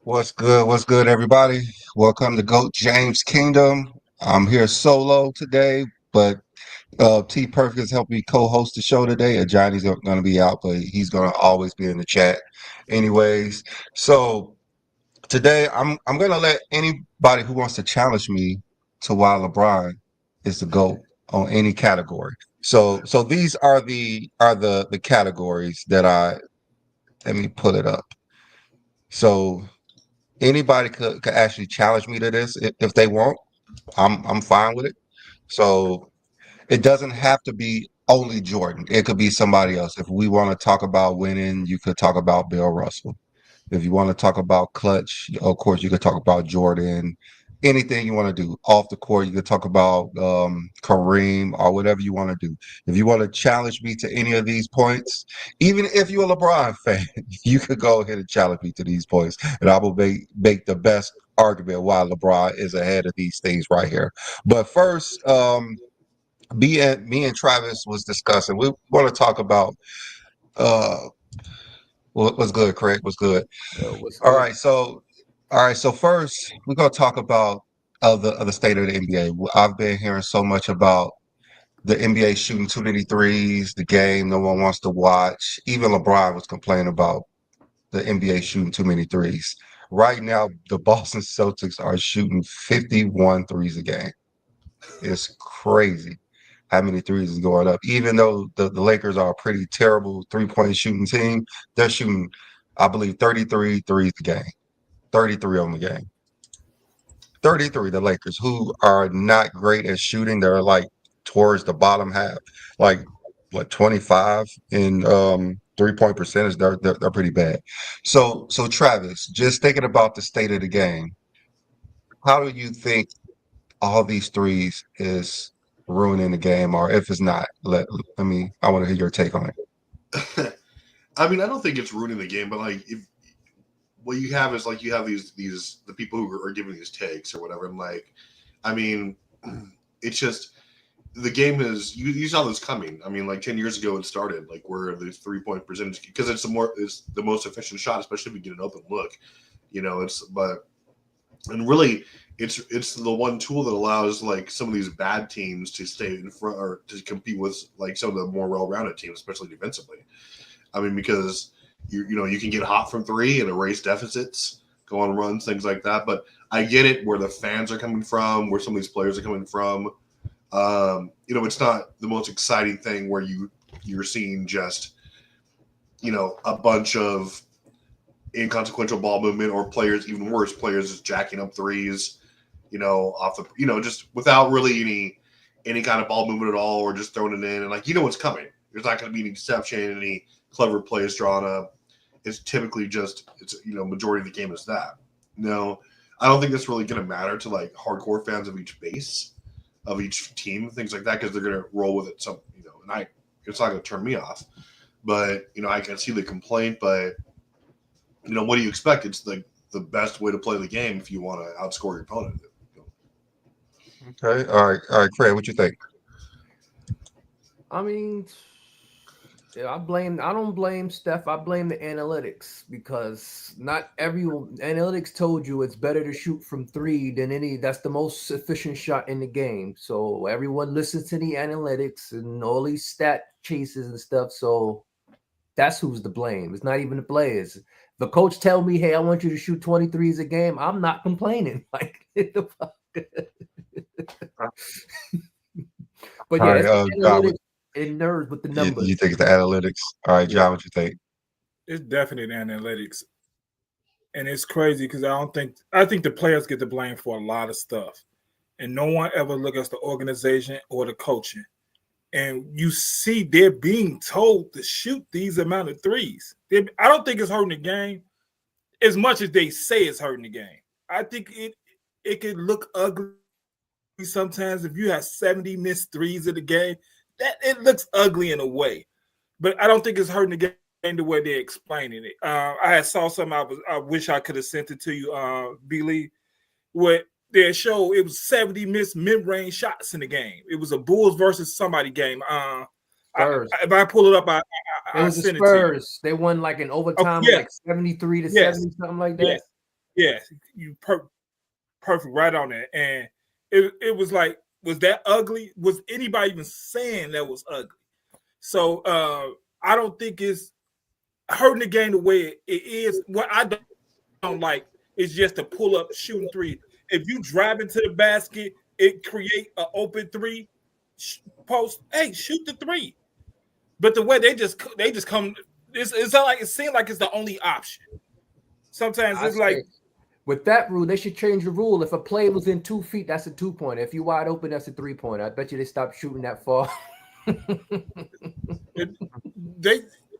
What's good? What's good, everybody? Welcome to GOAT James Kingdom. I'm here solo today, but T Perfect has helped me co-host the show today. Johnny's going to be out, but he's going to always be in the chat. Anyways, so today I'm going to let anybody who wants to challenge me to why LeBron is the GOAT on any category. So these are the categories that let me pull it up. So anybody could actually challenge me to this if they want. I'm fine with it. So it doesn't have to be only Jordan. It could be somebody else. If we want to talk about winning, you could talk about Bill Russell. If you want to talk about clutch, of course, you could talk about Jordan. Anything you want to do off the court, you could talk about Kareem or whatever you want to do. If you want to challenge me to any of these points, even if you're a LeBron fan, you could go ahead and challenge me to these points, and I will make the best argument why LeBron is ahead of these things right here. But first, me and Travis was discussing. We want to talk about uh, what's good, Craig. What's good? Yo, what's All good? right, so all right, so first we're gonna talk about the state of the NBA. I've been hearing so much about the NBA shooting too many threes, the game no one wants to watch. Even LeBron was complaining about the NBA shooting too many threes. Right now, the Boston Celtics are shooting 51 threes a game. It's crazy how many threes is going up. Even though the Lakers are a pretty terrible three-point shooting team, they're shooting, I believe, 33 threes a game. 33 on the game. 33, the Lakers, who are not great at shooting. They're like towards the bottom half, like what 25 in three-point percentage. They're pretty bad. So Travis, just thinking about the state of the game, how do you think all these threes is ruining the game, or if it's not, I want to hear your take on it. I mean, I don't think it's ruining the game, but like if what you have is like you have these the people who are giving these takes or whatever, and like, I mean, it's just the game is you saw this coming. I mean, like 10 years ago it started like where the 3 point percentage because it's the most efficient shot, especially if you get an open look. It's but and really it's the one tool that allows like some of these bad teams to stay in front or to compete with like some of the more well-rounded teams, especially defensively. I mean, because you can get hot from three and erase deficits, go on runs, things like that. But I get it where the fans are coming from, where some of these players are coming from. It's not the most exciting thing where you're seeing just a bunch of inconsequential ball movement or players, even worse, players just jacking up threes, off the just without really any kind of ball movement at all, or just throwing it in and like what's coming. There's not going to be any deception, any clever plays drawn up. It's typically just majority of the game is that. No, I don't think that's really going to matter to like hardcore fans of each base, of each team, things like that, because they're going to roll with it. And it's not going to turn me off. But I can see the complaint. But what do you expect? It's the best way to play the game if you want to outscore your opponent. Okay, all right, Craig, what you think? I mean, yeah, I don't blame Steph. I blame the analytics because not everyone analytics told you it's better to shoot from three than that's the most efficient shot in the game. So everyone listens to the analytics and all these stat chases and stuff. So that's who's to blame. It's not even the players. If the coach tell me, hey, I want you to shoot 23s a game, I'm not complaining. Like the fuck. But All yeah, right, it's the John, analytics and nerds with the you numbers. think it's the analytics? All right, Yeah, John, what you think? it's definitely analytics, and it's crazy because I think the players get the blame for a lot of stuff, and no one ever look at the organization or the coaching. And you see, they're being told to shoot these amount of threes. I don't think it's hurting the game as much as they say it's hurting the game. I think it can look ugly sometimes if you have 70 missed threes in the game. That it looks ugly in a way, but I don't think it's hurting the game the way they're explaining it. I had saw something. I wish I could have sent it to you, B. Lee. What they show it was 70 missed mid-range shots in the game. It was a Bulls versus somebody game. Spurs. If I pull it up, It I was the send it to you. Spurs. They won like in Okay, overtime, yes, like 73 to yes, 70, something like yes, that. Yeah, you perfect right on that. And it was like, was that ugly? Was anybody even saying that was ugly? So I don't think it's hurting the game the way it is. What I don't like is just to pull up shooting three. If you drive into the basket, it create an open three post. Hey, shoot the three. But the way they just come, it's not like it seems like it's the only option. Sometimes I it's like, say with that rule, they should change the rule. If a play was in 2 feet, that's a 2-pointer. If you wide open, that's a 3-pointer. I bet you they stop shooting that far. they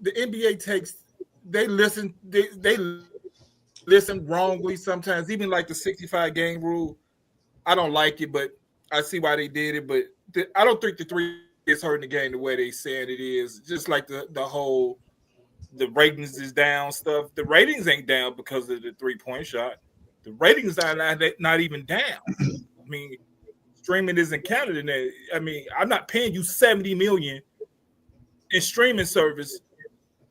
the NBA takes they listen wrongly sometimes. Even like the 65 game rule, I don't like it, but I see why they did it. But I don't think the three is hurting the game the way they said it is. Just like the whole the ratings is down stuff. The ratings ain't down because of the 3-point shot. The ratings are not even down. I mean, streaming isn't counted in that. I mean, I'm not paying you $70 million in streaming service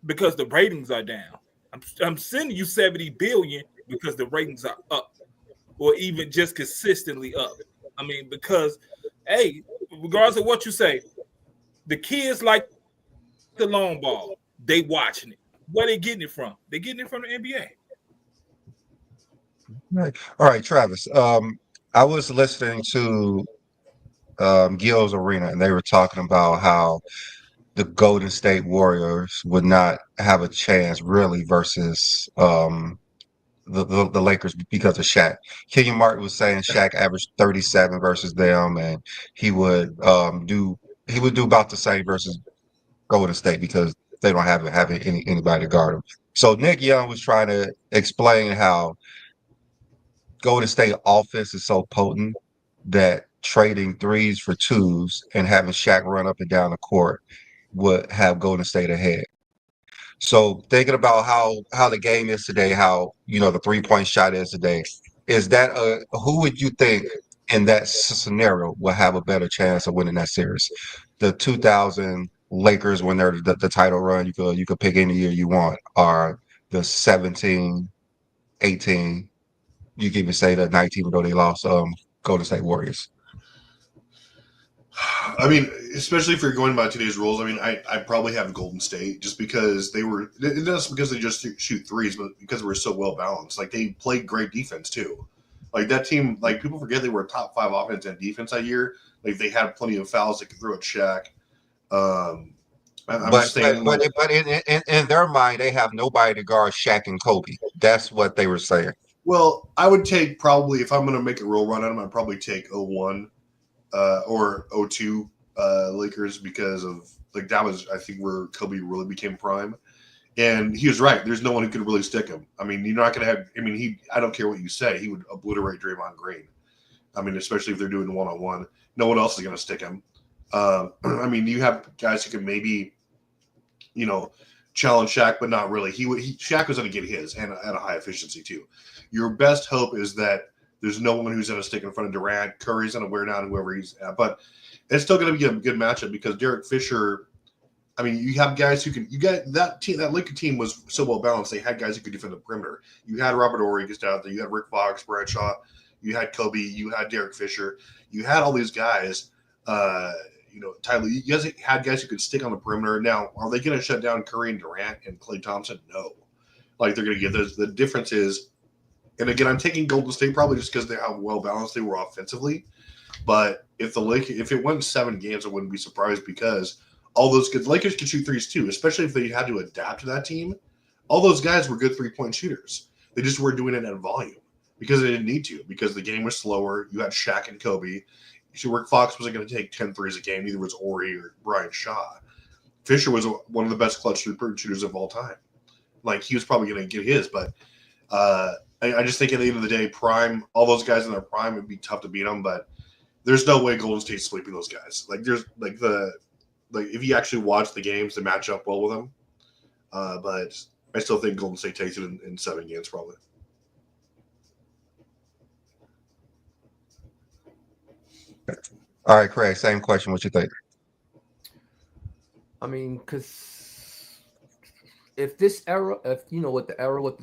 because the ratings are down. I'm sending you 70 billion because the ratings are up, or even just consistently up. I mean, because hey, regardless of what you say, the kids like the long ball. They watching it. Where they getting it from? They getting it from the NBA. Right. All right, Travis. I was listening to Gil's Arena, and they were talking about how the Golden State Warriors would not have a chance really versus the Lakers because of Shaq. Kenyon Martin was saying Shaq averaged 37 versus them, and he would do about the same versus Golden State because they don't have anybody to guard him. So Nick Young was trying to explain how Golden State offense is so potent that trading threes for twos and having Shaq run up and down the court would have Golden State ahead. So thinking about how the game is today, how the 3-point shot is today, is that who would you think in that scenario will have a better chance of winning that series? The 2000 Lakers when they're the title run, you could pick any year you want, or the 17, 18, you can even say the 19, though they lost Golden State Warriors. I mean, especially if you're going by today's rules, I mean, I probably have Golden State just because not because they just shoot threes, but because they were so well balanced. Like, they played great defense, too. Like, that team, like, people forget they were a top 5 offense and defense that year. Like, they had plenty of fouls they could throw at Shaq. I'm But just saying, in their mind, they have nobody to guard Shaq and Kobe. That's what they were saying. well, I would take probably, if I'm going to make a real run on them, I'd probably take 01 or 02 Lakers because of, like, that was, I think, where Kobe really became prime. And he was right. There's no one who could really stick him. I mean, you're not going to have, I mean, I don't care what you say, he would obliterate Draymond Green. I mean, especially if they're doing one-on-one. No one else is going to stick him. I mean, you have guys who can maybe, challenge Shaq, but not really. Shaq was going to get his, and at a high efficiency too. Your best hope is that there's no one who's going to stick in front of Durant. Curry's going to wear down whoever he's at, but it's still going to be a good matchup because Derek Fisher. I mean, you have guys who can. You got that team. That Laker team was so well balanced. They had guys who could defend the perimeter. You had Robert Horry gets out there. You had Rick Fox, Bradshaw. You had Kobe. You had Derek Fisher. You had all these guys. Tyler. You guys had guys who could stick on the perimeter. Now, are they going to shut down Curry and Durant and Klay Thompson? No. Like, they're going to get those. The difference is, and again, I'm taking Golden State probably just because they how well balanced they were offensively. But if it went 7 games, I wouldn't be surprised because all those good Lakers could shoot threes too, especially if they had to adapt to that team. All those guys were good 3-point shooters. They just weren't doing it at volume because they didn't need to, because the game was slower. You had Shaq and Kobe. Rick Fox wasn't going to take 10 threes a game. Neither was Horry or Brian Shaw. Fisher was one of the best clutch 3-point shooters of all time. Like, he was probably going to get his, but I just think at the end of the day, prime, all those guys in their prime, would be tough to beat them, but there's no way Golden State's sweeping those guys. Like, there's if you actually watch the games, they match up well with them. But I still think Golden State takes it in 7 games probably. All right, Craig, same question. What you think? I mean, because if this era, with the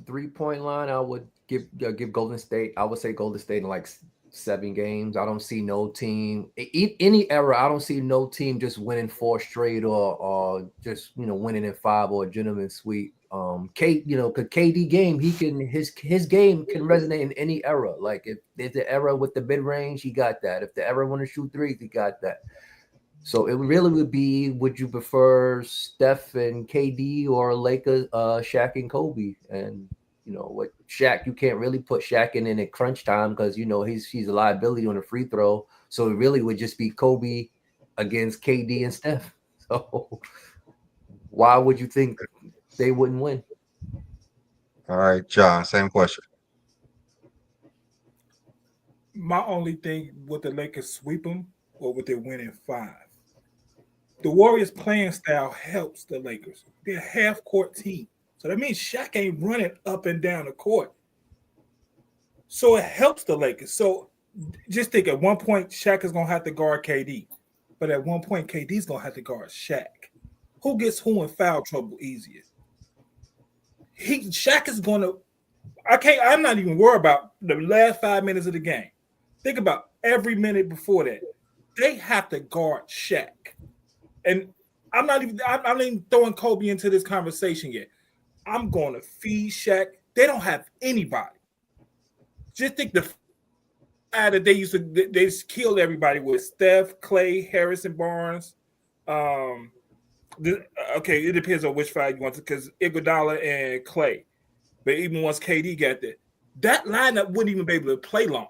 3-point line, I would give Golden State. I would say Golden State in like 7 games. I don't see no team any era. I don't see no team just winning 4 straight or just winning in 5 or a gentleman sweep. Cause KD game his game can resonate in any era. Like if there's the era with the mid range, he got that. If the era want to shoot threes, he got that. So it really would be: would you prefer Steph and KD or Lakers, Shaq and Kobe? And what Shaq, you can't really put Shaq in at crunch time because he's a liability on a free throw. So it really would just be Kobe against KD and Steph. So why would you think they wouldn't win? All right, John, same question. My only thing, would the Lakers sweep them or would they win in 5? The Warriors' playing style helps the Lakers. They're a half court team. So that means Shaq ain't running up and down the court. So it helps the Lakers. So just think, at one point, Shaq is going to have to guard KD. But at one point, KD's going to have to guard Shaq. Who gets who in foul trouble easier? Shaq is going to I'm not even worried about the last 5 minutes of the game. Think about every minute before that. They have to guard Shaq. And I'm not even throwing Kobe into this conversation yet. I'm going to feed Shaq. They don't have anybody. Just think the fact that they just killed everybody with Steph, Clay, Harrison Barnes. Okay, it depends on which five you want to, because Iguodala and Clay. But even once KD got there, that lineup wouldn't even be able to play long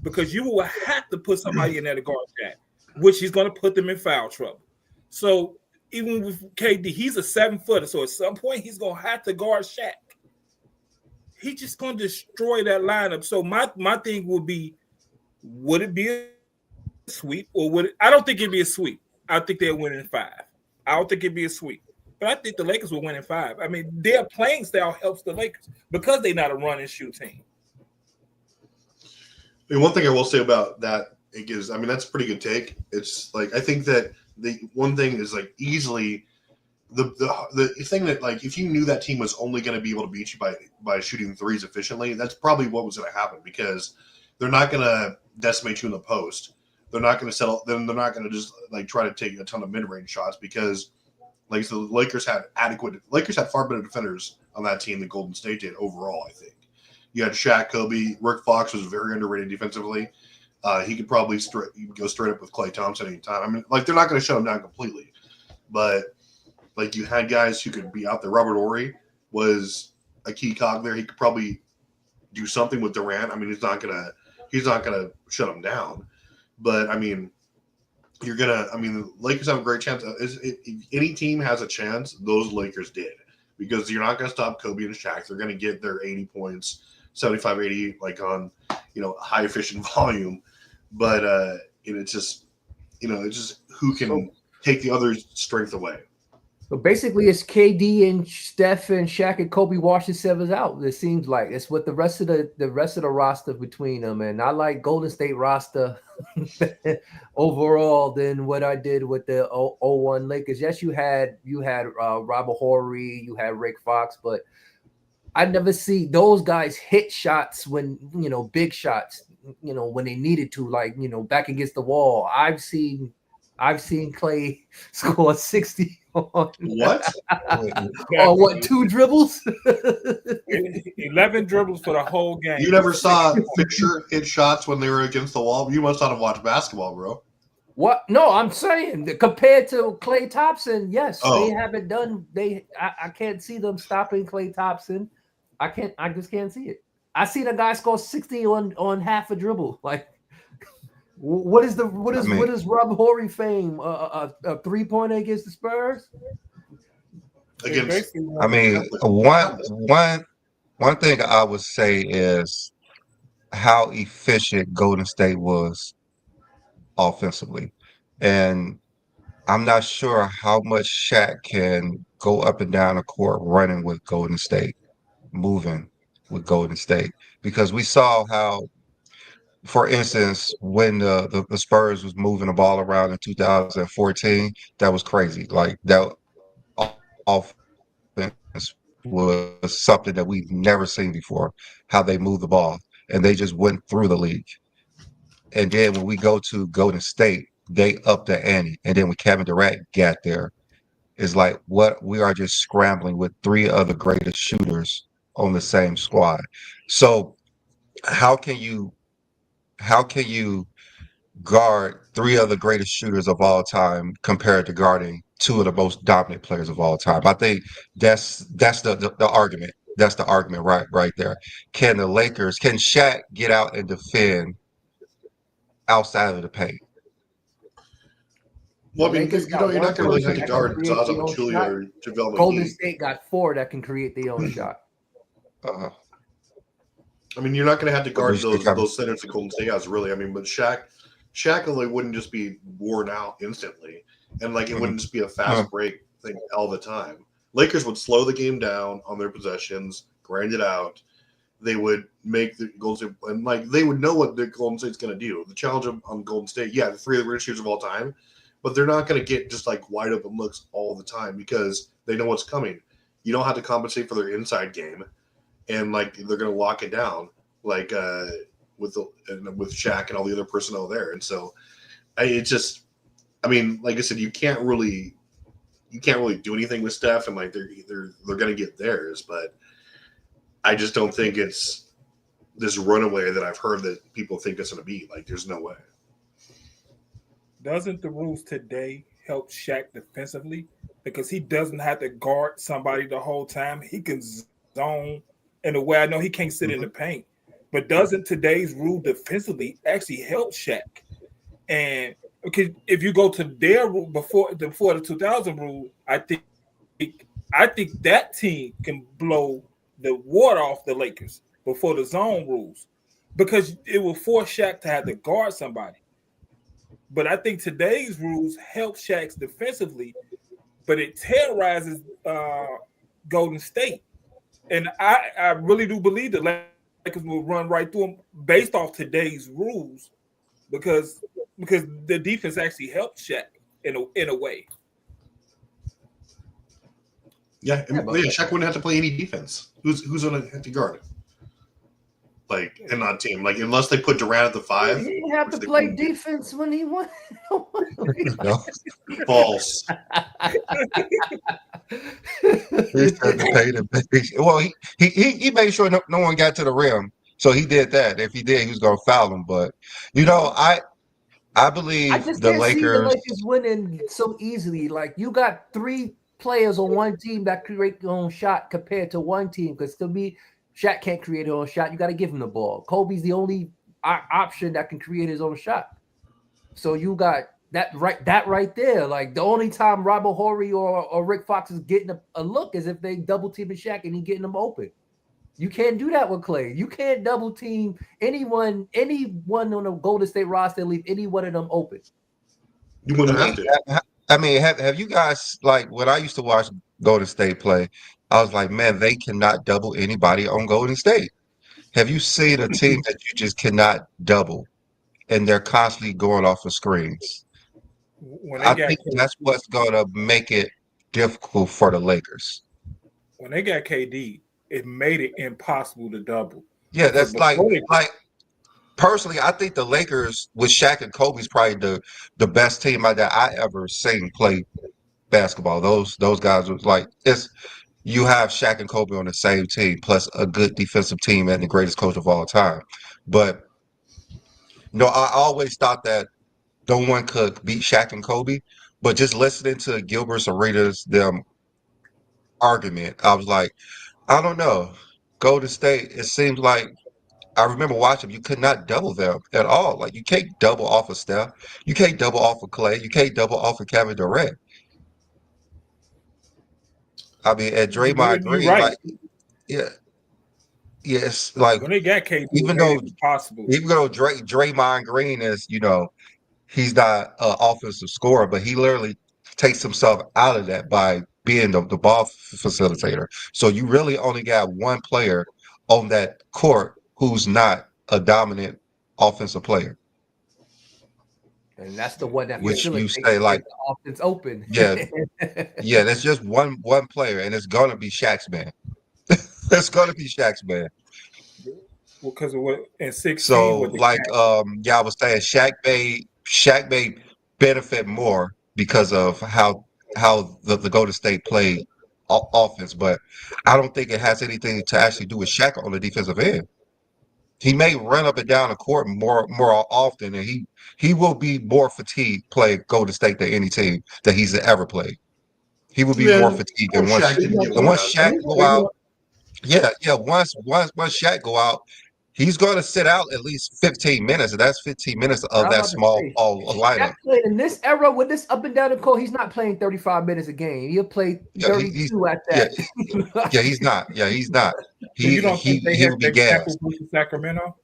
because you will have to put somebody in there to guard Shaq, which he's going to put them in foul trouble. So even with KD, he's a 7-footer. So at some point, he's going to have to guard Shaq. He's just going to destroy that lineup. So my thing would be, would it be a sweep or would it? I don't think it'd be a sweep. I think they'll win in 5. I don't think it'd be a sweep. But I think the Lakers will win in 5. I mean, their playing style helps the Lakers because they're not a run and shoot team. I mean, one thing I will say about that is, I mean, that's a pretty good take. It's like, I think that the one thing is like easily the thing that, like, if you knew that team was only going to be able to beat you by shooting threes efficiently, that's probably what was going to happen, because they're not going to decimate you in the post. They're not going to settle. Then they're not going to just like try to take a ton of mid-range shots, because like the Lakers had far better defenders on that team than Golden State did overall. I think you had Shaq, Kobe, Rick Fox was very underrated defensively. He could probably go straight up with Klay Thompson anytime. I mean, like, they're not going to shut him down completely, but like, you had guys who could be out there. Robert Horry was a key cog there. He could probably do something with Durant. I mean, he's not gonna shut him down, but I mean, the Lakers have a great chance. If any team has a chance, those Lakers did, because you're not going to stop Kobe and Shaq. They're going to get their 80 points, 75, 80, like on, high efficient volume. But it's just who can take the other's strength away. So basically, it's KD and Steph and Shaq and Kobe wash themselves out. It seems like it's what the rest of the roster between them. And I like Golden State roster overall than what I did with the 01 Lakers. Yes, you had Robert Horry, you had Rick Fox, but I never see those guys hit shots when big shots, when they needed to, like back against the wall. I've seen Clay score 60 on what? on what, 2 dribbles? 11 dribbles for the whole game. You never saw Fisher hit shots when they were against the wall? You must not have watched basketball, bro. What? No, I'm saying compared to Klay Thompson, yes, they haven't done. I can't see them stopping Klay Thompson. I just can't see it. I seen a guy score 60 on half a dribble. Like, what is Rob Horry fame? A 3-pointer against the Spurs? I mean, one thing I would say is how efficient Golden State was offensively, and I'm not sure how much Shaq can go up and down the court running with Golden State, moving with Golden State, because we saw how, for instance, when the Spurs was moving the ball around in 2014, that was crazy. Like, that offense was was something that we've never seen before. How they moved the ball, and they just went through the league. And then when we go to Golden State, they upped the ante. And then when Kevin Durant got there, it's like what we are just scrambling with three other greatest shooters on the same squad. So how can you how can you guard three of the greatest shooters of all time compared to guarding two of the most dominant players of all time? I think that's the argument. That's the argument right there. Can Shaq get out and defend outside of the paint? The Well, I mean, Lakers you got know, you're one not going to really person have to that can guard create Zaza their own shot. Pachulia or JaVale Golden McGee. State got four that can create their own shot. Uh, I mean, you're not going to have to what do guard you say, Kevin? those centers that Golden State has, really. I mean, but Shaq only wouldn't just be worn out instantly, and like it wouldn't just be a fast break thing all the time. Lakers would slow the game down on their possessions, grind it out. They would make the Golden State, and like they would know what the Golden State's going to do. The challenge on Golden State, yeah, the three of the greatest shooters of all time, but they're not going to get just like wide open looks all the time because they know what's coming. You don't have to compensate for their inside game, and like they're going to lock it down, like with Shaq and all the other personnel there. And so, it's just, I mean, like I said, you can't really do anything with Steph, and like they're going to get theirs, but I just don't think it's this runaway that I've heard that people think it's going to be. Like, there's no way. Doesn't the rules today help Shaq defensively? Because he doesn't have to guard somebody the whole time. He can zone in a way. I know he can't sit in the paint, but doesn't today's rule defensively actually help Shaq? And because if you go to their rule before the 2000 rule, I think that team can blow the water off the Lakers before the zone rules, because it will force Shaq to have to guard somebody. But I think today's rules help Shaq's defensively, but it terrorizes Golden State. And I really do believe the Lakers will run right through them based off today's rules, because the defense actually helped Shaq in a way. Yeah, Shaq wouldn't have to play any defense. Who's going to have to guard it? Like, and not team. Like, unless they put Durant at the 5. He didn't have to play defense when he won. False. Well, he made sure no one got to the rim, so he did that. If he did, he was going to foul him. But I believe I just the can't see the Lakers. Lakers winning so easily. Like, you got three players on one team that create their own shot compared to one team. Because to me, Shaq can't create his own shot. You got to give him the ball. Kobe's the only option that can create his own shot. So you got that right there. Like, the only time Robert Horry or Rick Fox is getting a look is if they double teaming Shaq and he getting them open. You can't do that with Clay. You can't double team anyone on the Golden State roster and leave any one of them open. You wouldn't have to. I mean, have you guys, like, when I used to watch Golden State play, I was like, man, they cannot double anybody on Golden State. Have you seen a team that you just cannot double, and they're constantly going off of screens? I think that's what's going to make it difficult for the Lakers. When they got KD, it made it impossible to double. Yeah, that's like personally, I think the Lakers with Shaq and Kobe is probably the best team that I ever seen play basketball. Those guys was like, you have Shaq and Kobe on the same team, plus a good defensive team and the greatest coach of all time. But I always thought that no one could beat Shaq and Kobe. But just listening to Gilbert's Arenas them argument, I was like, I don't know. Golden State, it seems like I remember watching, you could not double them at all. Like, you can't double off of Steph. You can't double off of Clay. You can't double off of Kevin Durant. I mean, at Draymond Green, right. like, yeah, yes, like when they got KD, even though possible. Draymond Green is, he's not an offensive scorer, but he literally takes himself out of that by being the ball facilitator. So you really only got one player on that court who's not a dominant offensive player. And that's the one that which you say like the offense open. Yeah, that's just one player, and it's gonna be Shaq's man. It's gonna be Shaq's man. Because of what in 16 So, with the like, cat. I was saying, Shaq may benefit more because of how the Golden State played offense, but I don't think it has anything to actually do with Shaq on the defensive end. He may run up and down the court more often, and he will be more fatigued playing Golden State than any team that he's ever played. He will be more Man, fatigued, well, Shaq didn't give him and once that. Shaq go out, yeah. Once Shaq go out, he's going to sit out at least 15 minutes, and that's 15 minutes of I'm that about to small say, lineup. Shaq played in this era with this up and down the court. He's not playing 35 minutes a game. He'll play Yeah, 32 at yeah, that. yeah. He's not. Yeah, he's not. So you don't think they He had will the be example gassed. versus Sacramento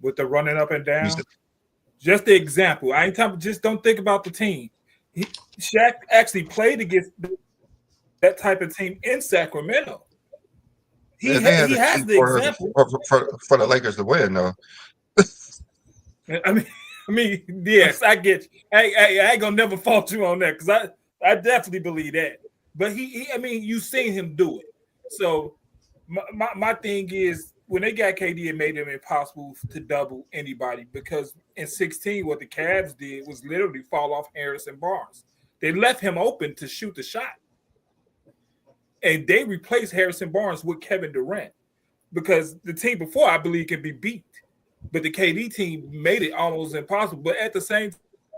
with the running up and You down? said- Just the example. I ain't talking. Just don't think about the team. Shaq actually played against that type of team in Sacramento. They had He to has shoot the example. for the Lakers to win, though. I mean, yes, I get you. I ain't gonna never fault you on that because I definitely believe that. But I mean, you seen him do it. So my thing is when they got KD, it made them impossible to double anybody because in 16, what the Cavs did was literally fall off Harrison Barnes. They left him open to shoot the shot. And they replaced Harrison Barnes with Kevin Durant because the team before, I believe, can be beat. But the KD team made it almost impossible. But at the same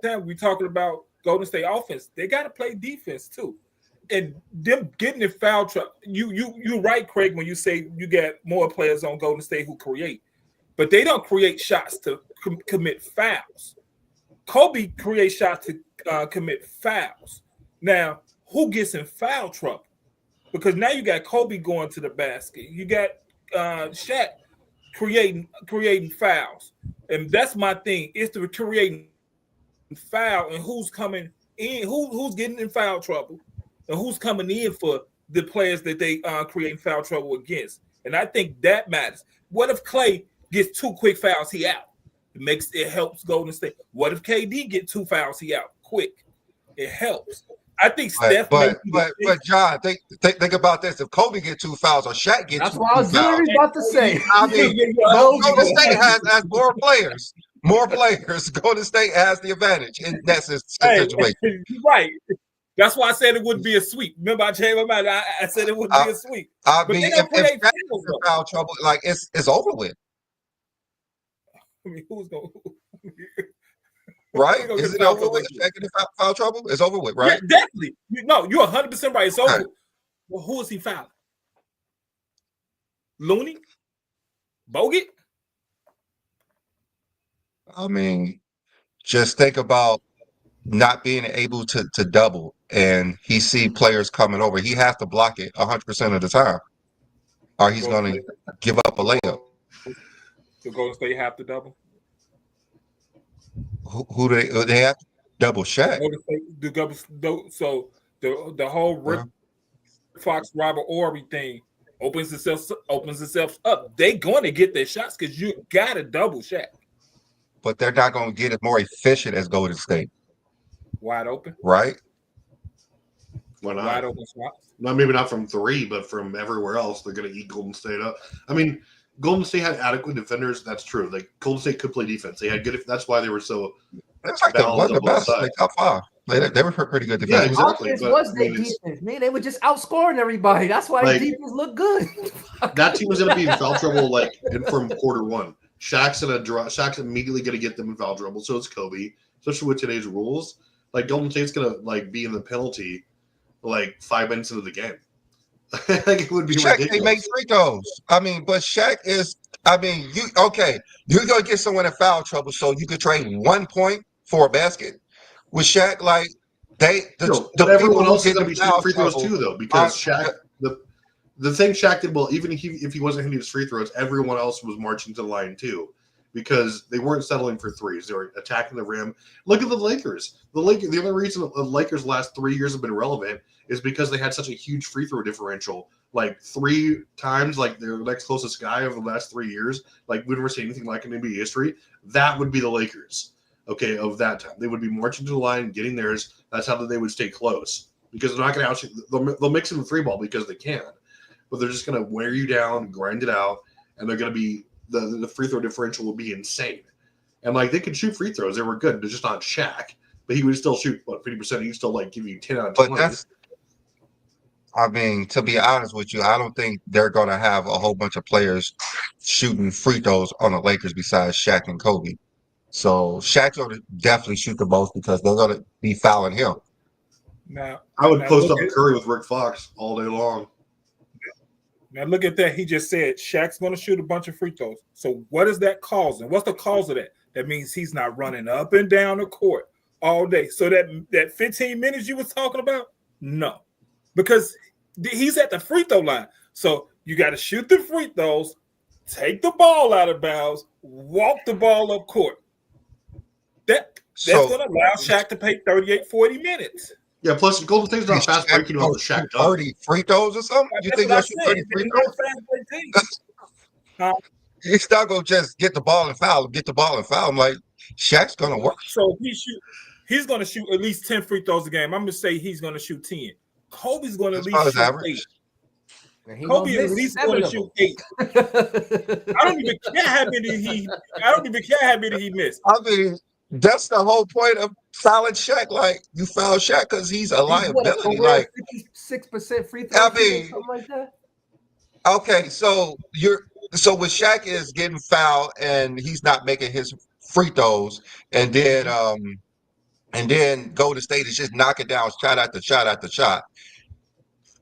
time, we're talking about Golden State offense. They got to play defense too. And them getting in foul trouble. You're right, Craig, when you say you got more players on Golden State who create. But they don't create shots to commit fouls. Kobe creates shots to commit fouls. Now, who gets in foul trouble? Because now you got Kobe going to the basket. You got Shaq creating fouls. And that's my thing. It's the creating foul and who's coming in, who's getting in foul trouble, and who's coming in for the players that they creating foul trouble against. And I think that matters. What if Clay gets 2 quick fouls, he out? It helps Golden State. What if KD get 2 fouls, he out quick? It helps. I think Steph But John, think about this. If Kobe get 2 fouls or Shaq get That's two what I was fouls, literally about to say. I mean, Golden State has more players. More players. Golden State has the advantage in that situation. You're right. That's why I said it wouldn't be a sweep. Remember, I changed my mind. I said it wouldn't be a sweep. I But mean, they don't if create Shaq fouls, is in foul trouble, like it's over with, I mean, who's going? right? Is it over with? If Shaq in foul trouble, it's over with, right? Yeah, definitely. No, you're 100% right. It's over. Right. Well, who is he fouling? Looney? Bogut? I mean, just think about not being able to double, and he see players coming over. He has to block it 100% of the time, or he's going to give up a layup. The Golden State have to double. Who they have to double Shaq? So the whole Rick Fox Robert Ory thing opens itself up. They going to get their shots because you got to double Shaq. But they're not going to get it more efficient as Golden State. Wide open, right? Why not? Wide open shots. No, maybe not from 3, but from everywhere else, they're going to eat Golden State up. I mean, Golden State had adequate defenders. That's true. Like Golden State could play defense. They had good. That's why they were so. It's like one of the best, like top 5. They were pretty good defense. Yeah, exactly. Offense was their defense, man. They were just outscoring everybody. That's why their defense looked good. That team was going to be in foul trouble, like from quarter 1. Shaq's immediately going to get them in foul trouble. So it's Kobe, especially with today's rules. Like Golden State's going to like be in the penalty, like 5 minutes into the game. Like it would be Shaq ridiculous. They make free throws. I mean, but Shaq is. I mean, you're gonna get someone in foul trouble, so you could trade 1 point for a basket with Shaq. Like but everyone else is gonna be shooting free throws too, though, because Shaq. The thing Shaq did well, even if he wasn't hitting his free throws, everyone else was marching to the line too, because they weren't settling for threes. They were attacking the rim. Look at the Lakers. The only reason the Lakers' last 3 years have been relevant is because they had such a huge free throw differential. Like 3 times, like their next closest guy over the last 3 years. Like we've never seen anything like in NBA history. That would be the Lakers. Okay, of that time, they would be marching to the line, getting theirs. That's how they would stay close because they're not going to outshoot. They'll mix in the 3 ball because they can. but they're just going to wear you down, grind it out, and they're going to be the free throw differential will be insane. And like they could shoot free throws, they were good. They're just not Shaq, but he would still shoot 50%. He'd still like give you 10 out of 20. But that's, I mean, to be honest with you, I don't think they're going to have a whole bunch of players shooting free throws on the Lakers besides Shaq and Kobe. So Shaq's going to definitely shoot the most because they're going to be fouling him. Now I would now post look up at- Curry with Rick Fox all day long. Now look at that. He just said Shaq's going to shoot a bunch of free throws. So what is that causing? What's the cause of that? That means he's not running up and down the court all day. So that 15 minutes you was talking about, no, because he's at the free throw line. So you got to shoot the free throws, take the ball out of bounds, walk the ball up court. That's going to allow Shaq to play 38, 40 minutes. Yeah, plus Golden State's not fast breaking off the Shaq dunk. 30 free throws or something? You think they'll shoot 30 free throws? He's not going to just get the ball and foul him. Like, Shaq's going to work. So he's going to shoot at least 10 free throws a game. I'm going to say he's going to shoot 10. Kobe's going to at least shoot 8. Kobe at least going to shoot 8. I don't even care how many he missed. I mean, that's the whole point of fouling Shaq. Like, you foul Shaq because he's a liability. Like 56% free throw. I mean, something like that. Okay, so with Shaq is getting fouled and he's not making his free throws, and then Golden State is just knocking down shot after shot after shot.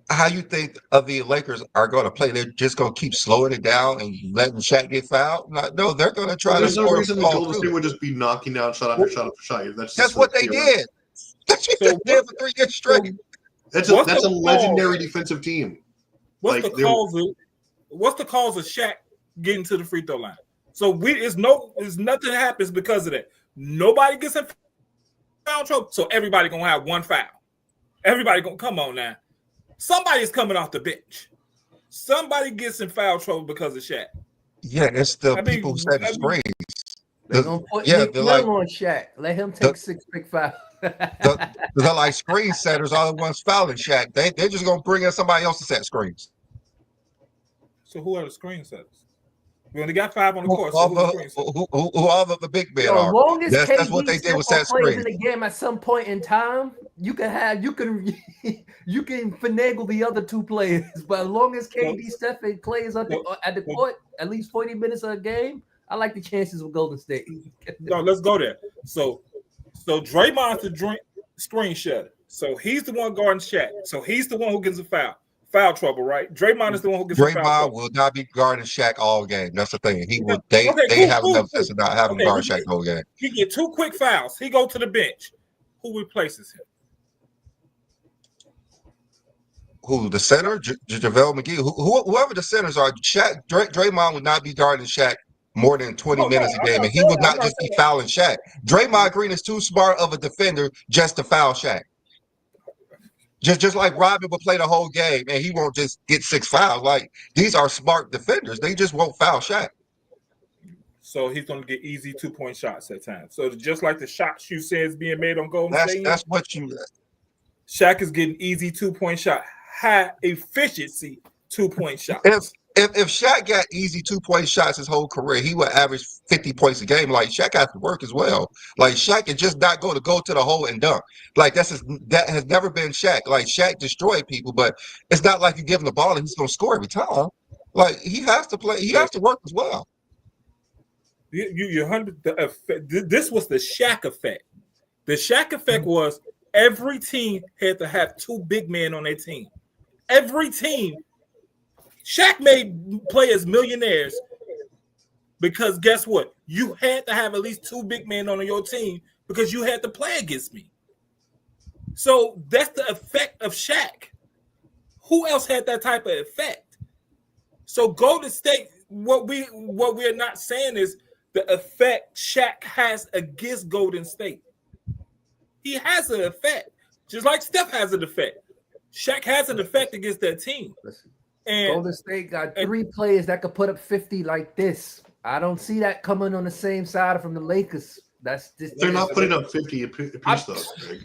How you think the Lakers are going to play? They're just going to keep slowing it down and letting Shaq get fouled? No, they're going to try to There's no score reason the that ball Golden State through. would just be knocking down shot after shot after shot. That's what they did. That's what they did for 3 years straight. That's a legendary defensive team. What's the cause of Shaq getting to the free throw line? So nothing happens because of that. Nobody gets in foul trouble. So everybody gonna have one foul. Everybody gonna come on now. Somebody's coming off the bench. Somebody gets in foul trouble because of Shaq. Yeah, it's the people who set the screens. They're gonna put Nick Young on Shaq. Let him take 6 big fouls. They're like screen setters, all the ones fouling Shaq. They're just gonna bring in somebody else to set screens. So who are the screen setters? We only got 5 on the court. Who all the big men are? That's what they did with set screens. In the game at some point in time, you can finagle the other 2 players, but as long as KD, Steph plays at the court at least 40 minutes a game, I like the chances of Golden State. No, let's go there. So Draymond's the screen setter. So he's the one guarding Shaq. So he's the one who gets a foul trouble, right? Draymond is the one who gets a foul trouble. Draymond will not be guarding Shaq all game. That's the thing. He will. They have enough sense of not having guard Shaq all game. He get 2 quick fouls. He go to the bench. Who replaces him? Who, the center? JaVale McGee? Whoever the centers are, Draymond would not be guarding Shaq more than 20 minutes a game, and he would not just be fouling Shaq. Draymond Green is too smart of a defender just to foul Shaq. Just like Robin would play the whole game, and he won't just get 6 fouls. Like, these are smart defenders. They just won't foul Shaq. So he's going to get easy 2-point shots at times. So just like the shots you said is being made on Golden State. That's what you. Shaq is getting easy 2-point shot, high efficiency 2-point shots. If Shaq got easy 2-point shots his whole career, he would average 50 points a game. Like, Shaq has to work as well. Like, Shaq can just not go to the hole and dunk. Like, that has never been Shaq. Like, Shaq destroyed people, but it's not like you give him the ball and he's going to score every time. Like, he has to play. He has to work as well. This was the Shaq effect. The Shaq effect was every team had to have 2 big men on their team. Every team. Shaq made players millionaires because guess what? You had to have at least 2 big men on your team because you had to play against me. So that's the effect of Shaq. Who else had that type of effect? So Golden State, what we're not saying is the effect Shaq has against Golden State. He has an effect, just like Steph has an effect. Shaq has an effect against that team. And Golden State got 3 players that could put up 50 like this. I don't see that coming on the same side from the Lakers. They're not putting up 50 apiece though. Greg.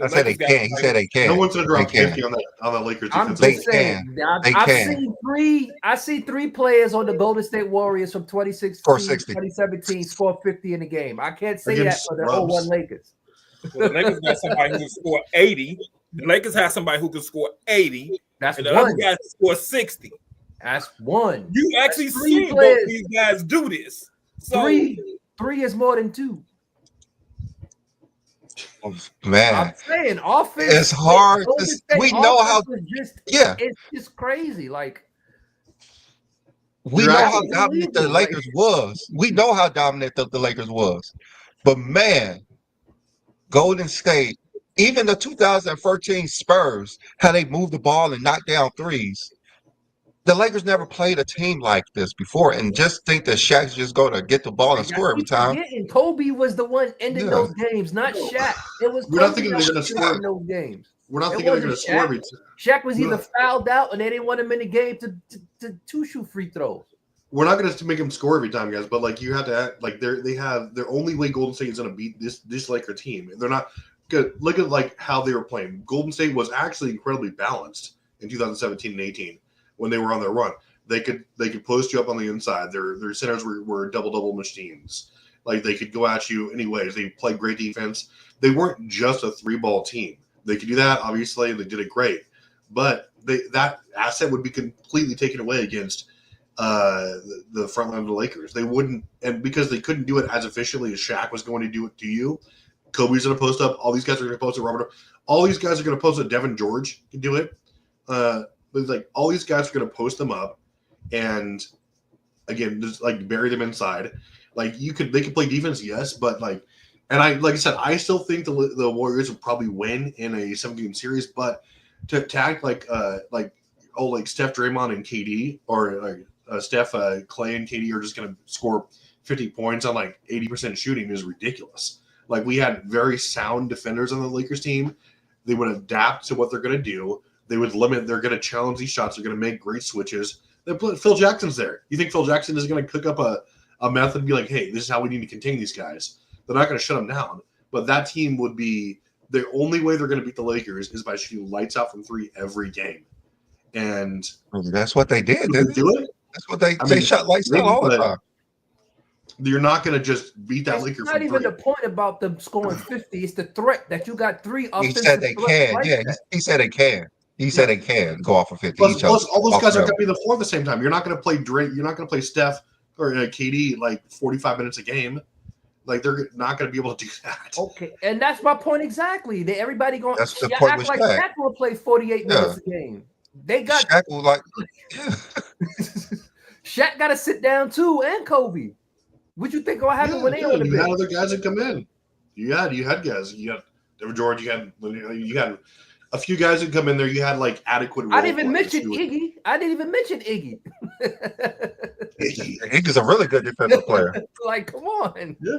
I said they can. He said they can. No one's gonna drop They can. 50 on the Lakers I'm defense. They just saying. They I've can. seen three. I see three players on the Golden State Warriors from 2016, Score 60. 2017 score 50 in the game. I can't say Against that for the scrubs. 01 Lakers. Well, the Lakers got somebody who can score 80. The Lakers have somebody who can score 80. That's and the one. other guy can score 60. That's one. You actually That's three see both players. these guys do this. So, Three is more than two. Man, I'm saying offense. it's hard. Golden State We know how. offense is Yeah, it's just crazy. Like we You're know actually- how dominant the Lakers was. We know how dominant the Lakers was. But man, Golden State, even the 2013 Spurs, how they moved the ball and knocked down threes. The Lakers never played a team like this before, and just think that Shaq's just going to get the ball and score every time. Kobe was the one ending Yeah. those games, not Shaq. It was We're not Kobe thinking that they're gonna was score. finishing those games. We're not It thinking they're going to wasn't score Shaq. every time. Shaq was either No. fouled out and they didn't want him in the game to shoot free throws. We're not going to make them score every time, guys. But like you have to act, like they have their only way Golden State is going to beat this Laker team. And they're not good. Look at like how they were playing. Golden State was actually incredibly balanced in 2017 and 18 when they were on their run. They could post you up on the inside. Their centers were double machines. Like they could go at you anyways. They played great defense. They weren't just a 3-ball team. They could do that, obviously, and they did it great. But that asset would be completely taken away against the front line of the Lakers. They wouldn't, and because they couldn't do it as efficiently as Shaq was going to do it to you. Kobe's going to post up. All these guys are going to post it. Robert, all these guys are going to post it. Devin George can do it. But like all these guys are going to post them up, and again, just like bury them inside. Like they could play defense, yes, but like I said, I still think the Warriors will probably win in a 7-game series. But to attack like Steph, Draymond, and KD, or Steph, Clay, and KD are just going to score 50 points on like 80% shooting is ridiculous. Like we had very sound defenders on the Lakers team. They would adapt to what they're going to do. They would limit. They're going to challenge these shots. They're going to make great switches. Phil Jackson's there. You think Phil Jackson is going to cook up a method and be like, hey, this is how we need to contain these guys? They're not going to shut them down. But that team would be the only way they're going to beat the Lakers is by shooting lights out from three every game. And that's what they did. Didn't do it. That's what they shot lights out all the time. You're not going to just beat that Laker. It's not even the point about them scoring 50. It's the threat that you got three offensive. He said they can. Like Yeah, he said they can. He said they can go off of 50. Plus all those guys are going to be the floor at the same time. You're not going to play Drake. You're not going to play Steph or KD like 45 minutes a game. Like they're not going to be able to do that. Okay, and that's my point exactly. Everybody going. That's the point with like Shaq. Shaq will play 48 minutes a game. They got Shaq will like. Shaq got to sit down too, and Kobe. What you think gonna happen when they on the you bench? had other guys that come in. You had guys. You had Devin George. You had a few guys that come in there. You had like adequate. I didn't even mention Iggy. Iggy's a really good defensive player. Like, come on. Yeah.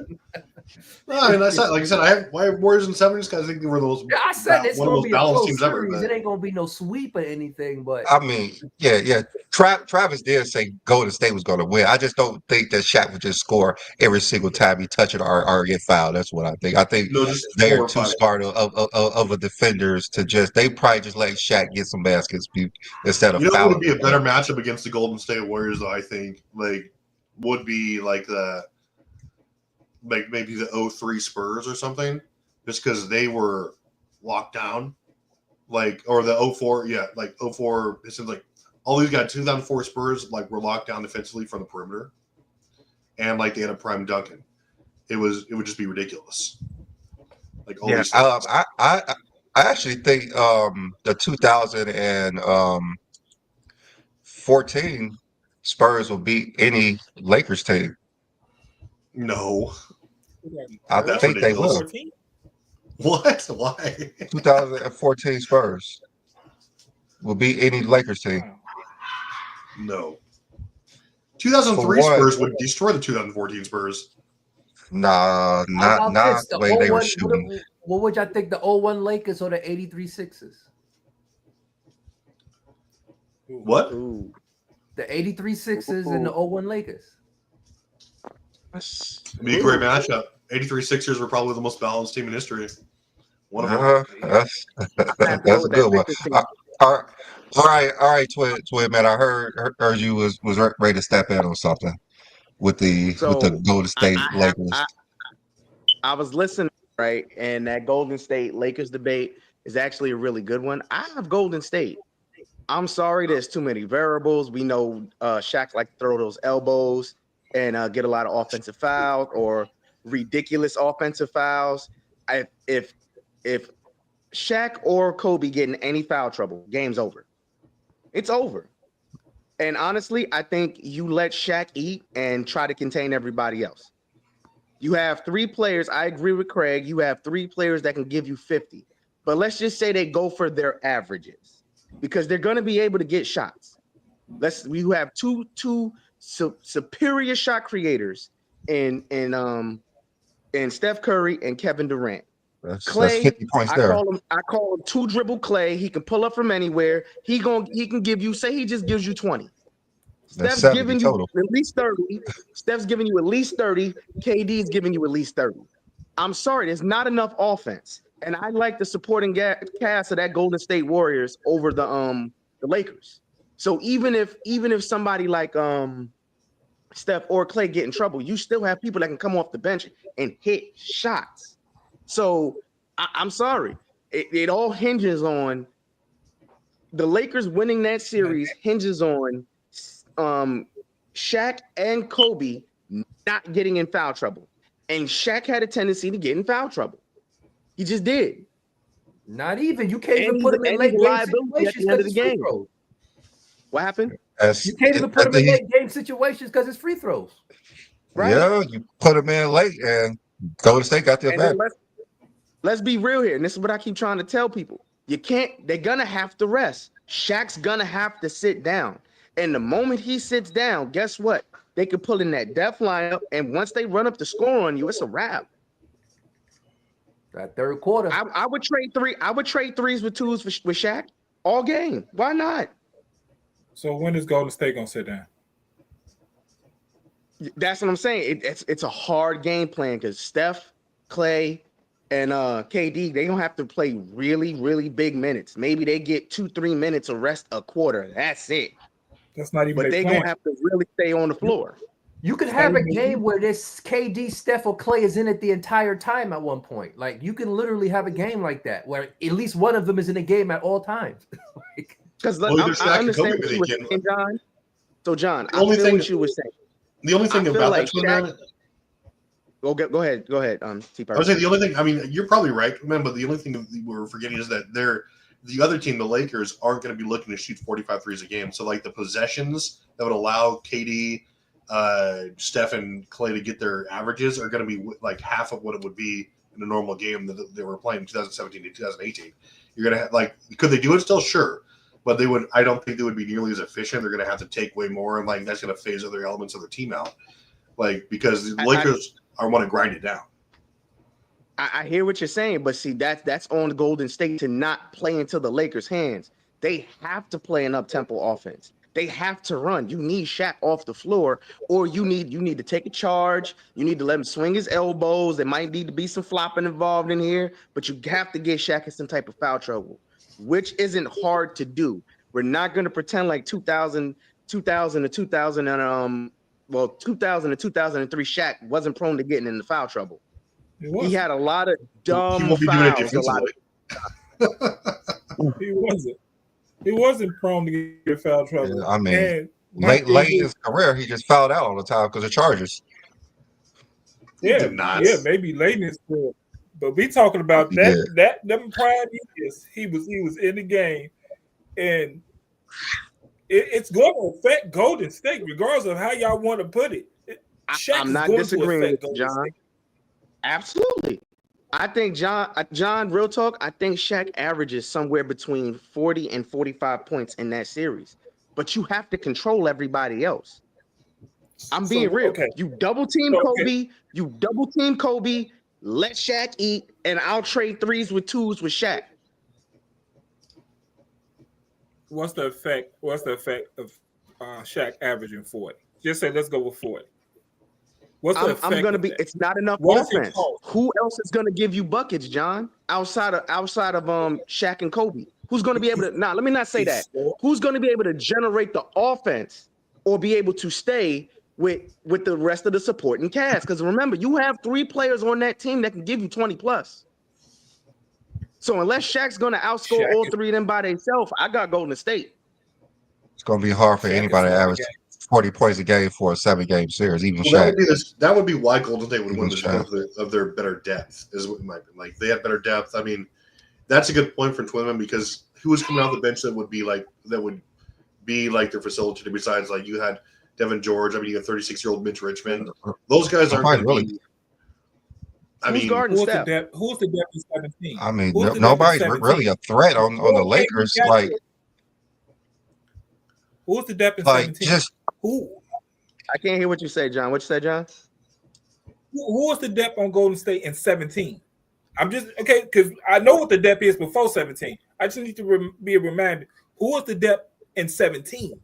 No, and I said, I have Warriors and 70s guys. I think they were those. Yeah, I said it's one of gonna those be a balanced close teams series. ever. It ain't gonna be no sweep or anything. But I mean, yeah. Travis did say Golden State was going to win. I just don't think that Shaq would just score every single time he touch it or get fouled. That's what I think. I think they're too smart of a defenders to just. They probably just let Shaq get some baskets instead of fouling. What would be a better matchup against the Golden State Warriors, though, I think, would be maybe the 03 Spurs or something, just because they were locked down, or the 04, 04. It seems like all these guys, 2004 Spurs, were locked down defensively from the perimeter, and they had a prime Duncan. It would just be ridiculous. I actually think the 2014 Spurs will beat any Lakers team. No. I think they will. What? Why? 2014 Spurs will beat any Lakers team. No. 2003 Spurs would destroy the 2014 Spurs. Nah, not the way they were shooting. What would y'all think, the 01 Lakers or the 83 Sixers? What? The 83 Sixers and the 01 Lakers. Be a great matchup. 83 Sixers were probably the most balanced team in history One of them. That's I have to go that's a with that good one. Lakers team. Uh, all right, Twin man. I heard you was ready to step in on something with the So Golden I, State I have Lakers. I was listening, right, and that Golden State Lakers debate is actually a really good one. I have Golden State. I'm sorry, there's too many variables. We know Shaq like to throw those elbows and get a lot of offensive fouls or ridiculous offensive fouls. If Shaq or Kobe get in any foul trouble, game's over. It's over. And honestly, I think you let Shaq eat and try to contain everybody else. You have three players. I agree with Craig. You have three players that can give you 50. But let's just say they go for their averages because they're going to be able to get shots. You have two superior shot creators in Steph Curry and Kevin Durant. That's Clay, 50 points I there. call him two dribble Clay. He can pull up from anywhere. He can give you, say he just gives you 20. That's Steph's 70 giving you total. at least 30. Steph's giving you at least 30. KD is giving you at least 30. I'm sorry, there's not enough offense. And I like the supporting cast of that Golden State Warriors over the Lakers. So even if somebody like Steph or Clay get in trouble, you still have people that can come off the bench and hit shots. So I'm sorry. It all hinges on the Lakers winning that series hinges on Shaq and Kobe not getting in foul trouble. And Shaq had a tendency to get in foul trouble. He just did. Not even. You can't And even he's, put him in and he's late a game liability at situations the end because of the it's free game. throws. What happened? You can't even put him in late game situations because it's free throws. Right? Yeah, you put them in late, and Golden State got the And then advantage. let's be real here. And this is what I keep trying to tell people. They're gonna have to rest. Shaq's gonna have to sit down. And the moment he sits down, guess what? They could pull in that depth lineup, and once they run up the score on you, it's a wrap. That third quarter. I would trade three. I would trade threes with twos with Shaq all game. Why not? So when is Golden State gonna sit down? That's what I'm saying. It's a hard game plan because Steph, Clay, and KD, they don't have to play really, really big minutes. Maybe they get 2-3 minutes of rest a quarter. That's it. That's not even But their they're plan. gonna have to really stay on the floor. You could It's not have a even- game where this KD, Steph, or Clay is in it the entire time at one point. Like you can literally have a game like that where at least one of them is in the game at all times. Because Well, either I Shaq and understand Kobe what they you were can. saying, John. So, John, The only I feel thing- what you were saying. The only thing I feel about like that, Twin Shaq- Man, Go ahead. T. I would say the only thing. I mean, you're probably right, man. But the only thing we're forgetting is that the other team, the Lakers, aren't going to be looking to shoot 45 threes a game. So, like the possessions that would allow KD, Steph, and Clay to get their averages are going to be like half of what it would be in a normal game that they were playing in 2017 to 2018. You're going to have like, could they do it still? Sure. But they would. I don't think they would be nearly as efficient. They're going to have to take way more, and like that's going to phase other elements of their team out. Like because the Lakers are want to grind it down. I hear what you're saying, but see, that's on Golden State to not play into the Lakers' hands. They have to play an up-tempo offense. They have to run. You need Shaq off the floor, or you need to take a charge. You need to let him swing his elbows. There might need to be some flopping involved in here, but you have to get Shaq in some type of foul trouble, which isn't hard to do. We're not going to pretend like 2000 to 2000 and 2000 to 2003 Shaq wasn't prone to getting into foul trouble. He had a lot of dumb He won't be doing it fouls. defensively. He wasn't prone to get foul trouble. Yeah, I mean, And late in his career, he just fouled out all the time because of Chargers. He did not. Yeah, maybe late in his career. But we talking about them prime years. He was in the game, and it's going to affect Golden State, regardless of how y'all want to put it. I'm not disagreeing with you, John. Absolutely. I think John, real talk, I think Shaq averages somewhere between 40 and 45 points in that series. But you have to control everybody else. I'm being real. Okay. You double team Kobe, let Shaq eat, and I'll trade threes with twos with Shaq. What's the effect of Shaq averaging 40? Just say let's go with 40. What's the I'm effect gonna of be. that? It's not enough What is it offense. called? Who else is gonna give you buckets, John? Outside of Shaq and Kobe, who's gonna be able to? Nah, let me not say that. Who's gonna be able to generate the offense or be able to stay with the rest of the supporting cast? Because remember, you have 3 players on that team that can give you 20 plus. So unless Shaq's gonna outscore all 3 of them by themselves, I got Golden State. It's going to be hard for Shaq anybody to is average 40 points a game for a 7-game series. Even Well, Shaq. that would be why Golden State would Even win this Shaq. because of their better depth. Is what it might be. Like they have better depth. I mean, that's a good point for Twinman because who was coming off the bench that would be like their facilitator besides like you had Devin George. I mean, you have 36-year-old Mitch Richmond. Those guys aren't going to Nobody be. Who's guarding Steph? Who's the depth in 17? I mean, Who's the depth in nobody's 17? really a threat on the Lakers. Like who's the depth in 17? just Who I can't hear what you say, John. What you say, John? who was the depth on Golden State in 17? I'm just okay because I know what the depth is before 17. I just need to be reminded who was the depth in 17.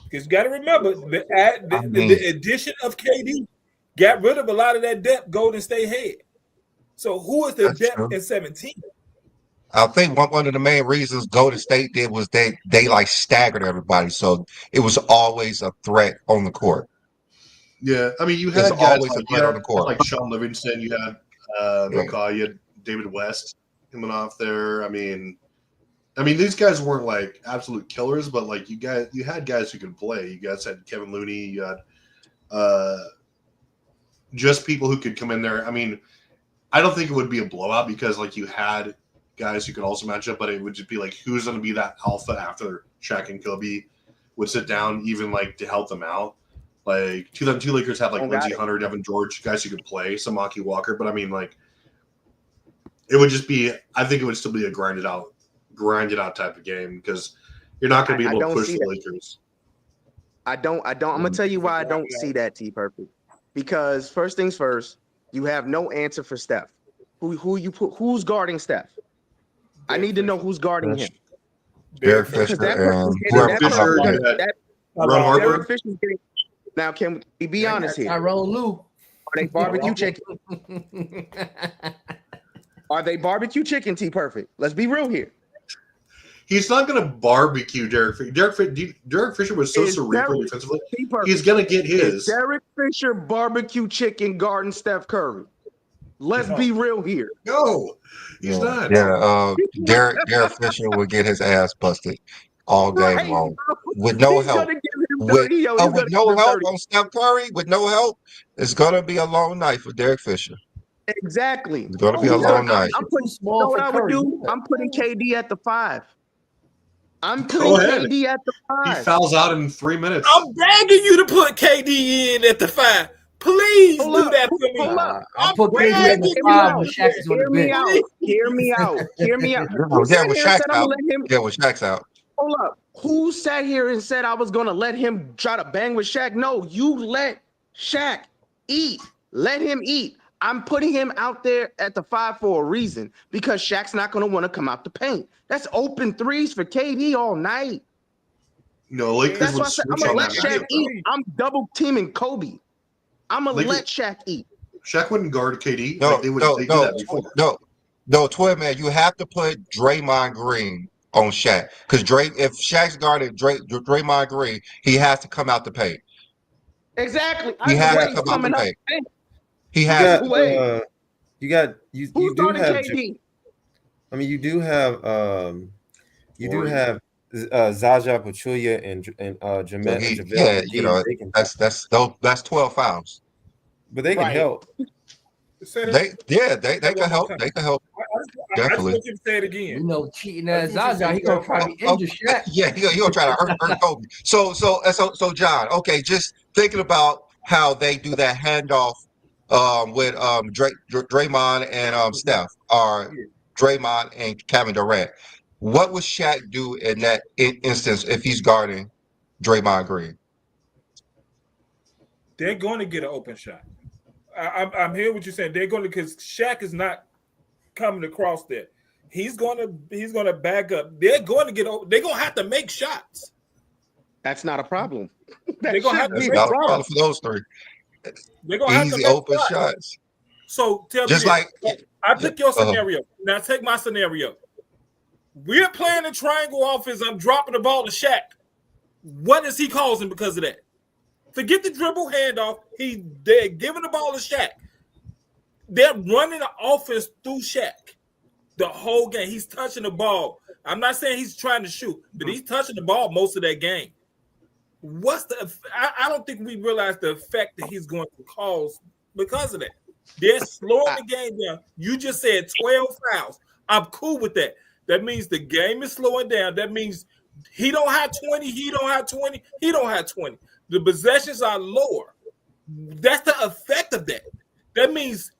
Because you got to remember the addition of KD got rid of a lot of that depth Golden State had. So who is the That's depth true. in 17? I think one of the main reasons Golden State did was they like staggered everybody, so it was always a threat on the court. Yeah, I mean, you There's had guys always a like threat on the court. like Sean Livingston, you had McCaw, you had David West coming off there. I mean, these guys weren't like absolute killers, but like you had guys who could play. You guys had Kevin Looney, you had just people who could come in there. I mean, I don't think it would be a blowout because like you had guys who could also match up, but it would just be like who's going to be that alpha after Shaq and Kobe would sit down, even like to help them out. Like 2002 Lakers had like Lindsey Hunter, Devin George, guys who could play, Samaki Walker, but I mean like it would just be. I think it would still be a grinded out type of game because you're not going to be able to push the Lakers. I don't. I'm gonna tell you why I don't see that, T Perfect. Because first things first, you have no answer for Steph. Who's guarding Steph? I need to know who's guarding him. Derek Fisher and whoever comes off the bench. Ron Harper. Derek Fisher's getting. Now, can we be honest here? Tyrone Lue. Are they barbecue chicken? Are they barbecue chicken, T Perfect? Let's be real here. He's not going to barbecue Derek Fisher. Derek Fisher was so cerebral defensively. He's going to get his. Derek Fisher barbecue chicken guarding Steph Curry. Let's be real here. No, he's not. Yeah, Derek Fisher would get his ass busted all game long with no help. With no help on Steph Curry, with no help, it's going to be a long night for Derek Fisher. Exactly. It's going to be a long night. I'm putting, you know what I would do? I'm putting KD at the 5. I'm putting KD at the 5. He fouls out in 3 minutes. I'm begging you to put KD in at the 5. Please do that for me. Hold up. I'll put KD at the 5 when Shaq is on the bench. Hear me out. Yeah, with Shaq's out. Yeah, with Shaq's out. Hold up. Who sat here and said I was going to let him try to bang with Shaq? No, you let Shaq eat. Let him eat. I'm putting him out there at the 5 for a reason because Shaq's not going to want to come out the paint. That's open threes for KD all night. No, Lakers That's why would I said I'm switch going on to let that Shaq matchup, eat. I'm double teaming Kobe. I'm going to let Shaq eat. Shaq wouldn't guard KD. No, like they did that before. No, Twin Man, you have to put Draymond Green on Shaq because if Shaq's guarding Draymond Green, he has to come out the paint. Exactly. He has to come out the paint. He has to. You do have. KD? I mean, you do have Zaza Pachulia and JaVale. Yeah, you know that's 12 fouls. But they can help. They can help. They can help. Definitely. I just want you to say it again. You know, cheating ass Zaza, he gonna try to injure Shaq. Yeah, he gonna try to hurt Kobe. So John, okay, just thinking about how they do that handoff with Draymond and Steph, or Draymond and Kevin Durant. What would Shaq do in that instance if he's guarding Draymond Green? They're going to get an open shot. I'm hearing what you're saying. They're going to, because Shaq is not coming across there. He's going to back up. They're going to have to make shots. That's not a problem. They're gonna have to That's make not a shots. problem for those three. They're gonna have to Easy make open shots. shots. So tell me Just this. like I took your scenario. Now take my scenario. We're playing a triangle offense. I'm dropping the ball to Shaq. What is he causing because of that? Forget the dribble handoff. They're giving the ball to Shaq. They're running the offense through Shaq the whole game. He's touching the ball. I'm not saying he's trying to shoot, but he's touching the ball most of that game. What's the? I don't think we realize the effect that he's going to cause because of that. They're slowing the game down. You just said 12 fouls. I'm cool with that. That means the game is slowing down. That means he don't have 20. He don't have 20. He don't have 20. The possessions are lower. That's the effect of that. That means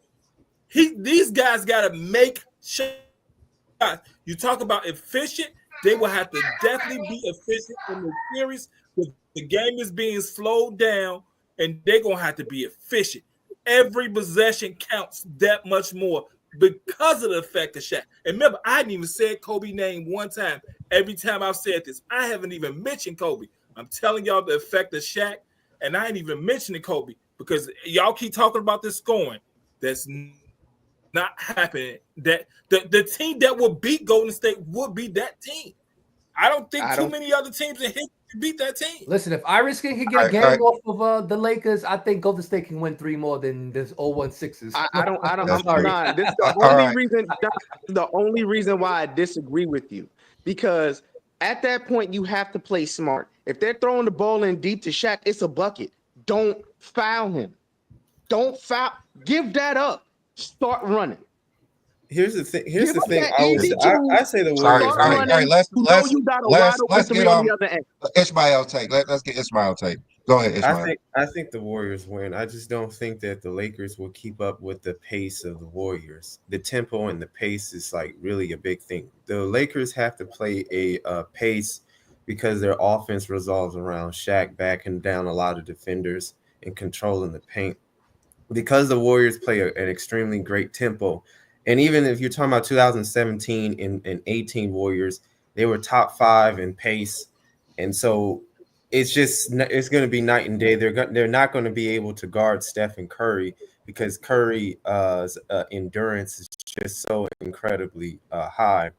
these guys got to make shots. You talk about efficient. They will have to definitely be efficient in the series. The game is being slowed down, and they're going to have to be efficient. Every possession counts that much more because of the effect of Shaq. And remember, I hadn't even said Kobe's name one time. Every time I've said this, I haven't even mentioned Kobe. I'm telling y'all the effect of Shaq, and I ain't even mentioning Kobe because y'all keep talking about this scoring. That's not happening. That the team that will beat Golden State would be that team. I don't think too many other teams in history can beat that team. Listen, if Iverson can get a game off of the Lakers, I think Golden State can win 3 more than this 0-1-6s. I'm sorry. This is the only reason why I disagree with you. Because at that point, you have to play smart. If they're throwing the ball in deep to Shaq, it's a bucket. Don't foul him. Don't foul. Give that up. Start running. Here's the thing. I say the Sorry, Warriors. all right. Let's get on the other end. Ishmael take. Let's get Ishmael take. Go ahead, Ishmael. I think the Warriors win. I just don't think that the Lakers will keep up with the pace of the Warriors. The tempo and the pace is like really a big thing. The Lakers have to play a pace because their offense revolves around Shaq backing down a lot of defenders and controlling the paint. Because the Warriors play an extremely great tempo. And even if you're talking about 2017 and 18 Warriors, they were top 5 in pace. And so it's going to be night and day. They're not going to be able to guard Steph and Curry because Curry's endurance is just so incredibly high.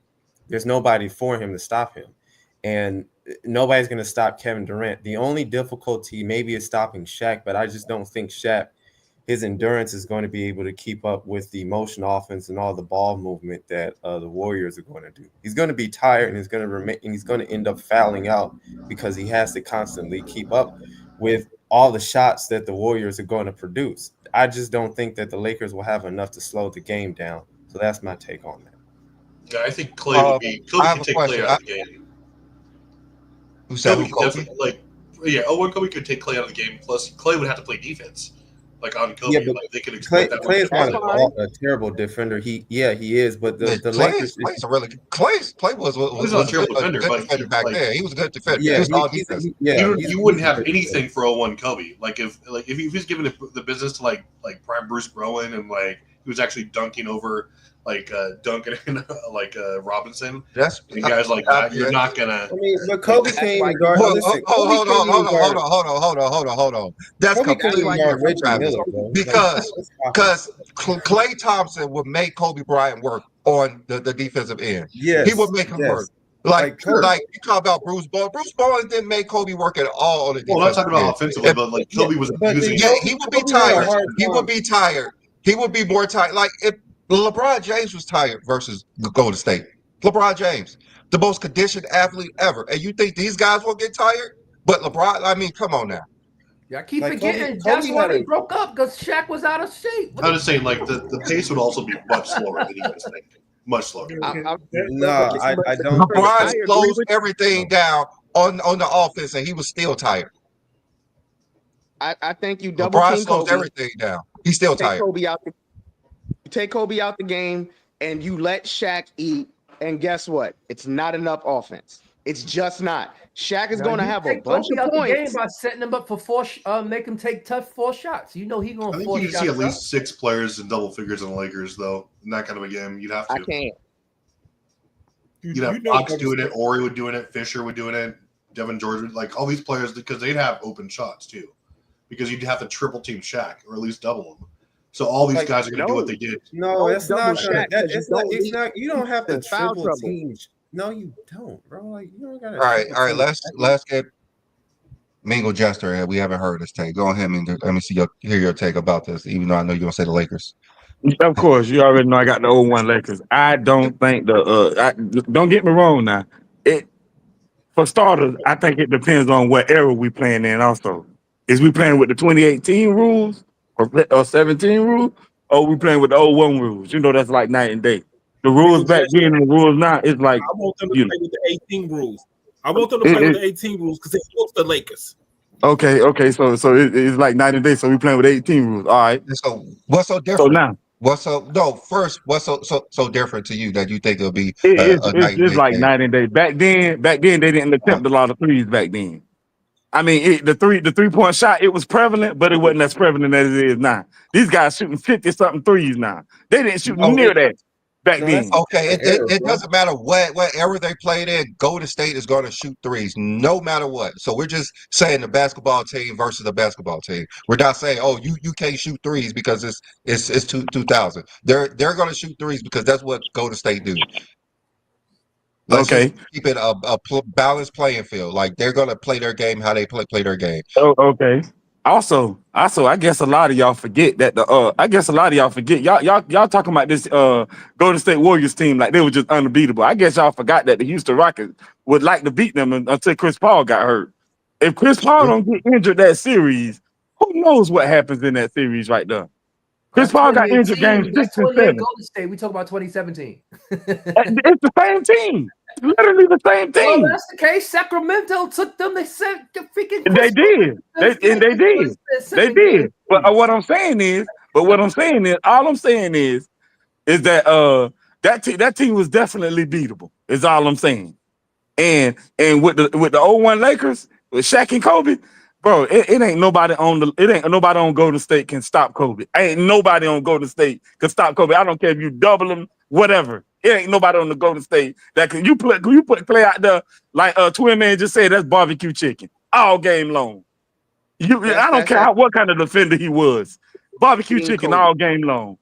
There's nobody for him to stop him. And nobody's going to stop Kevin Durant. The only difficulty maybe is stopping Shaq, but I just don't think Shaq, his endurance is going to be able to keep up with the motion offense and all the ball movement that the Warriors are going to do. He's going to be tired and he's going to end up fouling out because he has to constantly keep up with all the shots that the Warriors are going to produce. I just don't think that the Lakers will have enough to slow the game down. So that's my take on that. Yeah, I think Clay would be. Kobe can take Clay out of the game. Who said Kobe Kobe could take Clay out of the game. Plus, Clay would have to play defense. Like on Kobe, they could exploit that. Clay is not a terrible defender. He is, but the Lakers. Clay was a terrible defender, but back then. He was a good defender. Yeah, you wouldn't have anything for 0-1 Kobe. Like if he was given the business to like prime Bruce Bowen and like he was actually dunking over Duncan and Robinson. That's and guys like that. You're not gonna. I mean, but Kobe came and guard. Hold on. That's completely different, because Klay Thompson would make Kobe Bryant work on the defensive end. Yes, he would make him work. Like you talk about Bruce Bowen. Bruce Bowen didn't make Kobe work at all on the defense. Well, not talking about offensively, but like Kobe was abusing. Yeah, he would be tired. He would be tired. He would be more tired. Like if LeBron James was tired versus Golden State. LeBron James, the most conditioned athlete ever. And you think these guys won't get tired? But LeBron, I mean, come on now. Yeah, I keep forgetting that's why they broke up, because Shaq was out of shape. I'm just saying, like, the pace would also be much slower than you guys think. Much slower. I don't. LeBron slows everything down on the offense, and he was still tired. I think you double LeBron team slows Kobe. everything down. He's still tired. You take Kobe out the game, and you let Shaq eat, and guess what? It's not enough offense. It's just not. Shaq is going to have a bunch of points. The game by setting him up for make him take tough 4 shots. You know he's going to force shots. I think you can see at least 6 players in double figures in the Lakers, though. In that kind of a game, you'd have to. I can't. You'd have Fox doing it, Ori would doing it, Fisher would doing it. Devin George, like all these players, because they'd have open shots too, because you'd have to triple team Shaq or at least double him. So all these guys are going to do what they did. No, it's not gonna. It's Not. You don't have to foul triple trouble. team. No, you don't, bro. Like you don't gotta. All right, triple all right. team. Let's get Mingle Jester here. We haven't heard his take. Go ahead, Mingle. Let me hear your take about this. Even though I know you're gonna say the Lakers. Of course, you already know I got the 0-1 Lakers. I don't think don't get me wrong now. It for starters, I think it depends on what era we playing in. Also, is we playing with the 2018 rules or 17 rules, or we playing with the 0-1 rules? You know, that's like night and day. The rules back then and the rules now is like I want them to play with the 18 rules. I want them to play with the 18 rules because it helps the Lakers. Okay. So it's like night and day. So we playing with 18 rules. All right. So what's so different? So now. What's so different to you that you think it'll be It's just like game? night and day. Back then they didn't attempt a lot of threes back then. I mean, the 3-point shot, it was prevalent, but it wasn't as prevalent as it is now. These guys shooting 50-something threes now. They didn't shoot near that back then. Okay, it doesn't matter what era they played in. Golden State is going to shoot threes no matter what. So we're just saying the basketball team versus the basketball team. We're not saying, oh, you can't shoot threes because it's 2000. They're going to shoot threes because that's what Golden State do. Let's just keep it a balanced playing field. Like they're going to play their game how they play their game. Oh, okay. Also, I guess a lot of y'all forget that y'all talking about this Golden State Warriors team like they were just unbeatable. I guess y'all forgot that the Houston Rockets would like to beat them until Chris Paul got hurt. If Chris Paul don't get injured that series, who knows what happens in that series right there? Chris Paul got injured game 6 and 7. Golden State. We talk about 2017. It's the same team. Literally the same team. Well, that's the case. Sacramento took them. They said the freaking. They did. They did. But what I'm saying is, all I'm saying is that that team was definitely beatable. Is all I'm saying. And with the 0-1 Lakers with Shaq and Kobe, bro, it ain't nobody on Golden State can stop Kobe. Ain't nobody on Golden State can stop Kobe. I don't care if you double him, whatever. It ain't nobody on the Golden State that can you put Clay out there like Twin Man just said. That's barbecue chicken all game long. I don't care what kind of defender he was. Barbecue chicken Kobe. All game long.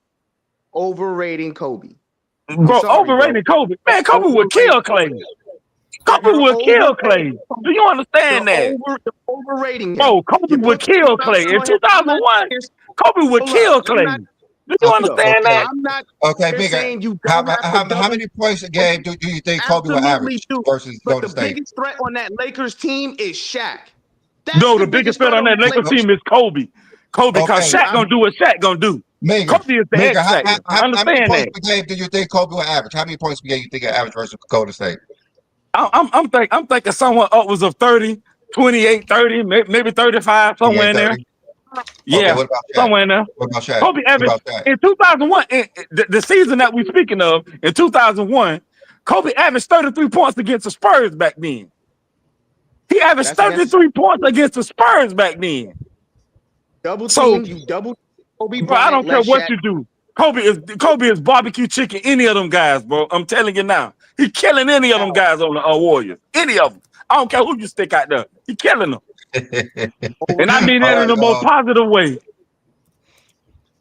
Overrating Kobe. Bro, overrating Kobe. Man, Kobe would kill Clay. Kobe would kill Clay. Do you understand that? Overrating him. Bro, Kobe would kill Clay. In 2001, Kobe would kill Clay. Do you understand that? I'm not saying you how many points a game do you think Kobe will average versus Golden State? The biggest threat on that Lakers team is Shaq. The biggest threat on that Lakers team is Kobe. Because Shaq gonna do what Shaq gonna do. Kobe is the X factor. How many points per game do you think Kobe will average? How many points per game you think he'll average versus Golden State? I'm thinking somewhere upwards of 30, 28, 30, maybe 35, somewhere in there. Yeah, what about Shaq? Somewhere in there. What about Shaq? Kobe averaged in 2001, the season that we're speaking of, in 2001, Kobe averaged 33 points against the Spurs back then. He averaged 33 points against the Spurs back then. Double team, you double Kobe. Bro, I don't care what you do. Kobe is barbecue chicken any of them guys, bro. I'm telling you now. He killing any of them guys on the Warriors. Any of them. I don't care who you stick out there. He killing them. And I mean that in the most positive way.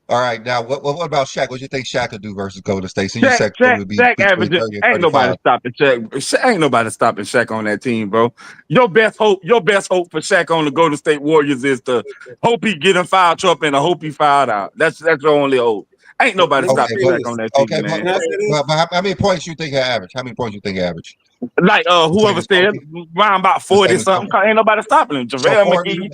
All right, now what about Shaq? What do you think Shaq could do versus Golden State? So you said Shaq averaging. Ain't nobody stopping Shaq. Ain't nobody stopping Shaq on that team, bro. Your best hope for Shaq on the Golden State Warriors is to hope he get in foul trouble and I hope he fouled out. That's your only hope. Ain't nobody stopping Shaq on that team, man. But how many points you think he average? How many points you think he average? Like whoever said around about 40 something. Ain't nobody stopping him. JaVale McGee,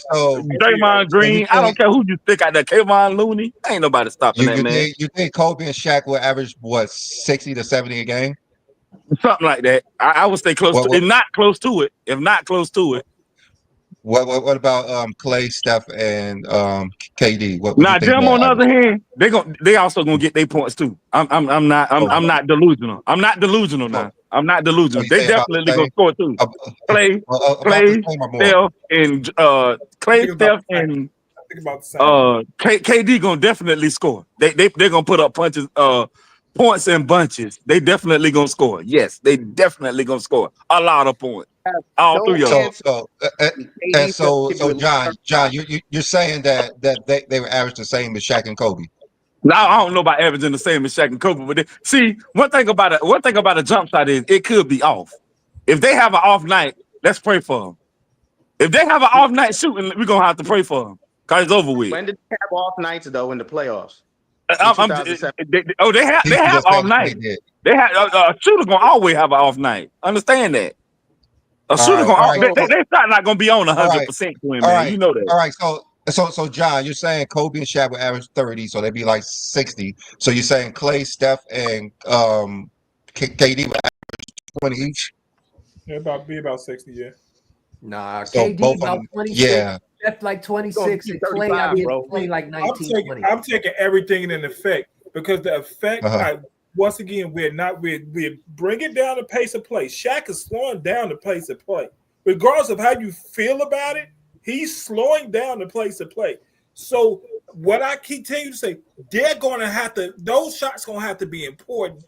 Draymond Green. I don't care who you stick out there. Kevon Looney. Ain't nobody stopping that, man. You think Kobe and Shaq will average what 60 to 70 a game? Something like that. I would stay close to it. If not close to it. What about Clay, Steph, and KD? Now them on the other hand, they also gonna get their points too. I'm not delusional. I'm not delusional now. I'm not delusional. They definitely gonna score too. Clay, Steph, and KD gonna definitely score. They're gonna put up points in bunches. They definitely gonna score. Yes, they definitely gonna score a lot of points. All no three of them. answer. And KD so give you a John, you're saying that they were average the same as Shaq and Kobe. Now I don't know about averaging the same as Shaq and Kobe, but see, one thing about a jump shot is it could be off. If they have an off night, let's pray for them. If they have an off night shooting, we're gonna have to pray for them because it's over with. When did they have off nights though in the playoffs? I'm, 2007. they have Just off saying night. they did. They have a shooter gonna always have an off night. Understand that. A shooter All right. they're not gonna be on 100% to him, All man. right. You know that. All right. So John, you're saying Kobe and Shaq would average 30, so they'd be like 60. So you're saying Clay, Steph, and KD would average 20 each? Yeah, be about 60, yeah. Nah, So KD both of about them, 26. yeah. Steph like Gonna 26, be and Clay I 35, give bro. Clay like 19, 20. I'm taking everything in effect because the effect, once again, we're bringing down the pace of play. Shaq is slowing down the pace of play. Regardless of how you feel about it, he's slowing down the pace of play. So what I keep telling you to say, they're going to have to, those shots going to have to be important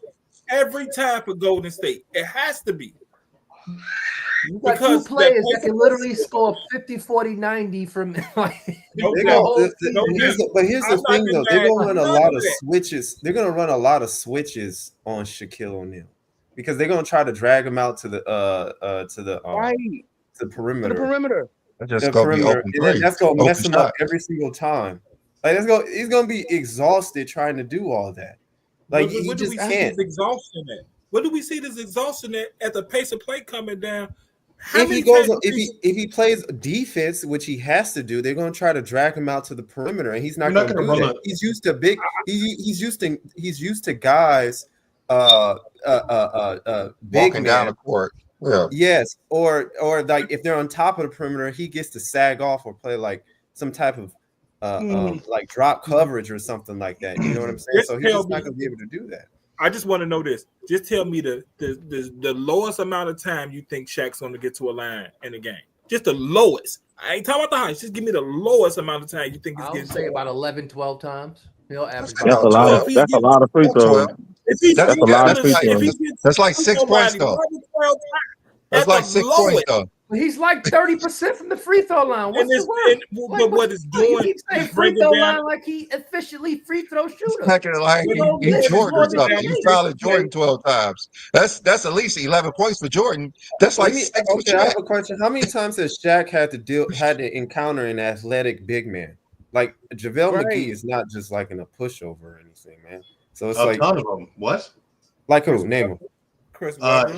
every time for Golden State. It has to be. You got two players that can literally score 50, 40, 90 from like no, But here's the thing, though. They're going to run a lot of switches. They're going to run a lot of switches on Shaquille O'Neal because they're going to try to drag him out to the perimeter. To the perimeter. That's just going to be open three. That's going to mess him shot. up every single time. Like he's going to be exhausted trying to do all that. Like he just can't. What do we see this exhaustion at the pace of play coming down? If he plays defense, which he has to do, they're going to try to drag him out to the perimeter, and he's not going to do that. He's used to big. He's used to guys, big walking down the court. Yeah. Yes, or like if they're on top of the perimeter, he gets to sag off or play like some type of like drop coverage or something like that. You know what I'm saying? So he's just not going to be able to do that. I just want to know this. Just tell me the lowest amount of time you think Shaq's going to get to a line in the game. Just the lowest. I ain't talking about the highest. Just give me the lowest amount of time you think he's getting to. I'll say about 11, 12 times. He'll average. That's a lot of free throws. That's a lot of free throws. That's like 6 points though. That's like 6 points though. He's like 30% from the free throw line. What's the word? But what it's doing, he keeps saying free throw line like he efficiently free throw shooter. Like he Jordan or something. He fouled Jordan 12 times. That's at least 11 points for Jordan. That's like 6%. I have a question. How many times has Shaq had to encounter an athletic big man? Like JaVale McGee is not just like in a pushover or anything, man. So it's like a ton of them. What? Like who? Name him.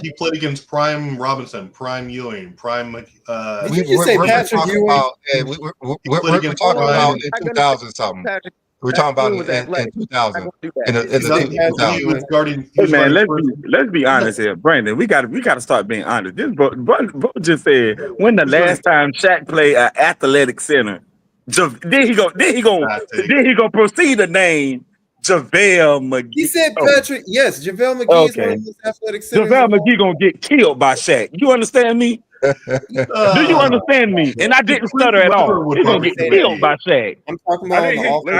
He played against Prime Robinson, Prime Ewing, Prime. Did you just say Patrick Ewing? We're talking about in 2000 something. We're talking about in 2000. In the 2000. Hey man, let's be honest here, Brandon. We got to start being honest. This bro just said when the last time Shaq played an athletic center. Then he go proceed to name JaVale McGee. He said Patrick. Yes, JaVale McGee is one of the most athletic centers. JaVale McGee gonna get killed by Shaq. You understand me? Do you understand me? And I didn't stutter at all. He's gonna get killed by Shaq. I'm talking about I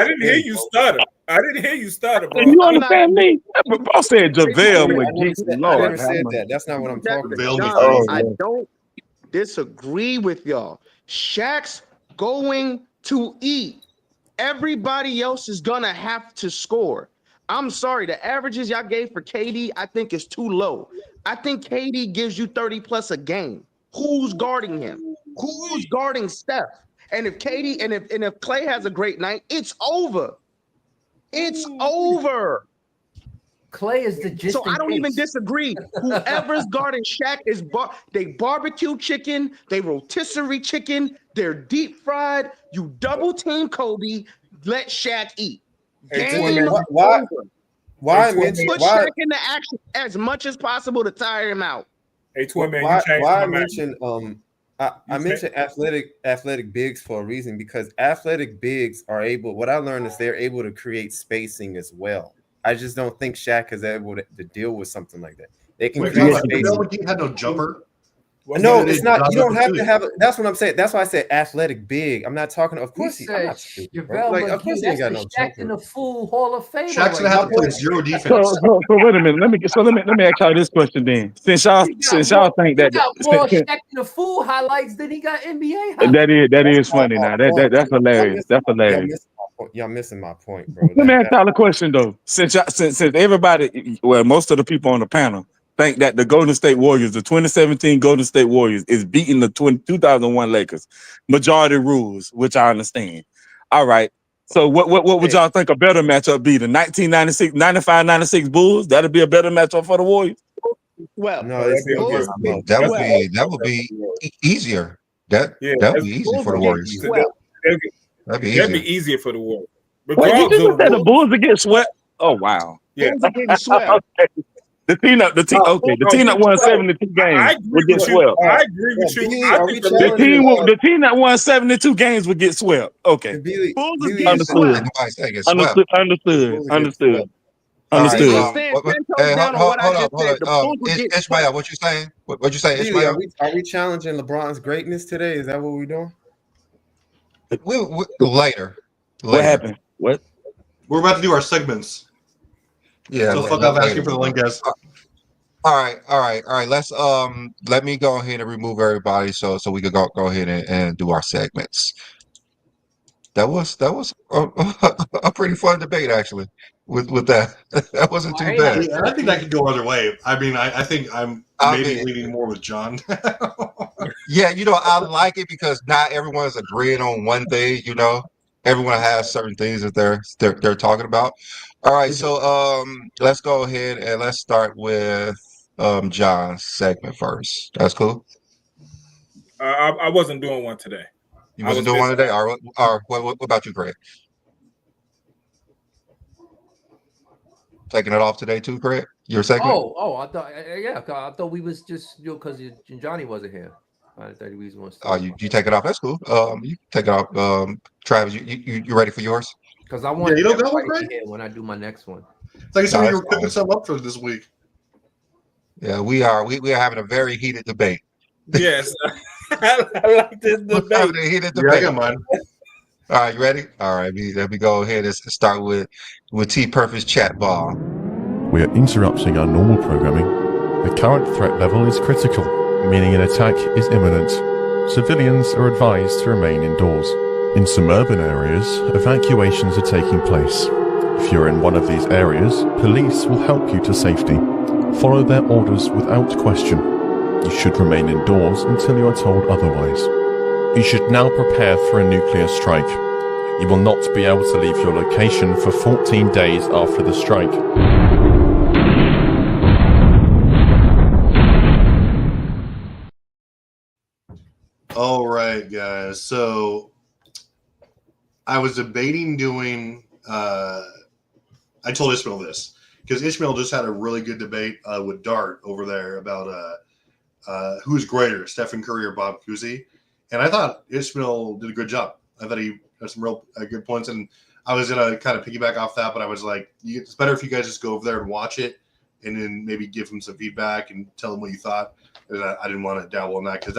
didn't hear you stutter. I didn't hear you stutter, bro. You understand me? Bro said JaVale McGee. I never said that. That's not what I'm talking about. I don't disagree with y'all. Shaq's going to eat. Everybody else is gonna have to score. I'm sorry, the averages y'all gave for KD, I think is too low. I think KD gives you 30 plus a game. Who's guarding him? Who's guarding Steph? And if KD and if Clay has a great night, it's over. It's over. Clay is the so I don't even disagree. Whoever's guarding Shaq is they barbecue chicken, they rotisserie chicken, they're deep fried. You double team Kobe, let Shaq eat. Game why put Shaq into action as much as possible to tire him out. Hey, Twin Man, I mentioned I mentioned athletic bigs for a reason because athletic bigs are able. What I learned is they're able to create spacing as well. I just don't think Shaq is able to deal with something like that. They can create spacing. He had no jumper. No, it's not. You don't have to have. That's what I'm saying. That's why I said athletic big. I'm not talking. Of course, I'm not stupid, bro. Like, of course, he ain't got no Shaq in the full Hall of Fame. Shaq's gonna have to play zero defense. So wait a minute. Let me ask y'all this question then. Since y'all think that he got more Shaq in the full highlights than he got NBA highlights. that is funny. Now that's hilarious. That's hilarious. Y'all missing my point, bro. Let me ask y'all a question though. Since everybody, well, most of the people on the panel think that the Golden State Warriors, the 2017 Golden State Warriors, is beating the 2001 Lakers. Majority rules, which I understand. All right. So what would y'all think a better matchup be? The 95-96 Bulls? That'd be a better matchup for the Warriors? Well, no, that would be easier. That'd be easy for the Warriors. That'd be easier for the Warriors. Wait, you just said the Bulls would get swept? Oh wow. Yeah, Bulls are getting swept. The team that won 72 games would get swept. I agree with you. The team that won 72 games would get swept. Okay. Understood. Ishmael, what you saying? What you say, Ishmael? Are we challenging LeBron's greatness today? Is that what we're doing? Later. What happened? What? We're about to do our segments. Yeah. So fuck off asking for the link, guys. All right. Let's let me go ahead and remove everybody so we could go ahead and do our segments. That was a pretty fun debate actually. With that, that wasn't too bad. Yeah, I think that could go either way. I mean, I think I'm leaning more with John. Yeah, I like it because not everyone's agreeing on one thing. Everyone has certain things that they're talking about. All right, so let's go ahead and let's start with John's segment first. That's cool. I wasn't doing one today. You wasn't doing one today. Or what about you, Greg? Taking it off today too, Greg? Your segment? I thought we was just because Johnny wasn't here. I thought we was going to. Oh, you take it off. That's cool. You take it off. Travis, you ready for yours? Because I want to go here when I do my next one. It's like somebody were cooking something up for this week. Yeah, we are. We are having a very heated debate. Yes, I like this debate. We're having a heated debate. Yeah, I got mine. All right, you ready? All right, let me go ahead and start with T Perfect's chat ball. We are interrupting our normal programming. The current threat level is critical, meaning an attack is imminent. Civilians are advised to remain indoors. In some urban areas, evacuations are taking place. If you're in one of these areas, police will help you to safety. Follow their orders without question. You should remain indoors until you are told otherwise. You should now prepare for a nuclear strike. You will not be able to leave your location for 14 days after the strike. All right, guys. So I was debating doing I told Ishmael this because Ishmael just had a really good debate with Dart over there about who's greater, Stephen Curry or Bob Cousy. And I thought Ishmael did a good job. I thought he had some real good points. And I was going to kind of piggyback off that, but I was like, it's better if you guys just go over there and watch it and then maybe give him some feedback and tell him what you thought. I didn't want to dabble in that because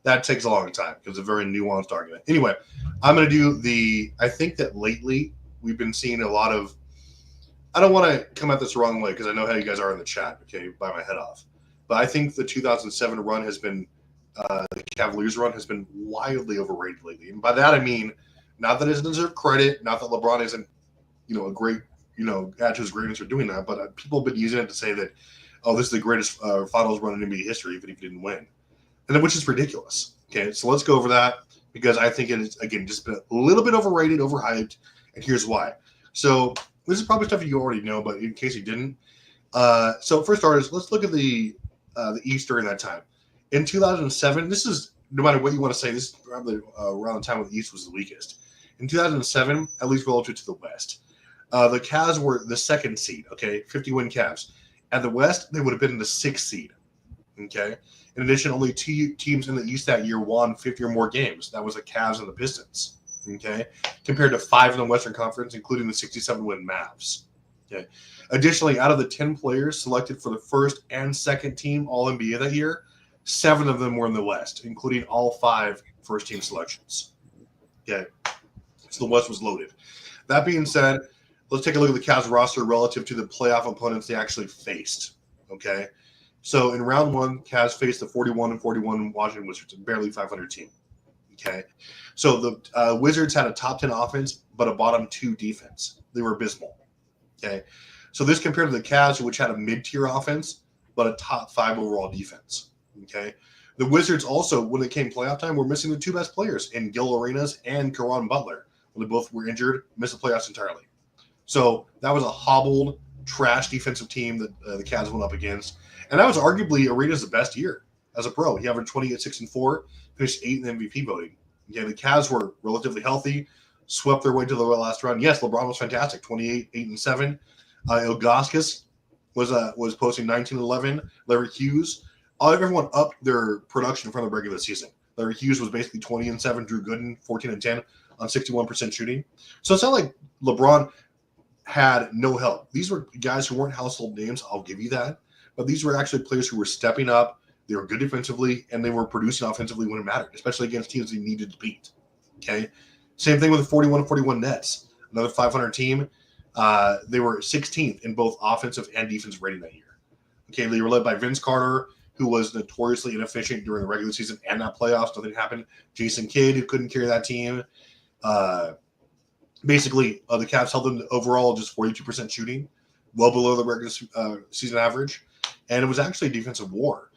that takes a long time because it's a very nuanced argument. Anyway, I'm going to do I think that lately we've been seeing a lot of, I don't want to come at this the wrong way because I know how you guys are in the chat, okay, by my head off. But I think the 2007 run has been, the Cavaliers run has been wildly overrated lately. And by that, I mean, not that it doesn't deserve credit, not that LeBron isn't, a great, add to his greatness for doing that, but people have been using it to say that, oh, this is the greatest finals run in NBA history, even if he didn't win. And then, which is ridiculous. Okay, so let's go over that because I think it is, again, just been a little bit overrated, overhyped, and here's why. So this is probably stuff you already know, but in case you didn't. So for starters, let's look at the East during that time. In 2007, this is, no matter what you want to say, this is probably around the time when the East was the weakest. In 2007, at least relative to the West, the Cavs were the second seed, okay, 50-win Cavs. At the West, they would have been the sixth seed, okay? In addition, only two teams in the East that year won 50 or more games. That was the Cavs and the Pistons, okay? Compared to 5 in the Western Conference, including the 67-win Mavs, okay? Additionally, out of the 10 players selected for the first and second team All-NBA that year, 7 of them were in the West, including all 5 first-team selections. Okay, so the West was loaded. That being said, let's take a look at the Cavs roster relative to the playoff opponents they actually faced. Okay, so in round 1, Cavs faced the 41-41 Washington Wizards, a barely 500 team. Okay, so the Wizards had a top 10 offense, but a bottom 2 defense. They were abysmal. Okay, so this compared to the Cavs, which had a mid-tier offense, but a top 5 overall defense. Okay, the Wizards also, when it came playoff time, were missing the 2 best players in Gil Arenas and Caron Butler. When they both were injured, missed the playoffs entirely. So that was a hobbled, trash defensive team that the Cavs went up against. And that was arguably Arenas' best year as a pro. He averaged 28-6-4, finished 8th in MVP voting. Again, the Cavs were relatively healthy, swept their way to the last round. Yes, LeBron was fantastic, 28-8-7. Ilgauskas was posting 19-11. Larry Hughes, everyone upped their production from the regular season. Larry Hughes was basically 20-7. Drew Gooden, 14-10 on 61% shooting. So it's not like LeBron had no help. These were guys who weren't household names, I'll give you that. But these were actually players who were stepping up. They were good defensively, and they were producing offensively when it mattered, especially against teams they needed to beat. Okay? Same thing with the 41-41 Nets. Another 500 team. They were 16th in both offensive and defensive rating that year. Okay, they were led by Vince Carter, who was notoriously inefficient during the regular season and that playoffs. Nothing happened. Jason Kidd, who couldn't carry that team. Basically, the Cavs held them to overall just 42% shooting, well below the regular season average. And it was actually a defensive war.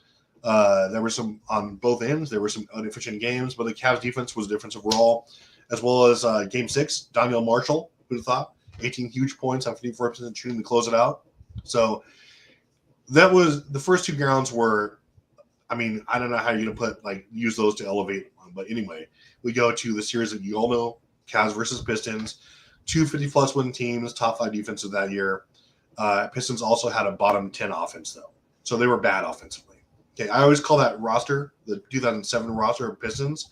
There were some, on both ends, there were some inefficient games, but the Cavs defense was a difference overall, as well as Game 6, Daniel Marshall, who'd have thought, 18 huge points on 54% shooting to close it out. So that was, the first 2 rounds were, I mean, I don't know how you're going to use those to elevate one, but anyway, we go to the series that you all know, Cavs versus Pistons, 2 50-plus win teams, top 5 defenses that year. Pistons also had a bottom 10 offense, though. So they were bad offensively. Okay, I always call that roster, the 2007 roster of Pistons,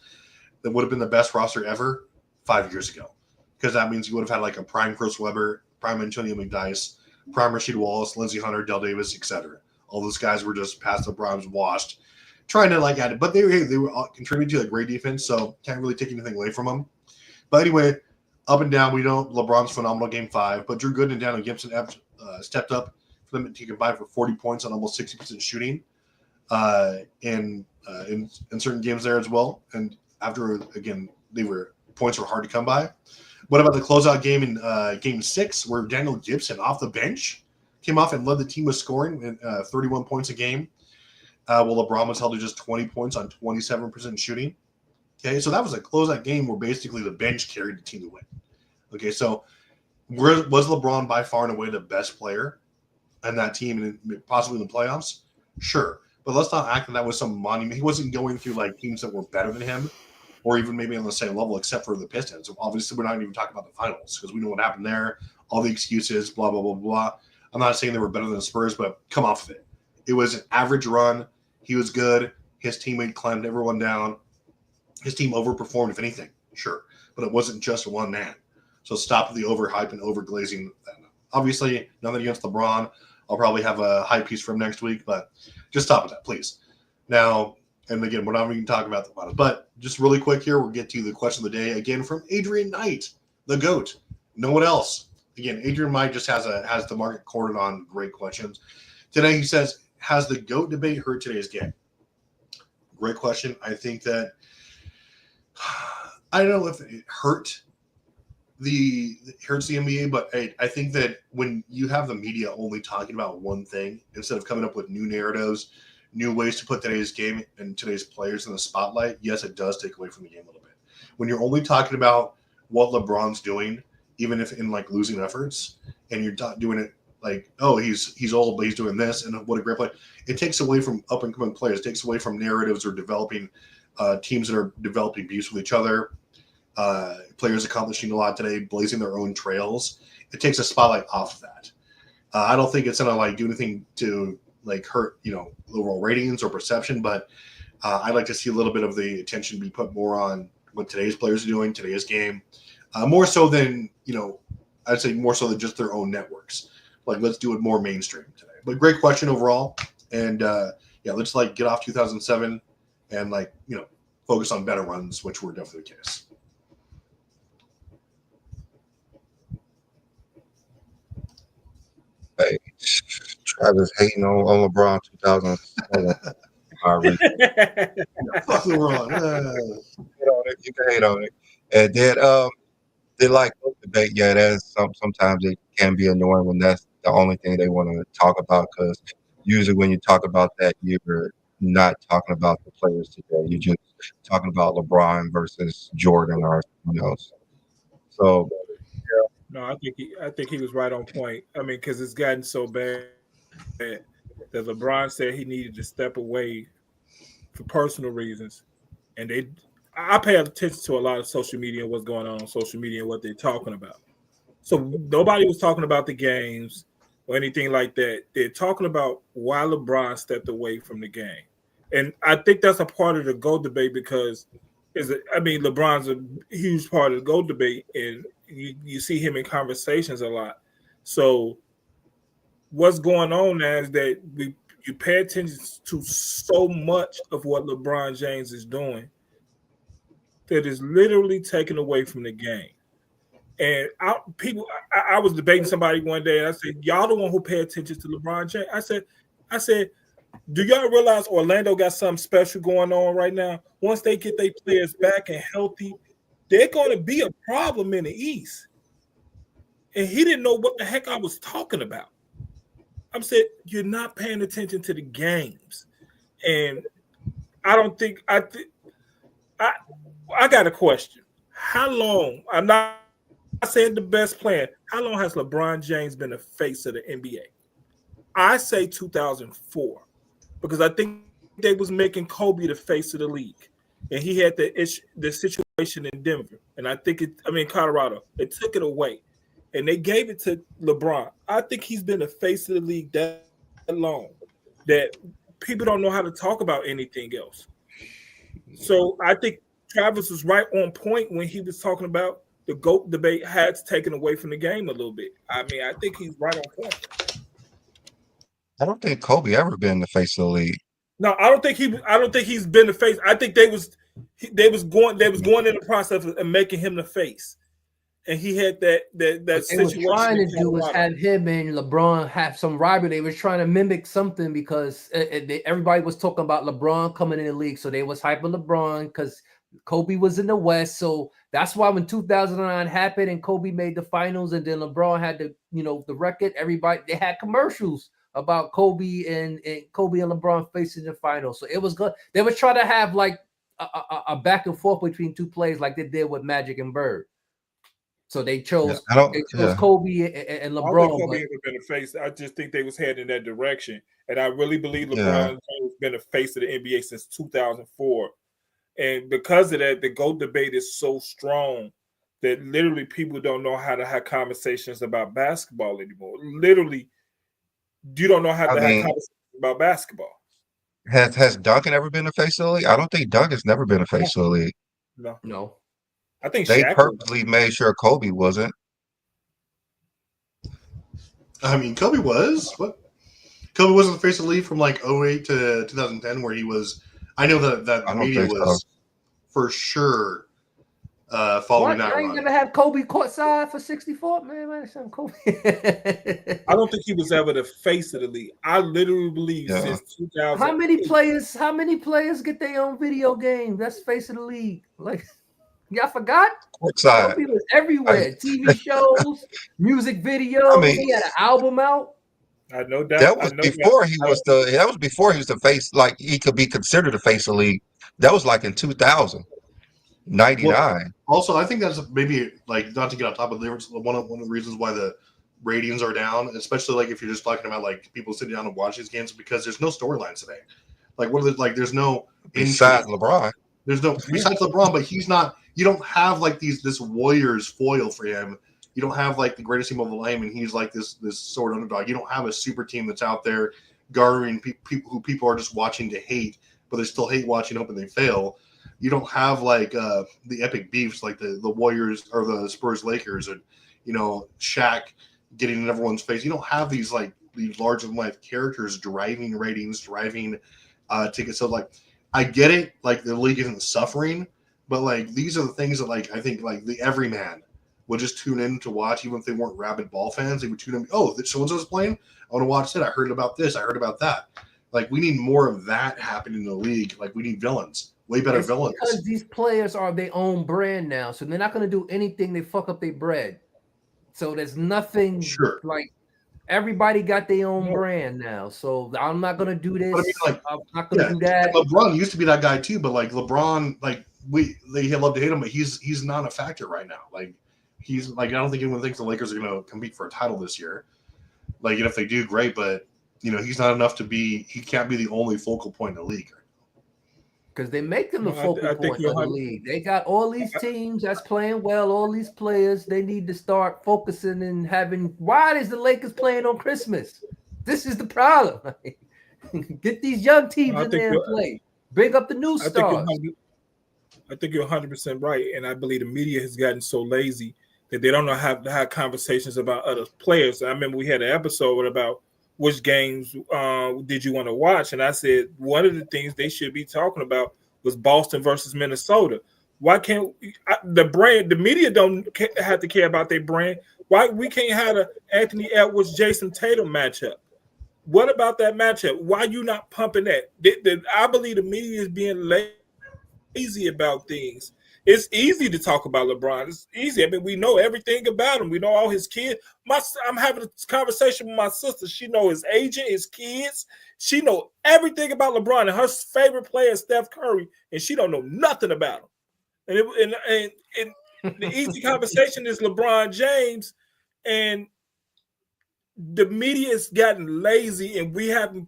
that would have been the best roster ever 5 years ago. Because that means you would have had like a prime Chris Webber, prime Antonio McDyess, prime Rasheed Wallace, Lindsey Hunter, Del Davis, etc. All those guys were just past the primes, washed, trying to add it. But they were contributing to a great defense, so can't really take anything away from them. But anyway, up and down, we know LeBron's phenomenal Game 5, but Drew Gooden and Daniel Gibson stepped up for them to combine for 40 points on almost 60% shooting in certain games there as well. And after, again, points were hard to come by. What about the closeout game in Game 6, where Daniel Gibson, off the bench, came off and led the team with scoring 31 points a game, while LeBron was held to just 20 points on 27% shooting. Okay, so that was a closeout game where basically the bench carried the team to win. Okay, so was LeBron by far and away the best player on that team and possibly in the playoffs? Sure, but let's not act that was some monument. He wasn't going through teams that were better than him or even maybe on the same level except for the Pistons. So obviously, we're not even talking about the finals because we know what happened there, all the excuses, blah, blah, blah, blah. I'm not saying they were better than the Spurs, but come off of it. It was an average run. He was good. His teammate climbed everyone down. His team overperformed, if anything, sure. But it wasn't just one man. So stop the overhype and overglazing. Obviously, nothing against LeBron. I'll probably have a hype piece for him next week, but just stop at that, please. Now, and again, we're not even talking about the finals. But just really quick here, we'll get to the question of the day, again, from Adrian Knight, the GOAT. No one else. Again, Adrian Knight just has the market cornered on great questions. Today he says, has the GOAT debate hurt today's game? Great question. I think that I don't know if it hurts the NBA, but I think that when you have the media only talking about one thing instead of coming up with new narratives, new ways to put today's game and today's players in the spotlight, yes, it does take away from the game a little bit. When you're only talking about what LeBron's doing, even if in losing efforts, and you're doing it oh, he's old, but he's doing this, and what a great play. It takes away from up and coming players. It takes away from narratives or developing teams that are developing beefs with each other. Players accomplishing a lot today, blazing their own trails. It takes a spotlight off of that. I don't think it's gonna do anything to hurt overall ratings or perception, but I'd like to see a little bit of the attention be put more on what today's players are doing, today's game, more so than I'd say more so than just their own networks. Let's do it more mainstream today. But great question overall, and yeah, let's like get off 2007 and like focus on better runs, which were definitely the case. Hey, Travis hating on LeBron 2007. Fuck LeBron. You can hate on it. And then they like debate. Yeah, that's sometimes it can be annoying when that's the only thing they want to talk about, because usually when you talk about that, you're not talking about the players today. You're just talking about LeBron versus Jordan or someone else. So No, I think he was right on point. I mean, because it's gotten so bad that LeBron said he needed to step away for personal reasons, and I pay attention to a lot of social media and what's going on social media and what they're talking about. So nobody was talking about the games or anything like that. They're talking about why LeBron stepped away from the game, and I think that's a part of the GOAT debate because LeBron's a huge part of the GOAT debate, and you see him in conversations a lot. So what's going on now is that you pay attention to so much of what LeBron James is doing that is literally taken away from the game. And I was debating somebody one day, and I said, "Y'all the one who pay attention to LeBron James." I said, do y'all realize Orlando got something special going on right now? Once they get their players back and healthy, they're going to be a problem in the East. And he didn't know what the heck I was talking about. I'm saying you're not paying attention to the games, and I don't think I got a question. How long? I'm not saying the best player. How long has LeBron James been the face of the NBA? I say 2004 because I think they was making Kobe the face of the league, and he had the situation in Denver, and Colorado. They took it away, and they gave it to LeBron. I think he's been the face of the league that long that people don't know how to talk about anything else. So I think Travis was right on point when he was talking about the GOAT debate has taken away from the game a little bit. I mean, I think he's right on point. I don't think Kobe ever been the face of the league. No, I don't think he's been the face. I think they was going in the process of making him the face, and he had that what situation. They were trying to do was have him and LeBron have some rivalry. They was trying to mimic something because everybody was talking about LeBron coming in the league, so they was hyping LeBron because Kobe was in the West. So that's why when 2009 happened and Kobe made the finals, and then LeBron had the record, they had commercials about Kobe and LeBron facing the finals. So it was good. They were trying to have like a back and forth between two players like they did with Magic and Bird. So they chose Kobe and LeBron. I don't think Kobe ever been a face. I just think they was heading in that direction, and I really believe LeBron has been a face of the NBA since 2004. And because of that, the GOAT debate is so strong that literally people don't know how to have conversations about basketball anymore. Literally, you don't know how to have conversations about basketball. Has Duncan ever been a face of the league? I don't think Duncan's never been a face of the league. No. I think they Shaq purposely made sure Kobe wasn't. I mean, Kobe was. What? Kobe wasn't the face of the league from like 08 to 2010, where he was. I know that the media was for sure following that run. Are you gonna have Kobe courtside for 64? Man, Kobe. I don't think he was ever the face of the league. I literally believe since 2000. How many players get their own video game? That's face of the league. Like, y'all forgot? Courtside. Kobe was everywhere. TV shows, music videos. He had an album out. I know that. That was before he was the face. Like, he could be considered a face of the league. That was like in 2000. 99. Well, also, I think that's maybe like not to get on top of it. One of the reasons why the ratings are down, especially like if you're just talking about like people sitting down and watching these games, because there's no storylines today. Like there's no besides LeBron. There's no besides LeBron, but he's not. You don't have like this Warriors foil for him. You don't have like the greatest team of all time, and he's like this sort of underdog. You don't have a super team that's out there garnering people who people are just watching to hate, but they still hate watching, hoping they fail. You don't have like the epic beefs like the Warriors or the Spurs Lakers, and Shaq getting in everyone's face. You don't have these larger than life characters driving ratings, driving tickets. So like, I get it. Like the league isn't suffering, but like these are the things that like I think like the everyman would just tune in to watch, even if they weren't rabid ball fans. They would tune in. Oh, so and so's playing. I want to watch it. I heard about this. I heard about that. Like we need more of that happening in the league. Like we need villains, way better villains. Because these players are their own brand now, so they're not going to do anything. They fuck up their bread. So there's nothing like everybody got their own brand now. So I'm not going to do this. I'm not going to do that. LeBron used to be that guy too, but like LeBron, like they love to hate him, but he's not a factor right now. Like he's like I don't think anyone thinks the Lakers are going to compete for a title this year. Like if they do, great, but he's not enough to be. He can't be the only focal point in the league. Because they make them the focal point of the league. They got all these teams that's playing well, all these players. They need to start focusing and having. Why is the Lakers playing on Christmas? This is the problem. Get these young teams in there and play. Bring up the new stars. I think you're 100% right, and I believe the media has gotten so lazy that they don't know how to have conversations about other players. I remember we had an episode about which games did you want to watch, and I said one of the things they should be talking about was Boston versus Minnesota. Why can't the media don't have to care about their brand? Why we can't have an Anthony Edwards Jason Tatum matchup? What about that matchup? Why you not pumping that? I believe the media is being lazy about things. It's easy to talk about LeBron. It's easy. I mean, we know everything about him. We know all his kids. I'm having a conversation with my sister. She know his agent, his kids. She know everything about LeBron. And her favorite player is Steph Curry, and she don't know nothing about him. And the easy conversation is LeBron James, and the media has gotten lazy, and we haven't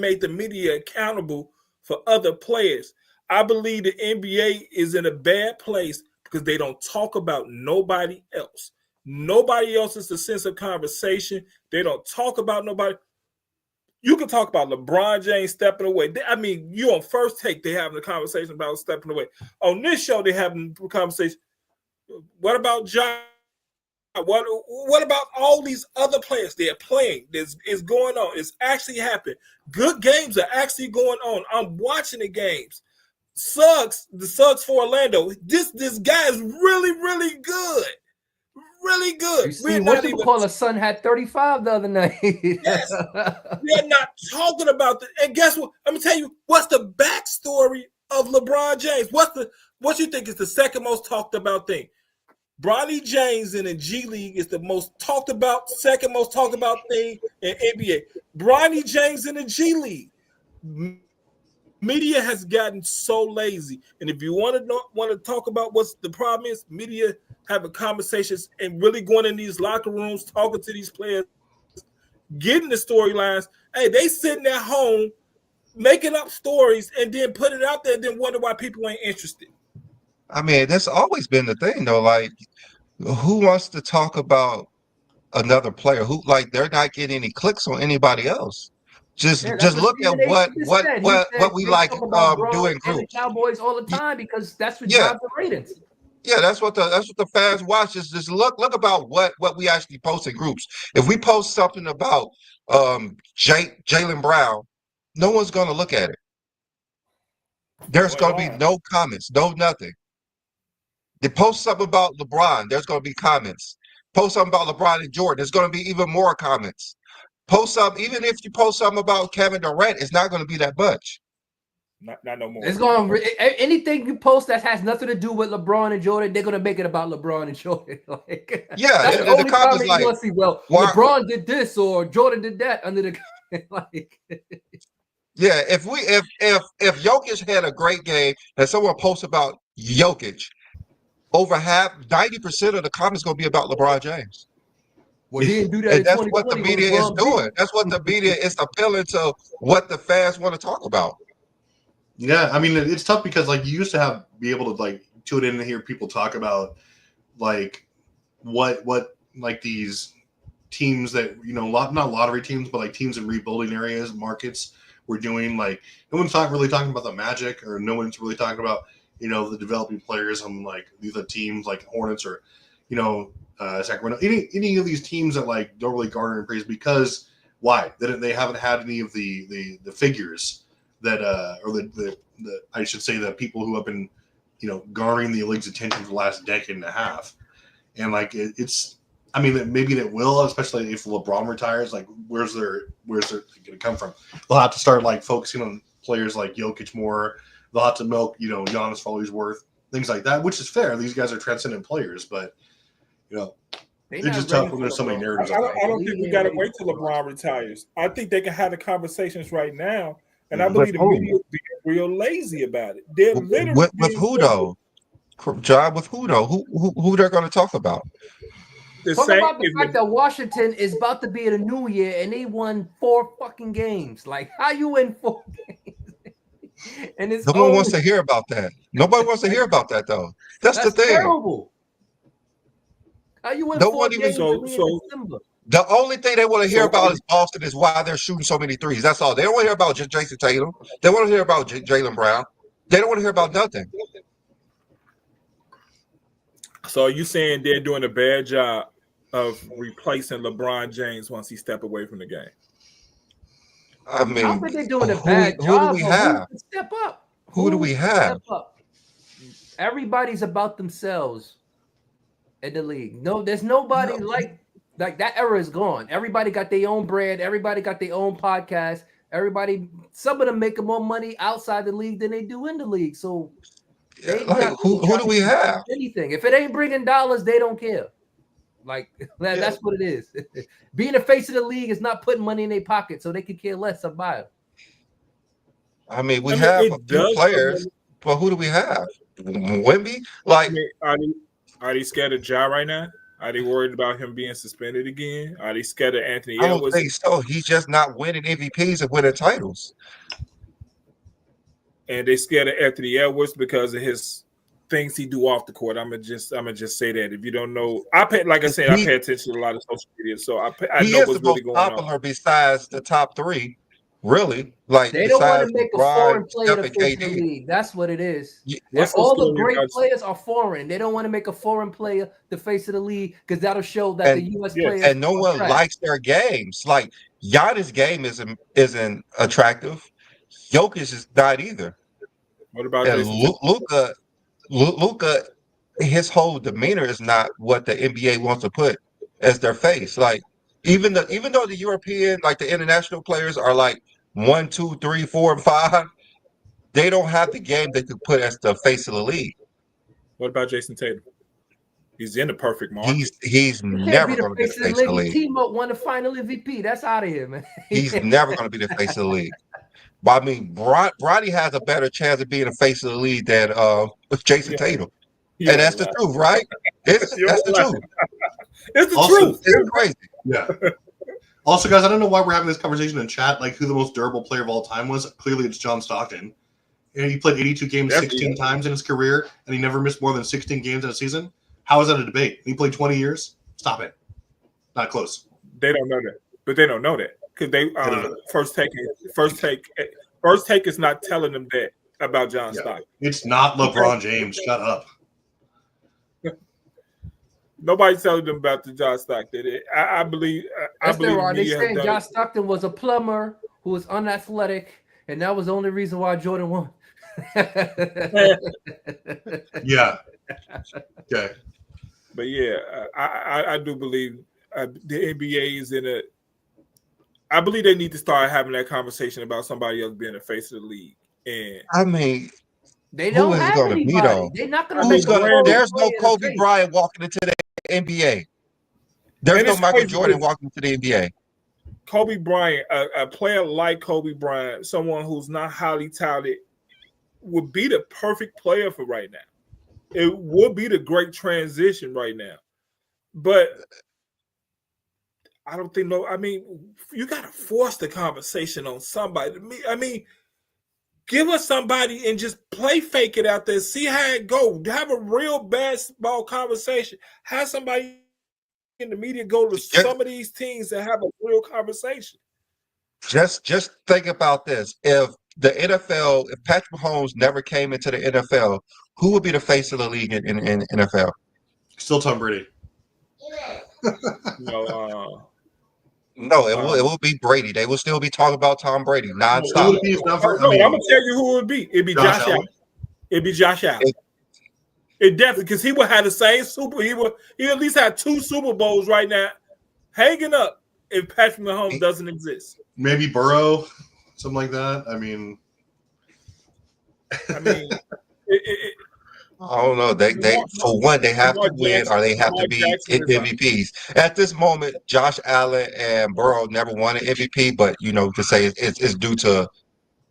made the media accountable for other players. I believe the NBA is in a bad place because they don't talk about nobody else. Nobody else is the sense of conversation. They don't talk about nobody. You can talk about LeBron James stepping away. I mean, you on First Take, they having a conversation about stepping away. On this show, they having a conversation. What about John? What about all these other players? They're playing. This is going on. It's actually happening. Good games are actually going on. I'm watching the games. The Suggs for Orlando. This guy is really, really good. Really good. You see, what you call a son had 35 the other night. Yes. We're not talking about that. And guess what? Let me tell you, what's the backstory of LeBron James? What you think is the second most talked about thing? Bronny James in the G League is the second most talked about thing in NBA. Bronny James in the G League. Media has gotten so lazy, and if you want to talk about what's the problem is, media having conversations and really going in these locker rooms, talking to these players, getting the storylines. Hey, they sitting at home making up stories and then put it out there, and then wonder why people ain't interested. I mean, that's always been the thing, though. Like, who wants to talk about another player? Who they're not getting any clicks on anybody else. Just look at what we like doing groups. And the Cowboys all the time because that's what drives the ratings. Yeah, that's what the fans watch. Is just look about what we actually post in groups. If we post something about Jaylen Brown, no one's going to look at it. There's going to be no comments, no nothing. They post something about LeBron, there's going to be comments. Post something about LeBron and Jordan, there's going to be even more comments. Post something, even if you post something about Kevin Durant, it's not going to be that much. Not no more. It's going to anything you post that has nothing to do with LeBron and Jordan, they're going to make it about LeBron and Jordan. That's the only comments like, you'll see. Well, LeBron did this or Jordan did that under the Yeah, if Jokic had a great game and someone posts about Jokic, over 90% of the comments going to be about LeBron James. Well, he didn't do that. And that's what the media is doing. That's what the media is appealing to what the fans want to talk about. Yeah, I mean it's tough because like you used to be able to like tune in and hear people talk about like what like these teams that not lottery teams but like teams in rebuilding areas, markets were doing. Like no one's really talking about the Magic, or no one's really talking about the developing players on like these other teams like Hornets or Sacramento, any of these teams that like don't really garner praise because why? They haven't had any of the figures or the I should say the people who have been, garnering the league's attention for the last decade and a half, and like it's. I mean, maybe it will, especially if LeBron retires. Like, where's their going to come from? They'll have to start like focusing on players like Jokic more. They'll have to milk, Giannis for all he's worth, things like that, which is fair. These guys are transcendent players, but it's just tough when there's so many narratives. I don't think we got to wait till LeBron retires. I think they can have the conversations right now, and I believe the media is being real lazy about it. They're literally with who though? John, with who though? Who they're going to talk about? Talk about the fact that Washington is about to be in a new year and they won 4 fucking games. Like, how you win 4 games? And it's no one wants to hear about that. Nobody wants to hear about that though. That's the thing. Terrible. How you win 4 games in December? The only thing they want to hear about is Boston is why they're shooting so many threes. That's all. They don't want to hear about Jason Tatum. They want to hear about Jaylen Brown. They don't want to hear about nothing. So are you saying they're doing a bad job of replacing LeBron James once he step away from the game? I mean, I think they're doing a bad job. Who do we have? Step up. Who do we have? Step up. Everybody's about themselves in the league. No, there's nobody like that era is gone. Everybody got their own brand. Everybody got their own podcast. Some of them making more money outside the league than they do in the league. So who do we have? Anything. If it ain't bringing dollars, they don't care. Like that's what it is. Being the face of the league is not putting money in their pocket, so they could care less about it. I mean, we have a few players, but who do we have? Wemby? Like, are they scared of Ja right now? Are they worried about him being suspended again? Are they scared of Anthony I don't Edwards? think so. He's just not winning MVPs and winning titles. And they scared of Anthony Edwards because of his things he do off the court. I'm gonna just say that. If you don't know, I pay attention to a lot of social media, so I know what's really going on. He is the most popular besides the top 3. Really, like they don't want to make a foreign player the face of the league. That's what it is. All the great players are foreign. They don't want to make a foreign player the face of the league because that'll show that the U.S. players and no one likes their games. Like Giannis' game isn't attractive. Jokic is not either. What about Luka? His whole demeanor is not what the NBA wants to put as their face. Like even though the European, like the international players are like 1, 2, 3, 4, and 5, they don't have the game they could put as the face of the league. What about Jason Tatum? He's in the perfect market. He's never going to be the face of the league. Team up won the final MVP. That's out of here, man. He's never going to be the face of the league. But I mean, Bronny has a better chance of being the face of the league than Jason Tatum. And that's the truth, right? That's the truth. It's the truth. It's crazy. Yeah. Also, guys, I don't know why we're having this conversation in chat, like who the most durable player of all time was. Clearly, it's John Stockton. And he played 82 games 16 times in his career, and he never missed more than 16 games in a season. How is that a debate? He played 20 years? Stop it. Not close. They don't know that. But they don't know that. Because they first take is not telling them that about John Stockton. It's not LeBron James. Shut up. Nobody's telling them about the John Stockton. I believe. They saying John Stockton was a plumber who was unathletic, and that was the only reason why Jordan won. Yeah. Okay. But yeah, I do believe the NBA is in a. I believe they need to start having that conversation about somebody else being the face of the league. And I mean, they don't have anybody. They're not going to make. There's no Kobe Bryant walking into the NBA. There's no Michael Jordan walking into the NBA. Kobe Bryant, a player like Kobe Bryant, someone who's not highly touted, would be the perfect player for right now. It would be the great transition right now. But I don't think I mean, you got to force the conversation on somebody. I mean, give us somebody and just play fake it out there. See how it go. Have a real basketball conversation. Have somebody in the media go to some of these teams and have a real conversation. Just think about this. If the NFL, if Patrick Mahomes never came into the NFL, who would be the face of the league in NFL? Still Tom Brady. No, it Um, will be Brady. They will still be talking about Tom Brady Who nonstop. would it be if not for? no, I mean, I'm gonna tell you who it would be. It'd be Josh Josh Allen. Allen. It'd be Josh Allen. It definitely, because he would have the same he at least had 2 Super Bowls right now hanging up if Patrick Mahomes doesn't exist. Maybe Burrow, something like that. I mean, I don't know. They for one, they have to win or they have to be MVPs. At this moment, Josh Allen and Burrow never won an MVP, but to say it's due to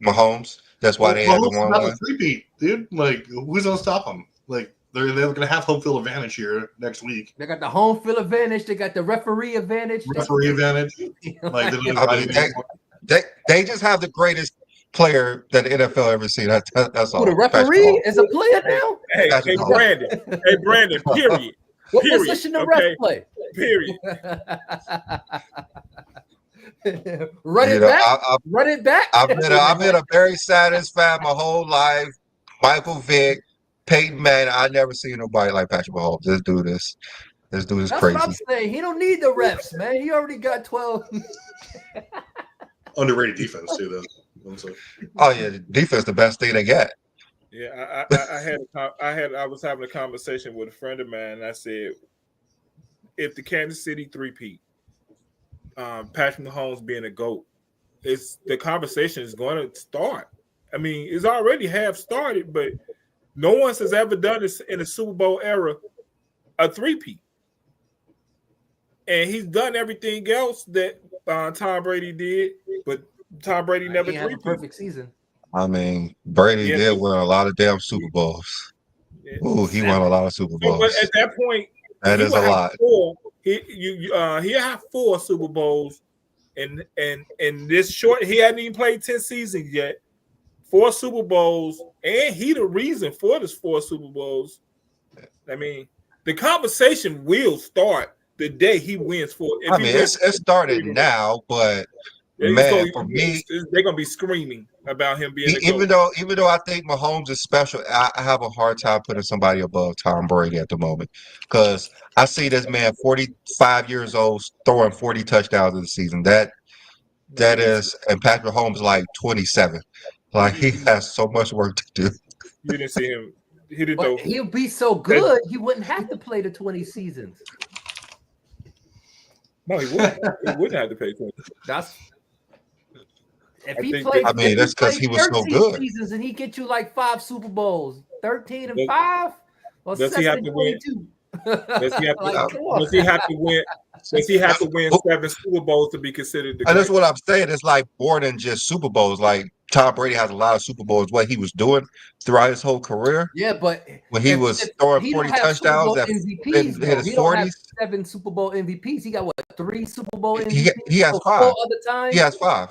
Mahomes. That's why they haven't won not one. a three-peat, dude. Like, who's gonna stop them? Like, they're gonna have home field advantage here next week. They got the home field advantage. They got the referee advantage. Like, they just have the greatest player that the NFL ever seen. That's all. The referee is a player now. Hey, Brandon. Period. What position the ref play? Period. Run it back. I've been a very satisfied my whole life. Michael Vick, Peyton Manning. I never seen nobody like Patrick Mahomes. Let's do this. That's crazy. What I'm saying. He don't need the refs, man. He already got 12. Underrated defense too, though. Oh yeah, the defense the best thing they got. Yeah, I was having a conversation with a friend of mine, and I said, if the Kansas City three-peat, Patrick Mahomes being a GOAT, the conversation is going to start. I mean, it's already half started, but no one has ever done this in a Super Bowl era, a three-peat. And he's done everything else that Tom Brady did, but Tom Brady never had a perfect season. I mean, Brady did win a lot of damn Super Bowls. Ooh, he won a lot of Super Bowls. But at that point, that is a lot. He had 4 Super Bowls, and this short, he hadn't even played 10 seasons yet. 4 Super Bowls, and he the reason for this 4 Super Bowls. I mean, the conversation will start the day he wins 4. I mean, it started now, but man, for me, they're gonna be screaming about him being. Even though I think Mahomes is special, I have a hard time putting somebody above Tom Brady at the moment because I see this man 45 years old throwing 40 touchdowns in the season. That is, and Patrick Mahomes like 27. Like he has so much work to do. You didn't see him. He didn't. But he'll be so good, he wouldn't have to play the 20 seasons. No, he wouldn't. He wouldn't have to pay 20. That's. If he played, I mean, that's because he was so good. Seasons and he get you like 5 Super Bowls, 13 and 5, or does 7 he have and to 22. Does he have to win? Does he have to win 7 Super Bowls to be considered the? And that's what I'm saying. It's like more than just Super Bowls. Like Tom Brady has a lot of Super Bowls. What he was doing throughout his whole career. Yeah, but when he was throwing 40 touchdowns in his 40s, 7 Super Bowl MVPs. He got what 3 Super Bowl MVPs? He has 5. 4 other times. He has 5.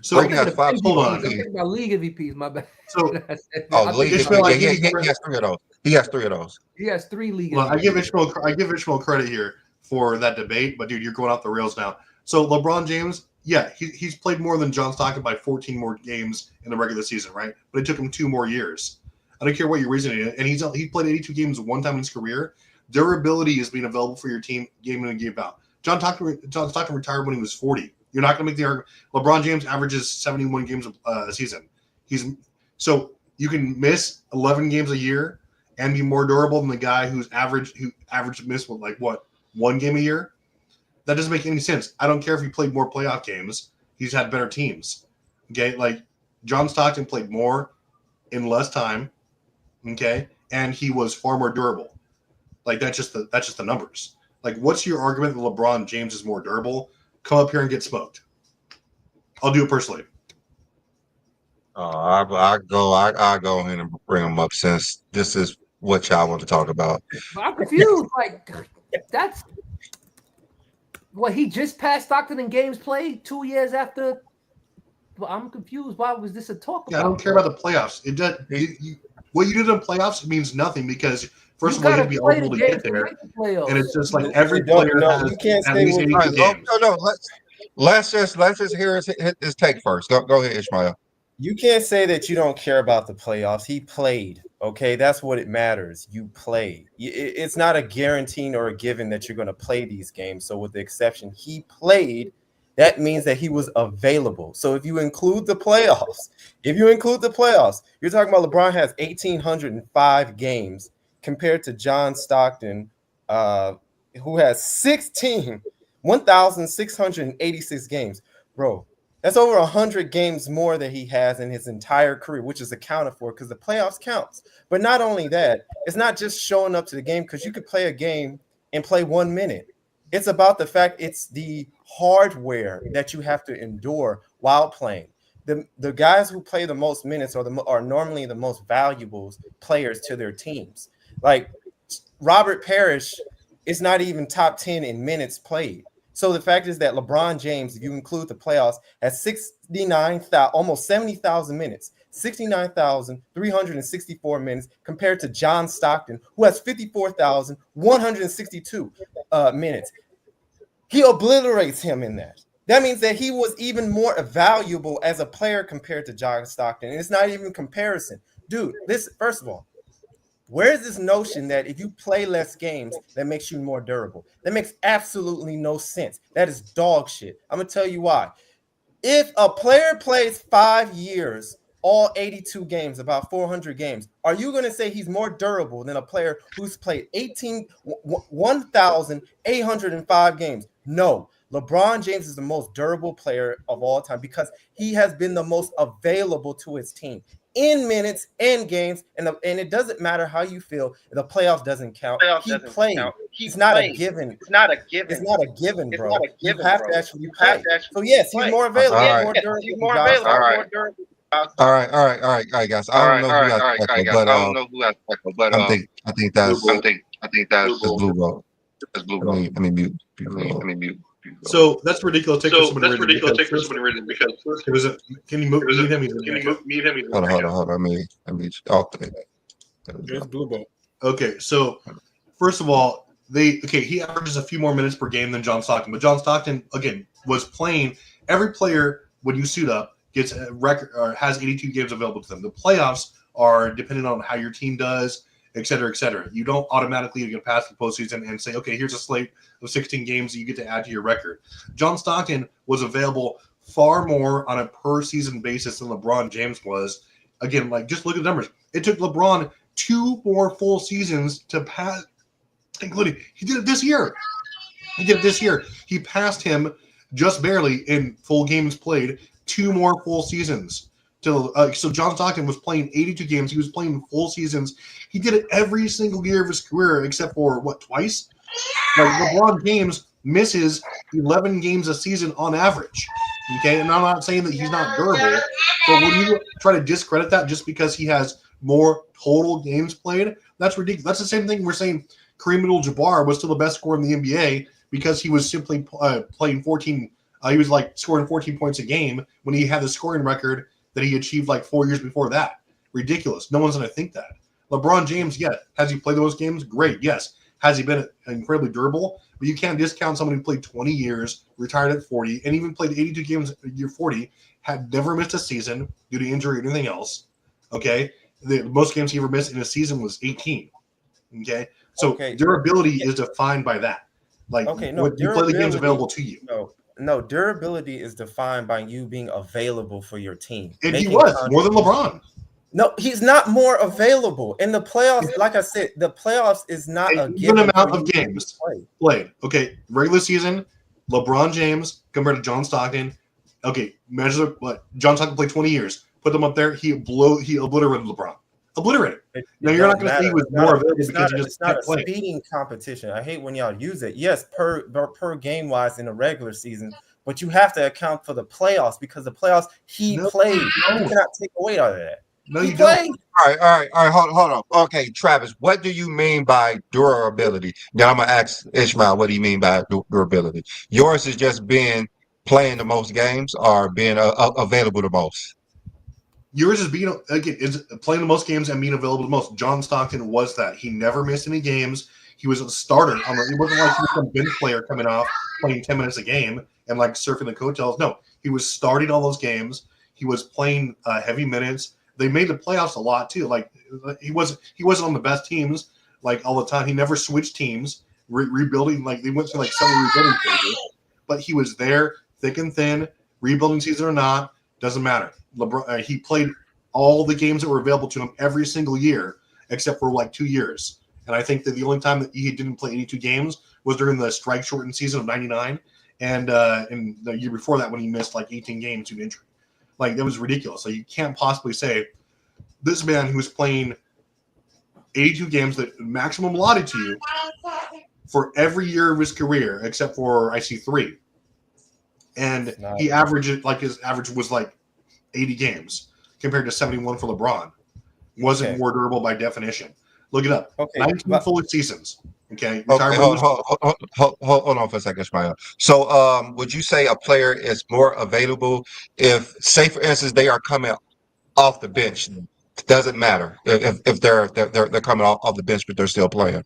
So Brady has 5 Super Bowl I'm thinking about league MVPs. My bad. So league MVP. He has 3 of those. He has 3 of those. He has 3 league. Well, I give Ishmael credit here for that debate, but dude, you're going off the rails now. So LeBron James, yeah, he's played more than John Stockton by 14 more games in the regular season, right? But it took him 2 more years. I don't care what your reasoning is, and he played 82 games one time in his career. Durability is being available for your team game in and game out. John Stockton retired when he was 40. You're not going to make the argument. LeBron James averages 71 games a season. So you can miss 11 games a year and be more durable than the guy who averaged miss with like what 1 game a year. That doesn't make any sense. I don't care if he played more playoff games. He's had better teams. Okay, like John Stockton played more in less time. Okay, and he was far more durable. Like that's just the numbers. Like, what's your argument that LeBron James is more durable? Come up here and get smoked. I'll do it personally. I go ahead and bring him up since this is what y'all want to talk about. I'm confused. Like that's what he just passed Stockton in games played 2 years after. Well, I'm confused. Why was this a talk about? I don't care about the playoffs. It does. What you did in playoffs means nothing because first of all, you'd be eligible to get there, and it's just like every player has you can't at say least 82 games. No. Let's just hear his take first. Go ahead, Ishmael. You can't say that you don't care about the playoffs. He played Okay, that's what it matters. You play. It's not a guarantee or a given that you're going to play these games. So with the exception he played, that means that he was available. So if you include the playoffs, you're talking about LeBron has 1,805 games compared to John Stockton, who has 1,686 games. Bro, that's over 100 games more than he has in his entire career, which is accounted for because the playoffs counts. But not only that, it's not just showing up to the game, because you could play a game and play 1 minute. It's about the fact it's the hardware that you have to endure while playing. The guys who play the most minutes are normally the most valuable players to their teams. Like Robert Parrish is not even top 10 in minutes played. So the fact is that LeBron James, if you include the playoffs, has 69,000, almost 70,000 minutes, 69,364 minutes compared to John Stockton, who has 54,162 minutes. He obliterates him in that. That means that he was even more valuable as a player compared to John Stockton. And it's not even comparison. Dude, first of all, where is this notion that if you play less games, that makes you more durable? That makes absolutely no sense. That is dog shit. I'm going to tell you why. If a player plays 5 years, all 82 games, about 400 games, are you going to say he's more durable than a player who's played 1,805 games? No. LeBron James is the most durable player of all time because he has been the most available to his team in minutes and games, and it doesn't matter how you feel. The playoffs doesn't count. He played. It's not a given. It's not a given, bro. You have to actually play. So yes, he's more available. All right. More durable. All right, guys. I don't know who has echo, but I think that's Blue Roll. Let me mute. So that's ridiculous. Take for somebody because it was a. Can you mute him? Hold on. Let me. Okay. There's Blue Ball. Okay, so first of all, he averages a few more minutes per game than John Stockton, but John Stockton again was playing. Every player when you suit up gets a record or has 82 games available to them. The playoffs are dependent on how your team does, et cetera, et cetera. You don't automatically get past the postseason and say, okay, here's a slate of 16 games that you get to add to your record. John Stockton was available far more on a per season basis than LeBron James was. Again, like just look at the numbers. It took LeBron 2 more full seasons to pass, including he did it this year. He passed him just barely in full games played, 2 more full seasons. So John Stockton was playing 82 games. He was playing full seasons. He did it every single year of his career except for, twice? Like LeBron James misses 11 games a season on average. Okay, and I'm not saying that he's not durable, but when you try to discredit that just because he has more total games played, that's ridiculous. That's the same thing we're saying Kareem Abdul-Jabbar was still the best scorer in the NBA because he was simply playing 14. He was like scoring 14 points a game when he had the scoring record that he achieved like 4 years before that. Ridiculous. No one's going to think that. LeBron James, yes. Has he played those games? Great. Yes. Has he been incredibly durable? But you can't discount somebody who played 20 years, retired at 40, and even played 82 games at year 40, had never missed a season due to injury or anything else. Okay? The most games he ever missed in a season was 18. Okay? So durability is defined by that. Like, you play the games available to you. No, durability is defined by you being available for your team. And he was more than LeBron. No, he's not more available. In the playoffs, like I said, the playoffs is not a given amount of games played. Okay, regular season, LeBron James compared to John Stockton. Okay, measure what John Stockton played 20 years. Put them up there. He obliterated LeBron. Obliterated. Now you're not going to say he was more available because he just kept playing. It's not a speeding competition. I hate when y'all use it. Yes, per game wise in the regular season, but you have to account for the playoffs because the playoffs he played. You cannot take away out of that. No, you don't. All right. Hold on. Okay, Travis, what do you mean by durability? Then I'm gonna ask Ishmael, what do you mean by durability? Yours is just playing the most games or being available the most. Yours is is playing the most games and being available the most. John Stockton was that. He never missed any games. He was a starter. It wasn't like he was some bench player coming off playing 10 minutes a game and like surfing the coattails. No, he was starting all those games. He was playing heavy minutes. they made the playoffs a lot too. Like he wasn't on the best teams like all the time. He never switched teams, rebuilding. Like they went through like several rebuilding phases, but he was there, thick and thin, rebuilding season or not, doesn't matter. LeBron, he played all the games that were available to him every single year, except for like 2 years. And I think that the only time that he didn't play 82 games was during the strike-shortened season of '99, and the year before that when he missed like 18 games due to injury. Like, that was ridiculous. So you can't possibly say this man who was playing 82 games, that maximum allotted to you for every year of his career, except for I see 3. And he averaged like his average was like 80 games compared to 71 for LeBron. Wasn't more durable by definition. Look it up. 19 full seasons. Okay. Hold on for a second, Ishmael. So, would you say a player is more available if, say, for instance, they are coming off the bench? Doesn't matter if they're coming off the bench, but they're still playing.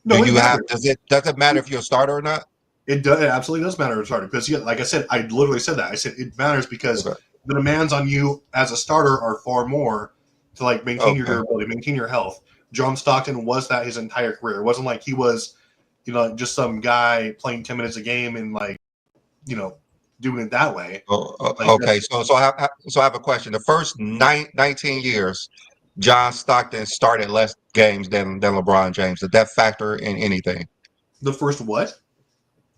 No, it matters. Does it matter if you're a starter or not? It does. It absolutely does matter if you're a starter because, like I said, I literally said that. I said it matters because the demands on you as a starter are far more to like maintain your durability, maintain your health. John Stockton was that his entire career. It wasn't like he was, just some guy playing 10 minutes a game and like, doing it that way. Okay, so I have a question. The first 19 years, John Stockton started less games than LeBron James. Did that factor in anything? The first what?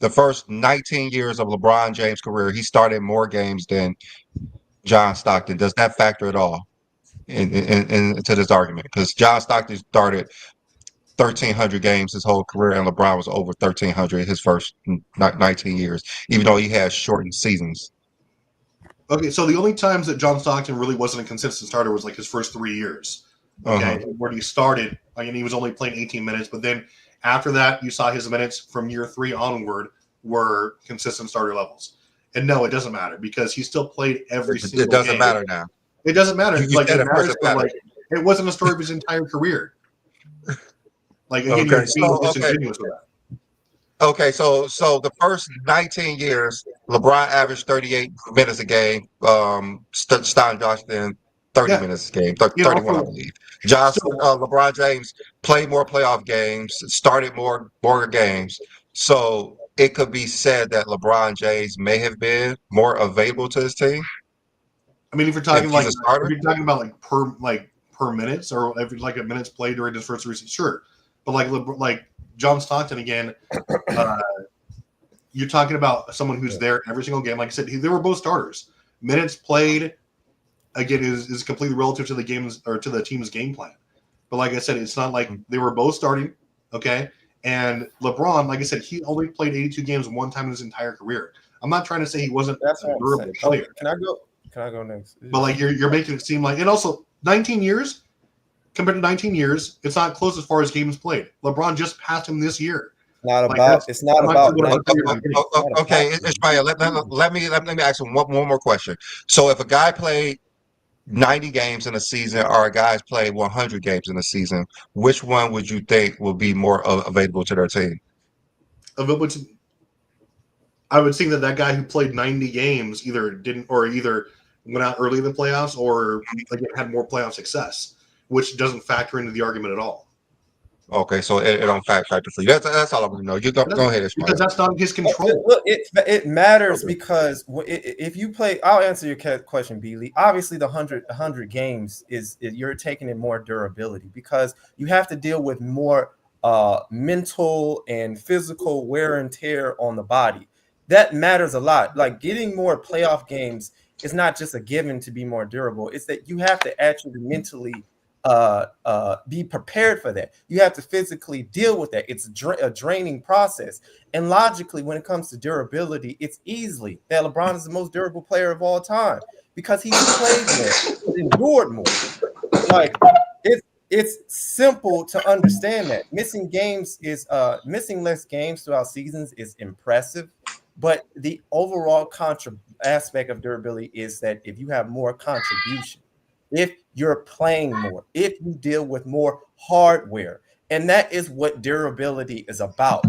The first 19 years of LeBron James' career, he started more games than John Stockton. Does that factor at all into this argument? Because John Stockton started 1,300 games his whole career, and LeBron was over 1,300 his first 19 years, even though he had shortened seasons. Okay, so the only times that John Stockton really wasn't a consistent starter was like his first 3 years. Okay, where he started, he was only playing 18 minutes, but then after that, you saw his minutes from year 3 onward were consistent starter levels. And no, it doesn't matter because he still played every single game. It doesn't matter now. It doesn't matter. It matters, but like it wasn't a story of his entire career. Like again, you're being disingenuous with that. Okay, so the first 19 years, LeBron averaged 38 minutes a game. Stein Johnson 30 minutes a game, 31, I believe. LeBron James played more playoff games, started more games. So it could be said that LeBron James may have been more available to his team. I mean, if you're talking about per minutes or if like a minutes played during his first season, sure. But like John Stockton again, you're talking about someone who's there every single game. Like I said, they were both starters. Minutes played again is completely relative to the games or to the team's game plan. But like I said, it's not like they were both starting. Okay, and LeBron, like I said, he only played 82 games one time in his entire career. I'm not trying to say he wasn't a durable player. Can I go next? But like you're making it seem like, and also 19 years. Compared to 19 years, it's not close as far as games played. LeBron just passed him this year. It's not about. Okay, Ishmael, let me ask him one more question. So if a guy played 90 games in a season or a guy's played 100 games in a season, which one would you think will be more available to their team? I would think that guy who played 90 games either went out early in the playoffs or again had more playoff success, which doesn't factor into the argument at all. Okay, so it don't factor for you. That's all I want to know. You go ahead, Ishmael. Because that's not his control. Look, it matters because if you play, I'll answer your question, Beely. Obviously, the 100 games is you're taking in more durability because you have to deal with more mental and physical wear and tear on the body. That matters a lot. Like getting more playoff games is not just a given to be more durable. It's that you have to actually mentally be prepared for that. You have to physically deal with that. It's a draining process. And logically, when it comes to durability, it's easily that LeBron is the most durable player of all time because he's played more, endured more. Like it's simple to understand that missing less games throughout seasons is impressive, but the overall aspect of durability is that if you have more contribution, if you're playing more, if you deal with more hardware, and that is what durability is about.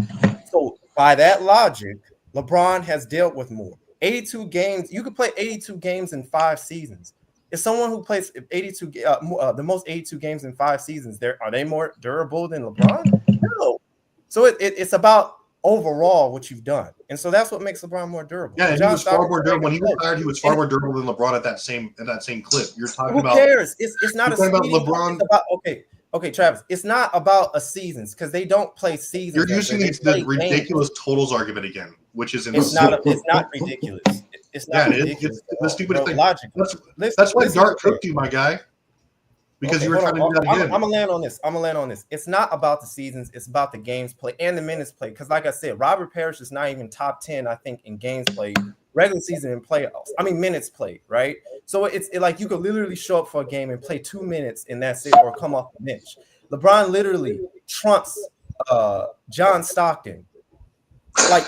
So by that logic, LeBron has dealt with more. 82 games, you could play 82 games in 5 seasons. If someone who plays 82, the most 82 games in 5 seasons, are they more durable than LeBron? No. So it's about overall what you've done, and so that's what makes LeBron more durable. Yeah, and he was far more durable when he retired. He was far more durable than LeBron at that same clip. You're talking about. Who cares? It's not a about speeding. LeBron. It's about okay, Travis. It's not about a seasons because they don't play seasons. You're using the ridiculous totals argument again, which is it's not ridiculous. It's not ridiculous. It's the stupidest thing. Logical. That's why Dart cooked you, my guy. Because you were trying to do that again. I'm gonna land on this. It's not about the seasons. It's about the games played and the minutes played. Because, like I said, Robert Parrish is not even top 10, I think, in games played, regular season and playoffs. I mean, minutes played, right? So it's like you could literally show up for a game and play 2 minutes and that's it, or come off the bench. LeBron literally trumps John Stockton, like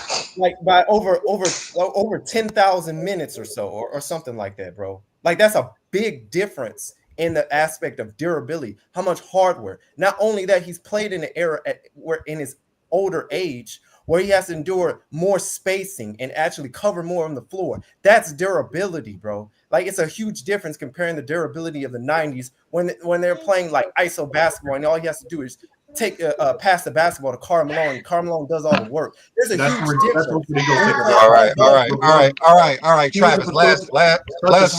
by over 10,000 minutes or so, or something like that, bro. Like that's a big difference in the aspect of durability, how much hardware. Not only that, he's played in an era where in his older age where he has to endure more spacing and actually cover more on the floor. That's durability, bro. Like it's a huge difference comparing the durability of the 90s when they're playing like ISO basketball and all he has to do is pass the basketball to Karl Malone, and Karl Malone does all the work. There's a huge difference. All right, Travis. Last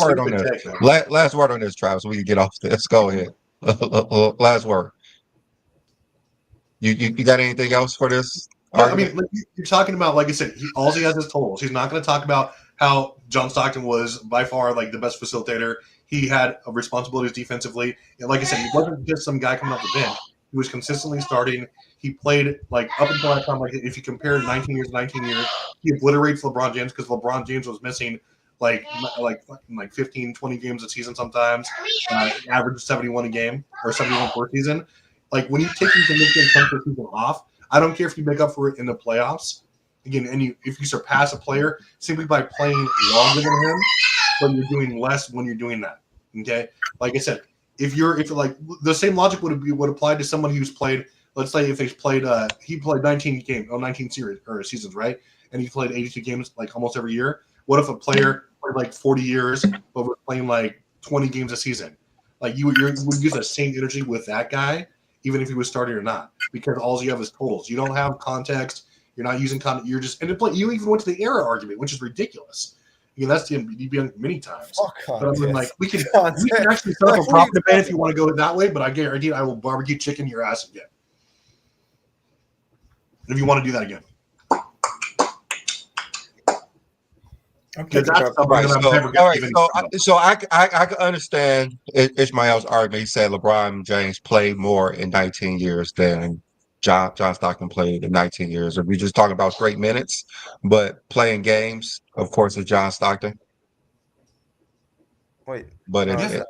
word on this. Last word on this, Travis. We can get off this. Go ahead. Last word. You got anything else for this? No, I mean, you're talking about, like I said, all he has is totals. He's not going to talk about how John Stockton was by far like the best facilitator. He had responsibilities defensively. And like I said, he wasn't just some guy coming off the bench. He was consistently starting. He played like up until that time. Like if you compare 19 years, he obliterates LeBron James because LeBron James was missing like 15, 20 games a season sometimes. Average 71 a game or 71 per season. Like when you take these significant chunks of season off, I don't care if you make up for it in the playoffs. Again, if you surpass a player simply by playing longer than him, but you're doing less when you're doing that. Okay, like I said. If you're like the same logic would apply to someone who's played, let's say if he played 19 series or seasons, right? And he played 82 games like almost every year. What if a player played like 40 years but was playing like 20 games a season? Like you would use the same energy with that guy, even if he was starting or not, because all you have is totals. You don't have context. You're not using context. You're just you even went to the error argument, which is ridiculous. You know, that's the DB many times. But I mean, like we can actually start a profit debate if you want to go that way. But I guarantee I will barbecue chicken your ass again if you want to do that again. So I can understand Ishmael's argument. He said LeBron James played more in 19 years than John Stockton played in 19 years. If we're just talking about straight minutes, but playing games, of course, is John Stockton. Wait, but in 19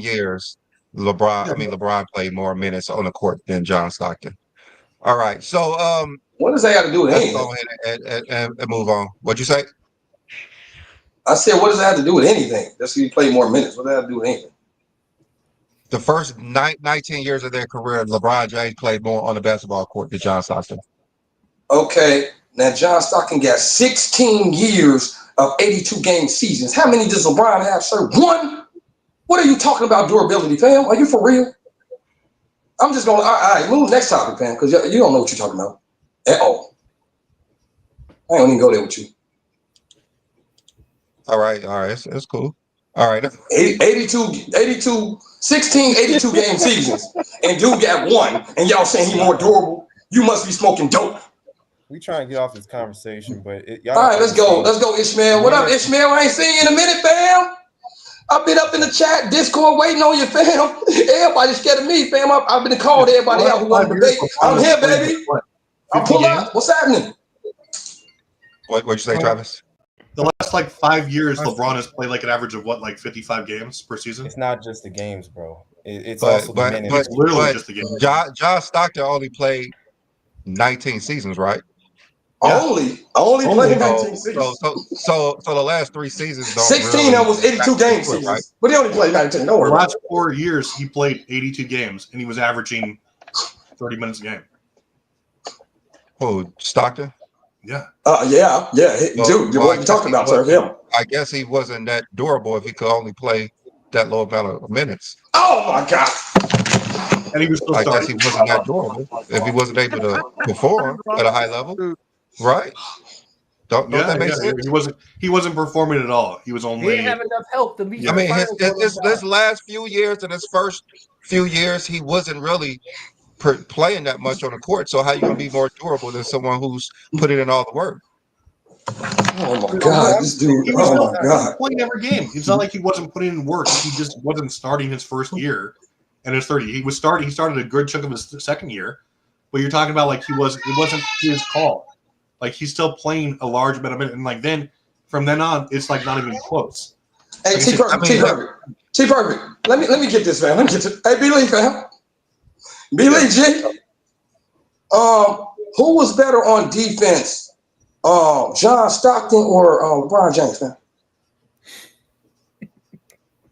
years, LeBron played more minutes on the court than John Stockton. All right, so what does that have to do with anything? Let's go ahead and move on. What'd you say? I said, what does that have to do with anything? Just so you play more minutes. What does that have to do with anything? The first 19 years of their career, LeBron James played more on the basketball court than John Stockton. Okay, now John Stockton got 16 years of 82 game seasons. How many does LeBron have, sir? 1? What are you talking about durability, fam? Are you for real? I'm just going to, all right, move next topic, fam, because you don't know what you're talking about at all. I don't even go there with you. All right, it's cool. All right. 16 82 game seasons, and dude got 1, and y'all saying he more durable. You must be smoking dope. We trying to get off this conversation, but all right, let's go, Ishmael. What up, Ishmael? I ain't seen you in a minute, fam. I've been up in the chat, Discord, waiting on you, fam. Everybody's scared of me, fam. I've been called everybody out who want to debate. I'm here, baby. I'll pull up. What's happening? What'd you say, Travis? The last like 5 years, LeBron has played like an average of like 55 games per season. It's not just the games, bro. It's also the minutes. It's literally just the games. John Stockton only played 19 seasons, right? Yeah. Only played 19 seasons. So the last 3 seasons, 16 that was 82 game seasons, right? But he only played 19. Don't worry. The last 4 years, he played 82 games, and he was averaging 30 minutes a game. Oh, Stockton? Yeah. Dude, what are you talking about, sir? Him. I guess he wasn't that durable if he could only play that low amount of minutes. Oh my God. And he was still I guess starting. he wasn't that durable if he wasn't able to perform at a high level, right? Don't that make sense? He wasn't performing at all. He was He only. didn't have enough help to reach I the mean, finals. his last few years and his first few years, he wasn't really playing that much on the court. So how you going to be more durable than someone who's putting in all the work? Oh my God, this dude. He was Oh my God. playing every game. It's not like he wasn't putting in work. He just wasn't starting his first year and his 30. He started a good chunk of his second year, but you're talking about like it wasn't his call. Like he's still playing a large amount of minutes, and like then from then on, it's like not even close. Hey, Like T Perfect. Let me get this, man. Let me get this. Hey, B Lee, fam. B Lee, G. Who was better on defense? John Stockton or LeBron James, man?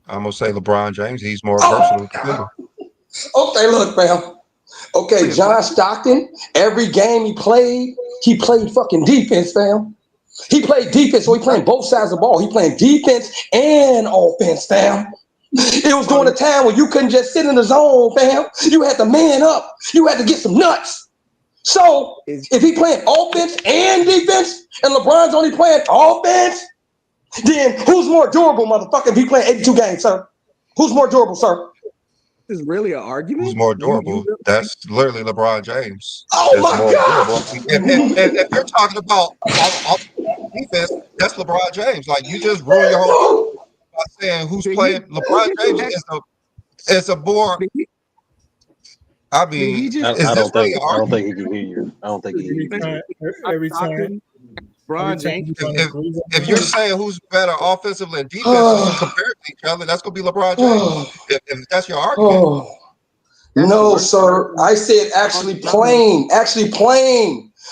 I'm gonna say LeBron James. He's more versatile. Okay, look, fam. Okay, John Stockton, every game he played fucking defense, fam. He played defense, so he playing both sides of the ball. He playing defense and offense, fam. It was during a time when you couldn't just sit in the zone, fam. You had to man up. You had to get some nuts. So if he playing offense and defense, and LeBron's only playing offense, then who's more durable, motherfucker, if he playing 82 games, sir? Who's more durable, sir? This is really an argument. Who's more durable? That's literally LeBron James. Oh my God! If you're talking about defense, that's LeBron James. Like you just ruined your whole by saying who's playing. LeBron James is a more. I mean, I don't think he can hear you. I don't think he can hear you. Every time. If you're saying who's better offensively and defensively compared to each other, that's gonna be LeBron James. If that's your argument. No, sir. I said actually playing.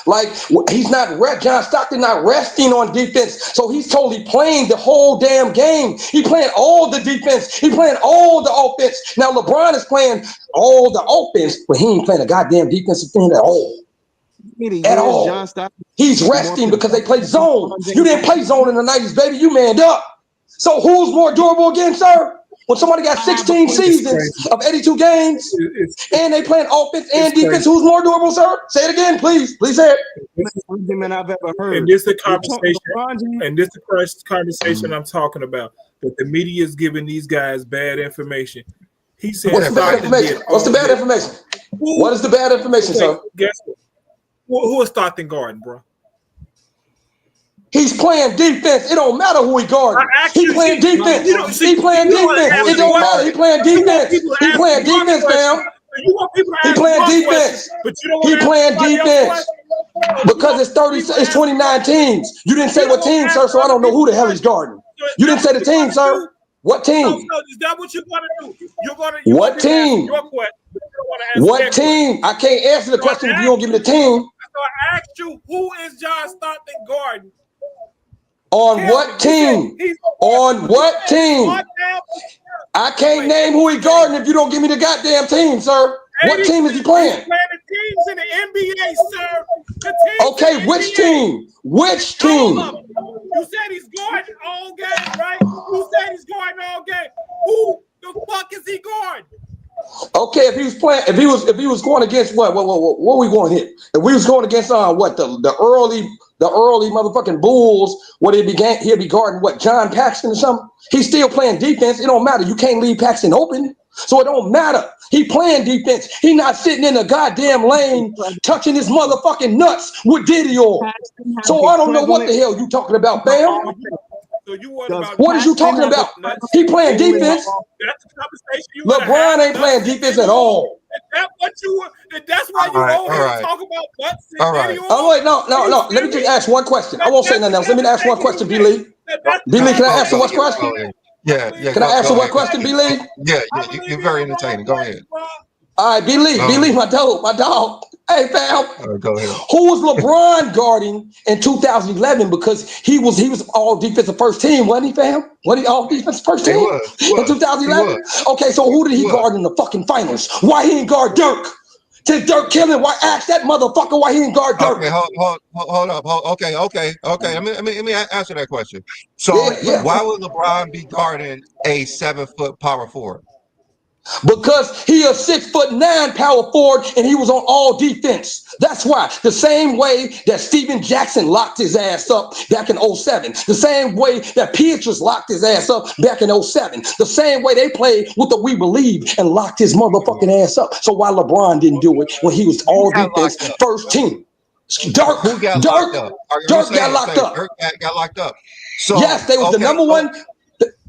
Like he's not John Stockton not resting on defense, so he's totally playing the whole damn game. He playing all the defense. He playing all the offense. Now LeBron is playing all the offense, but he ain't playing a goddamn defensive thing at all. At all. John Stockton, he's resting because they play zone. You didn't play zone in the 90s, baby. You manned up. So who's more durable again, sir? When somebody got 16 seasons of 82 games and they playing offense and defense, who's more durable, sir? Say it again, please. Please say it. Argument I've ever heard. And this is the conversation. And this is the conversation I'm talking about. That the media is giving these guys bad information. He said, "What's the bad information? What's the bad information? What is the bad information, sir?" Guess what? Who is Stockton guarding, bro? He's playing defense. It don't matter who he guarding. He playing defense. He playing defense. It don't matter. He playing defense. He playing defense, fam. He playing defense. He playing defense. Because it's 29 teams. You didn't say what team, sir, so I don't know who the hell he's guarding. You didn't say the team, sir. What team? So is that what you're going to do? What team? What team? I can't answer the question if you don't give me the team. So I asked you, who is John Stockton guarding? On what team? On what team? I can't name who he guarding if you don't give me the goddamn team, sir. What team is he playing? He's playing the teams in the NBA, sir. Okay, which team? Which team? You said he's guarding all game, right? You said he's guarding all game. Who the fuck is he guarding? Okay, if he was playing, if he was going against what are we going here? If we was going against the early motherfucking Bulls, he'd be guarding what, John Paxson or something? He's still playing defense. It don't matter. You can't leave Paxson open, so it don't matter. He playing defense. He not sitting in a goddamn lane touching his motherfucking nuts with Diddy on. So I don't know what the hell you talking about, fam. What is you talking about? He playing defense. That's the conversation you LeBron ain't playing defense at all. That's why you always talk about butts and all right. Oh wait, no. Let me just ask one question. I won't say nothing else. Let me ask one question, B. Lee. B. Lee, can I ask you one question? Yeah. Can I ask you one question, B. Lee? Yeah. You're very entertaining. Go ahead. All right, B. Lee, my dog. Hey, fam. Go ahead. Who was LeBron guarding in 2011? Because he was all defensive first team, wasn't he, fam? Wasn't he all defensive first team in 2011? Okay, so who did he guard in the fucking finals? Why he didn't guard Dirk? to Dirk killing. Why ask that motherfucker why he didn't guard Dirk? Okay, hold up. Okay. Let me answer that question. Yeah, So, yeah. why would LeBron be guarding a 7-foot power forward? Because he a 6'9" power forward and he was on all defense. That's why. The same way that Steven Jackson locked his ass up back in 07. The same way that Pietrus locked his ass up back in 07. The same way they played with the We Believe and locked his motherfucking ass up. So why LeBron didn't do it when he was Who all got defense locked up? first team? Dirk, Who got locked Dirk, up? Are you Dirk got saying locked up. Dirk got locked up? Yes, So, they was the okay, number so one.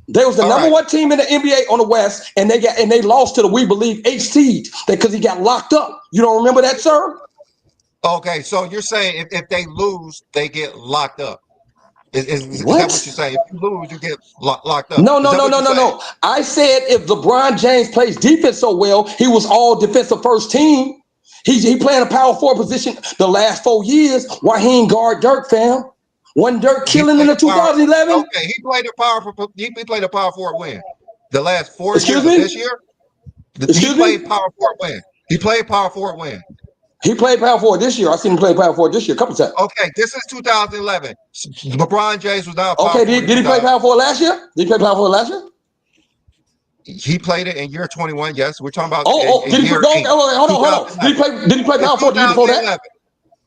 They was the all number right. one team in the NBA on the West, and they lost to the We Believe 8 seed because he got locked up. You don't remember that, sir? Okay, so you're saying if they lose, they get locked up. Is that what What? you're saying? If you lose, you get locked up. No, Is no, that no, what no, you're no, saying? no. I said if LeBron James plays defense so well, he was all defensive first team. He playing a power forward position the last 4 years. Why he ain't guard Dirk, fam? Wasn't Dirk He killing in played the a power. 2011? Okay, he played a power forward when? The last 4 years Excuse of this me? year? He Excuse played me? power forward when? He played power forward when? He played power forward this year. I seen him play power forward this year a couple times. Okay, this is 2011. LeBron James was not a power Okay, forward in did he play 2000. power forward last year? Did he play power forward last year? He played it in year 21. Yes, we're talking about Oh, in did he play? year Okay, 8, hold on. 2011. Did he play In power forward the year before that?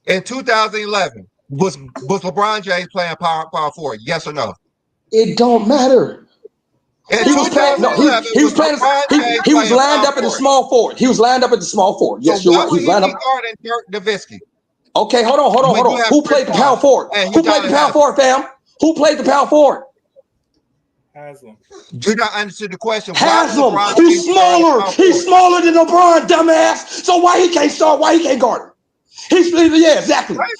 2011, in 2011, was LeBron James playing power forward? Yes or no? It don't matter. In He was playing. No, 2011, he was was playing. LeBron James He was playing lined power up at the forward? small forward. He was lined up at the small forward. So Yes, you're why right. He would was he lined be up. guarding Dirk Nowitzki Okay, hold when you on. have Who Chris played the power Paul forward? and Who played the Udonis power Haslem? forward, fam? Who played the power forward? Haslam. Do not answer the question. Why would Haslam. LeBron Who's James be guarding smaller? power He's forward? smaller than LeBron, dumbass. So why he can't start? Why he can't guard him? Yeah,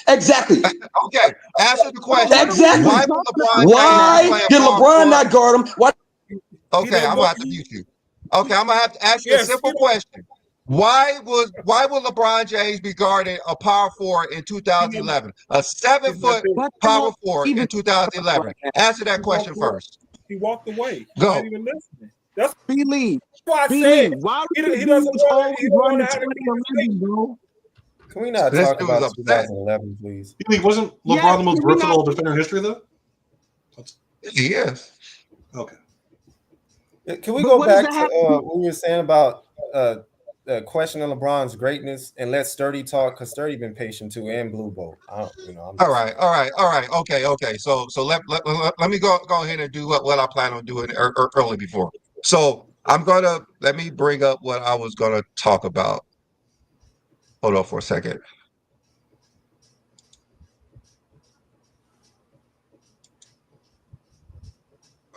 exactly. Okay, answer the question. Exactly. Why would LeBron James be Why playing did power LeBron forward? not guard him? Why? He Okay, don't I'm go. gonna have to mute you. Okay, I'm gonna have to ask you a Yes, simple question. Why would LeBron James be guarding a power forward in he never. 2011? A seven He's not foot there. power forward in 2011. Answer that He question walked away. first. He walked away. He's not Go. even listening. That's Believe. why I said Why he do the doesn't dudes want to. always He don't run want the to have to make a 2011, mistake. bro? Can we not This talk dude's about upset. 2011, please? You think wasn't Yes, LeBron the most can we not? versatile defender in history though? He is. Okay. Can we But go what does back that to have to do? what we were saying about questioning LeBron's greatness and let Sturdy talk because Sturdy been patient too and Blue Bolt. I'm All just right. Okay. So let me go ahead and do what I plan on doing early before. So let me bring up what I was gonna talk about. Hold on for a second.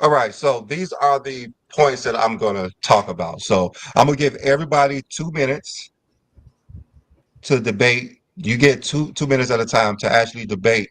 All right, so these are the points that I'm going to talk about. So I'm going to give everybody 2 minutes to debate. You get two minutes at a time to actually debate.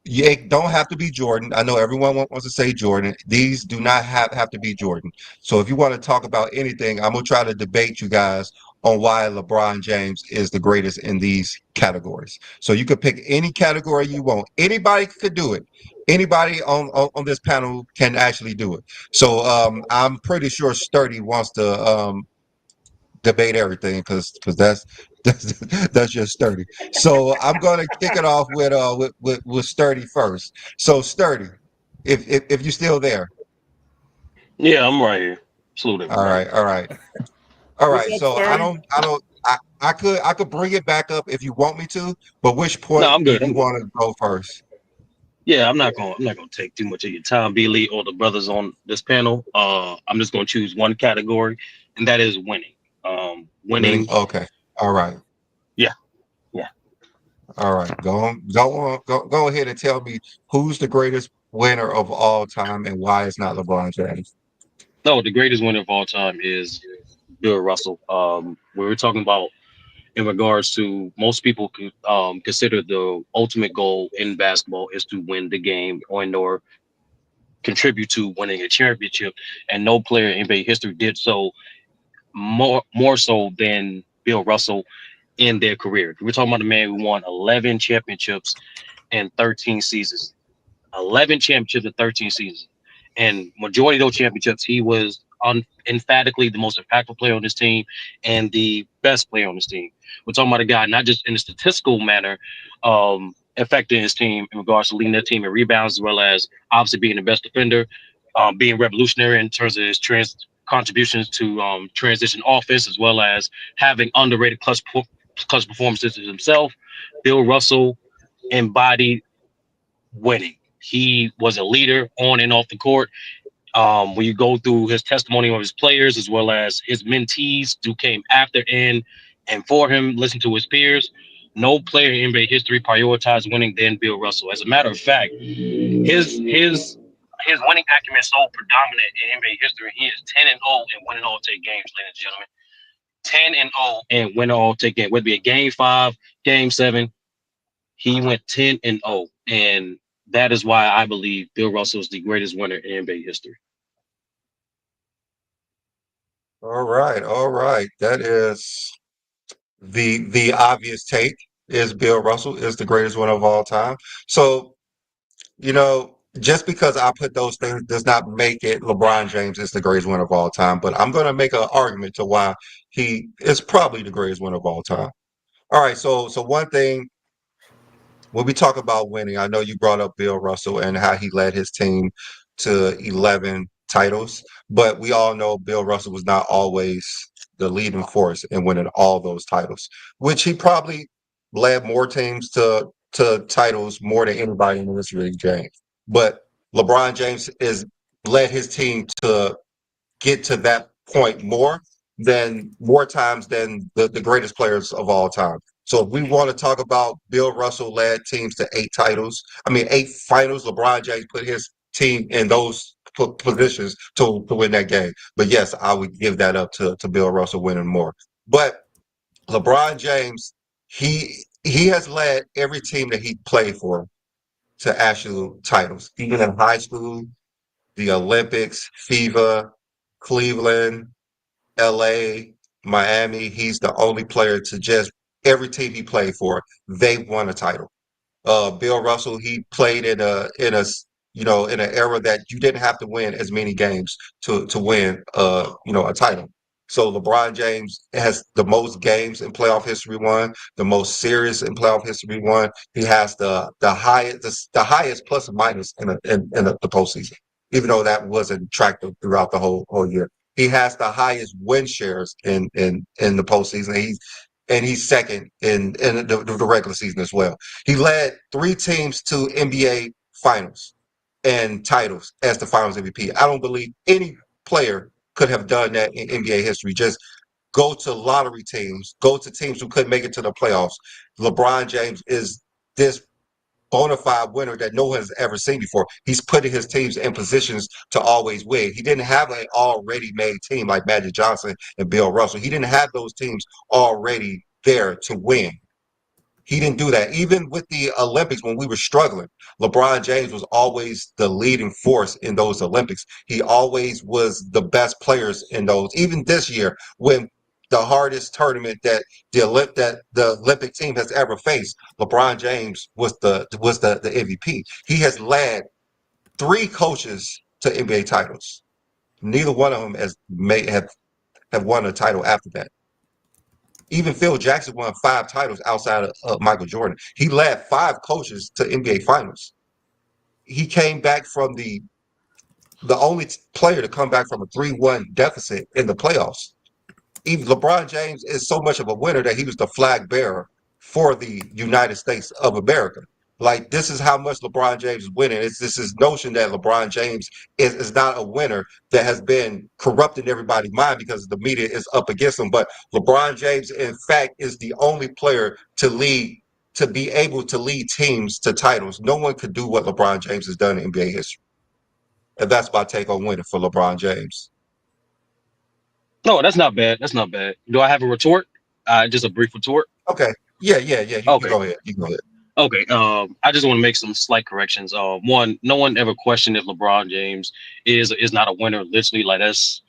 It don't have to be Jordan. I know everyone wants to say Jordan. These do not have to be Jordan. So if you want to talk about anything, I'm going to try to debate you guys on why LeBron James is the greatest in these categories. So you could pick any category you want. Anybody could do it. Anybody on this panel can actually do it. So I'm pretty sure Sturdy wants to debate everything because that's just Sturdy. So I'm going to kick it off with Sturdy first. So Sturdy, if you're still there. Yeah, I'm right here. Salute All everybody. right, all What's right. up, So Sturdy? I could bring it back up if you want me to, but which No, point I'm do good. you I'm good. want to go first? Yeah, I'm not gonna take too much of your time, Billy, or the brothers on this panel. I'm just gonna choose one category, and that is winning. Winning. Winning. Okay. All right. Yeah, yeah. All right. Go ahead and tell me who's the greatest winner of all time and why it's not LeBron James. No, the greatest winner of all time is Bill Russell. We were talking about in regards to most people consider the ultimate goal in basketball is to win the game or contribute to winning a championship, and no player in NBA history did so more so than Bill Russell in their career. We're talking about a man who won 11 championships in 13 seasons. 11 championships in 13 seasons. And majority of those championships, he was emphatically the most impactful player on this team and the best player on this team. We're talking about a guy not just in a statistical manner, affecting his team in regards to leading their team in rebounds, as well as obviously being the best defender, being revolutionary in terms of his contributions to transition offense, as well as having underrated clutch performances himself. Bill Russell embodied winning. He was a leader on and off the court. When you go through his testimony of his players as well as his mentees who came after and for him, listen to his peers. No player in NBA history prioritized winning than Bill Russell. As a matter of fact, his winning acumen is so predominant in NBA history. He is 10-0 in winning all take games, ladies and gentlemen. 10-0 and winning all take games. Whether it be a game 5, game 7, he went 10-0. And that is why I believe Bill Russell is the greatest winner in NBA history. All right, all right. That is the obvious take is Bill Russell is the greatest one of all time. So, just because I put those things does not make it LeBron James is the greatest one of all time. But I'm going to make an argument to why he is probably the greatest one of all time. All right, so one thing when we talk about winning, I know you brought up Bill Russell and how he led his team to 11 titles, but we all know Bill Russell was not always the leading force in winning all those titles, which he probably led more teams to titles more than anybody in the history of James. But LeBron James is led his team to get to that point more times than the greatest players of all time. So if we want to talk about Bill Russell led teams to 8 finals, LeBron James put his team in those positions to win that game. But yes, I would give that up to Bill Russell winning more. But LeBron James, he has led every team that he played for to actual titles, even in high school, the Olympics, FIBA, Cleveland, LA, Miami. He's the only player to just every team he played for, they won a title. Bill Russell, he played in an era that you didn't have to win as many games to win a title. So LeBron James has the most games in playoff history won, the most series in playoff history won. He has the highest plus and minus in the postseason, even though that wasn't tracked throughout the whole year. He has the highest win shares in the postseason. He's second in the regular season as well. He led 3 teams to NBA finals and titles as the finals MVP. I don't believe any player could have done that in NBA history. Just go to lottery teams, go to teams who couldn't make it to the playoffs. LeBron James is this bona fide winner that no one has ever seen before. He's putting his teams in positions to always win. He didn't have an already made team like Magic Johnson and Bill Russell. He didn't have those teams already there to win. He didn't do that. Even with the Olympics, when we were struggling, LeBron James was always the leading force in those Olympics. He always was the best players in those. Even this year, when the hardest tournament that the Olympic team has ever faced, LeBron James was the MVP. He has led 3 coaches to NBA titles. Neither one of them have won a title after that. Even Phil Jackson won 5 titles outside of Michael Jordan. He led 5 coaches to NBA finals. He came back from the only player to come back from a 3-1 deficit in the playoffs. Even LeBron James is so much of a winner that he was the flag bearer for the United States of America. Like, this is how much LeBron James is winning. It's this notion that LeBron James is not a winner that has been corrupting everybody's mind because the media is up against him. But LeBron James, in fact, is the only player to be able to lead teams to titles. No one could do what LeBron James has done in NBA history. And that's my take on winning for LeBron James. No, that's not bad. That's not bad. Do I have a retort? Just a brief retort. Okay. Yeah. You can Okay. go ahead. You can go ahead. Okay. I just want to make some slight corrections. One, no one ever questioned if LeBron James is not a winner. Literally, like that's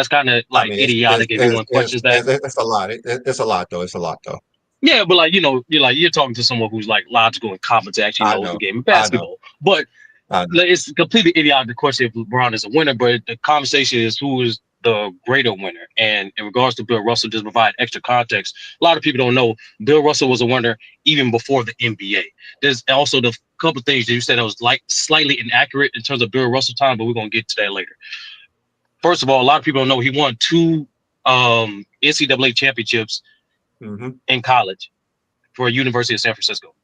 kind of I like mean, idiotic if anyone questions that. it's a lot. It's a lot, though. It's a lot, though. Yeah, but like you're talking to someone who's like logical and competent to actually I knows the know. game of I know. basketball. But I know. like, it's completely idiotic to question if LeBron is a winner. But the conversation is who is the greater winner. And in regards to Bill Russell, just provide extra context. A lot of people don't know Bill Russell was a winner even before the NBA. There's also the couple of things that you said that was like slightly inaccurate in terms of Bill Russell time, but we're gonna get to that later. First of all, a lot of people don't know he won 2 NCAA championships in college for University of San Francisco.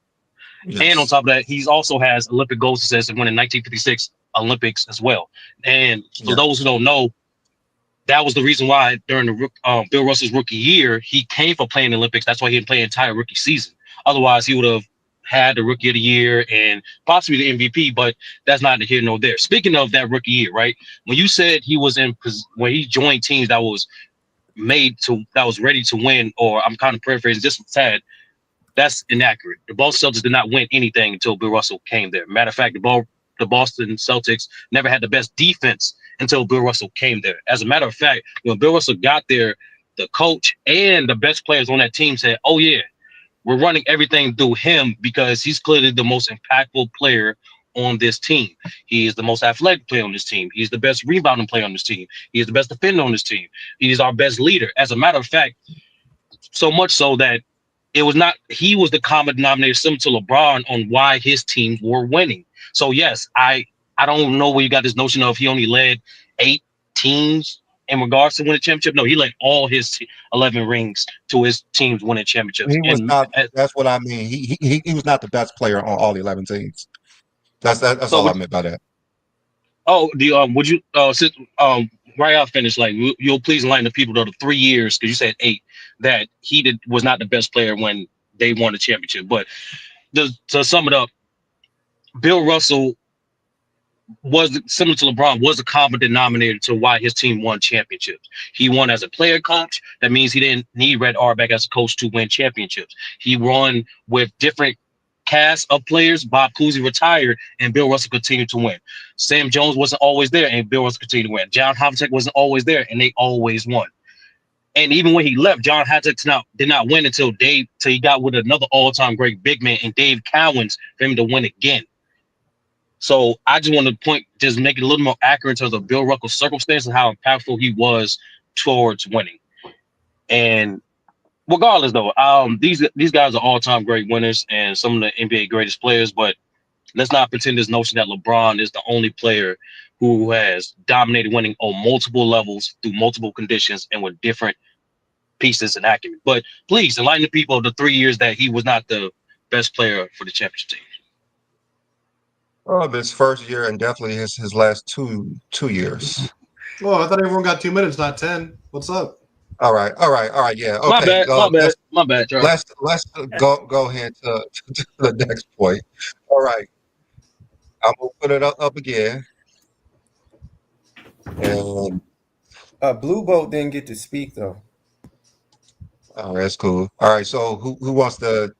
Yes. And on top of that, he's also has Olympic gold success and won in 1956 Olympics as well. And for those who don't know, that was the reason why during the Bill Russell's rookie year, he came for playing the Olympics. That's why he didn't play the entire rookie season. Otherwise, he would have had the rookie of the year and possibly the MVP, but that's not here nor there. Speaking of that rookie year, right? When you said he was when he joined teams that was ready to win, or I'm kind of paraphrasing just a tad, that's inaccurate. The Boston Celtics did not win anything until Bill Russell came there. Matter of fact, the Boston Celtics never had the best defense until Bill Russell came there. As a matter of fact, when Bill Russell got there, the coach and the best players on that team said, "Oh yeah, we're running everything through him because he's clearly the most impactful player on this team. He is the most athletic player on this team. He's the best rebounding player on this team. He is the best defender on this team. He's our best leader." As a matter of fact, so much so that he was the common denominator similar to LeBron on why his teams were winning. So yes, I don't know where you got this notion of he only led 8 teams in regards to winning championship. No, he led all his 11 rings to his teams winning championships. He was not. That's what I mean. He was not the best player on all 11 teams. That's all I meant by that. Oh, would you since right out finish, like you'll please enlighten the people to the 3 years, because you said 8, that he was not the best player when they won the championship. But to sum it up, Bill Russell was similar to LeBron, was a common denominator to why his team won championships. He won as a player coach. That means he didn't need Red Auerbach as a coach to win championships. He won with different cast of players. Bob Cousy retired and Bill Russell continued to win. Sam Jones wasn't always there and Bill Russell continued to win. John Havlicek wasn't always there and they always won. And even when he left, John Havlicek did not win until he got with another all-time great big man and Dave Cowens for him to win again. So I just want to just make it a little more accurate in terms of Bill Russell's circumstance and how impactful he was towards winning. And regardless, though, these guys are all-time great winners and some of the NBA greatest players. But let's not pretend this notion that LeBron is the only player who has dominated winning on multiple levels through multiple conditions and with different pieces and acumen. But please enlighten the people of the 3 years that he was not the best player for the championship team. This first year and definitely his last two years. Well, I thought everyone got 2 minutes, not 10. What's up? All right. Yeah. Okay. My bad. Let's go ahead to the next point. All right. I'm gonna put it up again. And Blue Boat didn't get to speak though. Oh, that's cool. All right. So who wants to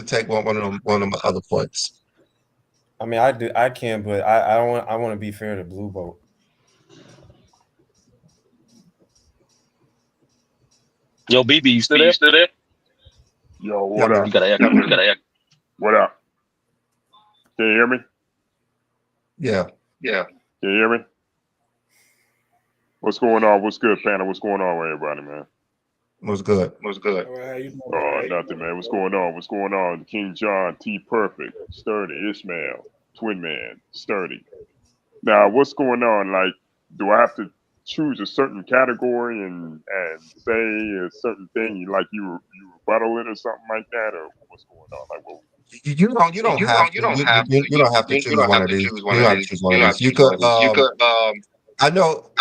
take one of them other points? I mean, I can, but I want to be fair to Blue Boat. Yo, BB, you still there? Yo, what up? You gotta echo. What up? Can you hear me? Yeah. Can you hear me? What's going on? What's good, panel? What's going on with everybody, man? What's good? Oh, nothing, man. What's going on? King John, T Perfect, Sturdy, Ishmael, Twin Man, Sturdy. Now, what's going on? Like, do I have to choose a certain category and say a certain thing? You rebuttal it or something like that, or what's going on? Like, what? You don't have to choose one of these. You don't have to choose one of these. You could. I know.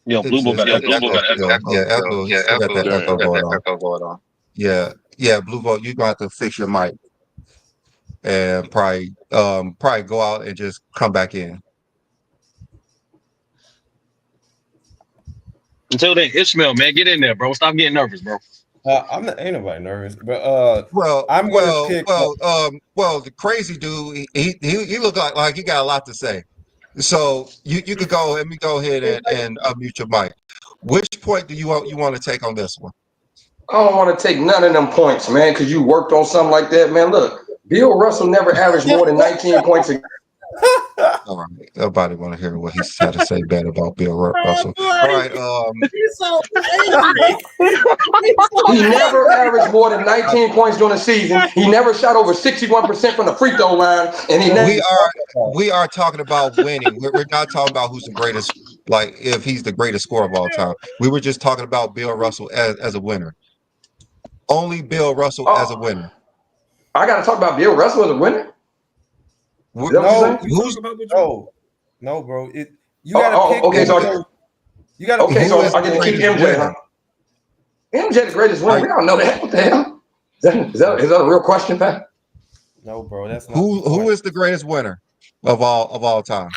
Yo, Blue Book got echo. Yeah, echo going on. Yeah, Blue Book, you're gonna have to fix your mic and probably go out and just come back in. Until then, Ishmael, man, get in there, bro. Stop getting nervous, bro. Ain't nobody nervous, but I'm gonna pick. The crazy dude, he looked like he got a lot to say. So you could go ahead and unmute your mic. Which point do you want to take on this one? I don't want to take none of them points, man, because you worked on something like that, man. Look, Bill Russell never averaged more than 19 points a All right. Nobody want to hear what he's had to say bad about Bill Russell. Boy, All right. he's so angry. He's so He never angry. averaged more than 19 points during the season. He never shot over 61% from the free throw line, and he never. We are talking about winning. We're not talking about who's the greatest, like if he's the greatest scorer of all time. We were just talking about Bill Russell as a winner. Only Bill Russell as a winner. I got to talk about Bill Russell as a winner. Is that what you're saying? No, bro. You gotta pick. Okay, so you gotta. Okay, so I get to keep MJ. Huh? MJ the greatest winner. We don't know that. What the hell? Is that a real question, Pat? No, bro. That's not. Who is the greatest winner of all time?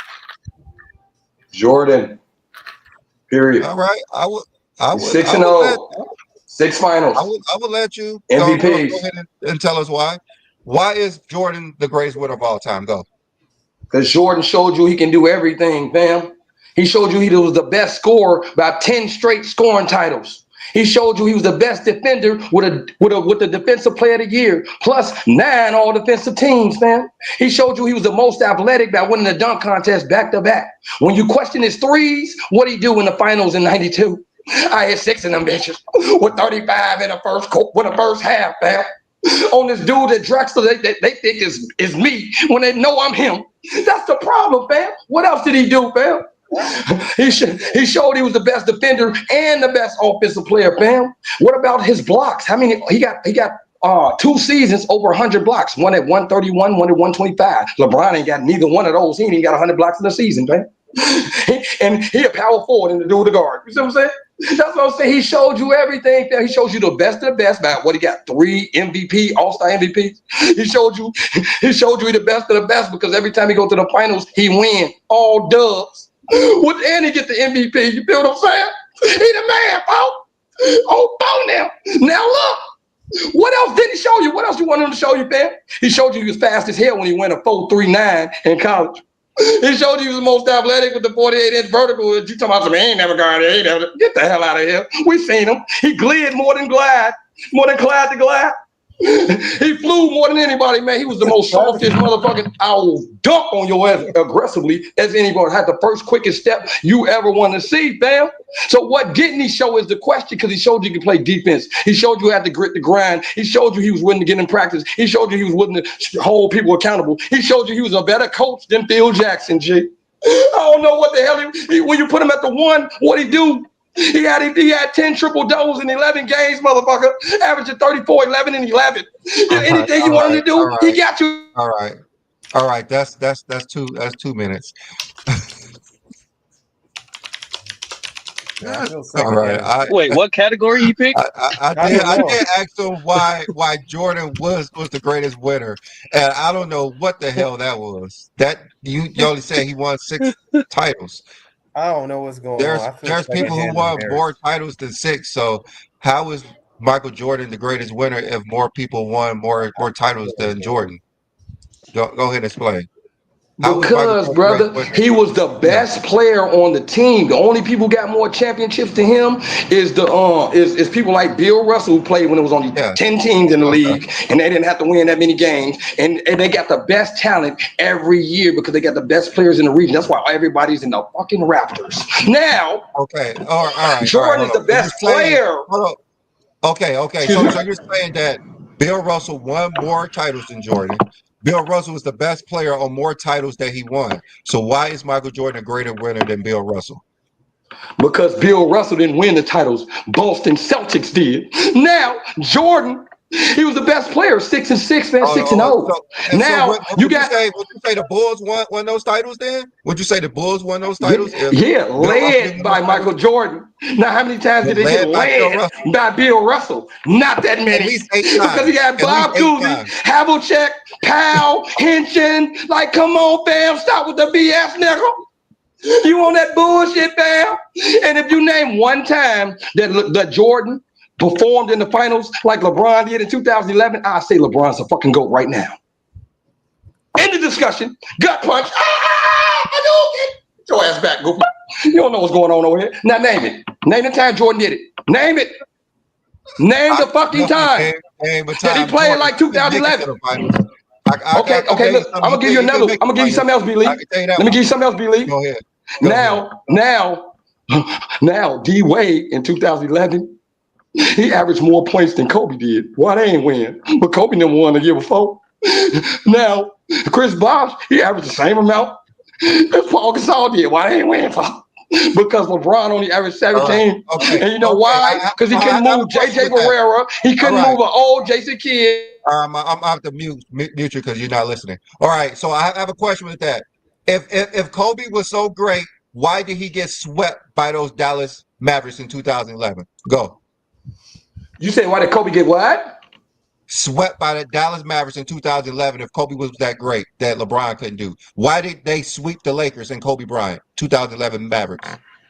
Jordan. Period. All right. I would 6-0. 6 finals. I would let you MVPs. go ahead and tell us why. Why is Jordan the greatest winner of all time? Go. Because Jordan showed you he can do everything, fam. He showed you he was the best scorer by 10 straight scoring titles. He showed you he was the best defender with the defensive player of the year, plus 9 all defensive teams, fam. He showed you he was the most athletic by winning the dunk contest back to back. When you question his threes, what did he do in the finals in '92? I hit 6 of them bitches with 35 in the first half, fam. On this dude that Drexler they think is me when they know I'm him. That's the problem, fam. What else did he do, fam? He showed he was the best defender and the best offensive player, fam. What about his blocks? How many he got 2 seasons over 100 blocks. One at 131, one at 125. LeBron ain't got neither one of those. He ain't even got 100 blocks in the season, fam. And he a power forward and the dude the guard. You see what I'm saying? That's what I'm saying. He showed you everything. He showed you the best of the best by what he got 3 MVP, All-Star MVPs. He showed you he the best of the best because every time he go to the finals, he win all dubs. And he get the MVP. You feel what I'm saying? He the man, folks. Oh, now. Now look. What else did he show you? What else you want him to show you, man? He showed you he was fast as hell when he went a 4.39 in college. He showed you he was the most athletic with the 48-inch vertical. You talking about some, he ain't never gone there. Get the hell out of here. We seen him. He glid more than glide to glide. He flew more than anybody, man. He was the most softest motherfucking. I will dump on your ass aggressively as anybody. Had the first quickest step you ever want to see, fam. So what didn't he show is the question, because he showed you could play defense. He showed you had to grit the grind. He showed you he was willing to get in practice. He showed you he was willing to hold people accountable. He showed you he was a better coach than Phil Jackson, G. I don't know what the hell when you put him at the 1, what'd he do? He had 10 triple doubles in 11 games, motherfucker, averaging 34, 11, and 11. Anything you want him to do, he got you. All right. That's 2 minutes. All right. Wait, what category he picked? I did ask him why Jordan was the greatest winner, and I don't know what the hell that was. That you only said he won 6 titles. I don't know what's going on. There's people who won more titles than 6. So how is Michael Jordan the greatest winner if more people won more titles than Jordan? Go ahead and explain. Because, brother, he was the best player on the team. The only people who got more championships to him is is people like Bill Russell, who played when it was only 10 teams in the league, and they didn't have to win that many games. And they got the best talent every year because they got the best players in the region. That's why everybody's in the fucking Raptors. Now, okay, all right. Jordan is the best player. Okay. So you're saying that Bill Russell won more titles than Jordan. Bill Russell was the best player on more titles that he won. So why is Michael Jordan a greater winner than Bill Russell? Because Bill Russell didn't win the titles. Boston Celtics did. Now, Jordan, he was the best player, 6 and 6, man, 6 and 0. Now, would you say the Bulls won those titles then? Would you say the Bulls won those titles? Yeah, led by Michael Jordan. Now, how many times did they get led by Bill Russell? Not that many. At least 8 times. Because he had Bob Cousy, Havlicek, Powell, Hinchin. Like, come on, fam, stop with the BS, nigga. You on that bullshit, fam? And if you name one time that Jordan performed in the finals like LeBron did in 2011, I say LeBron's a fucking GOAT right now. End of discussion. Gut punch. Get your ass back, go. You don't know what's going on over here. Now name it. Name the time Jordan did it. Name it. Name the fucking time. Name a time. Did he play in like 2011? Okay, can okay. tell you Look, something. I'm gonna give you another. I'm gonna give you something else, B. I Lee. can tell you that Let me one. give you something else, B. Lee. Go ahead. Now, D Wade in 2011, he averaged more points than Kobe did. Why they ain't win? But Kobe never won the year before. Now, Chris Bosh, he averaged the same amount as Paul Gasol did. Why they ain't win? Because LeBron only averaged All right. 17. Okay. And you know Okay. why? Because he I couldn't have a move question JJ with that. Barrera. He All couldn't right. move an old Jason Kidd. I'm have to mute you because you're not listening. All right. So I have a question with that. If Kobe was so great, why did he get swept by those Dallas Mavericks in 2011? Go. You say, why did Kobe get what? Swept by the Dallas Mavericks in 2011 if Kobe was that great that LeBron couldn't do. Why did they sweep the Lakers and Kobe Bryant, 2011 Mavericks?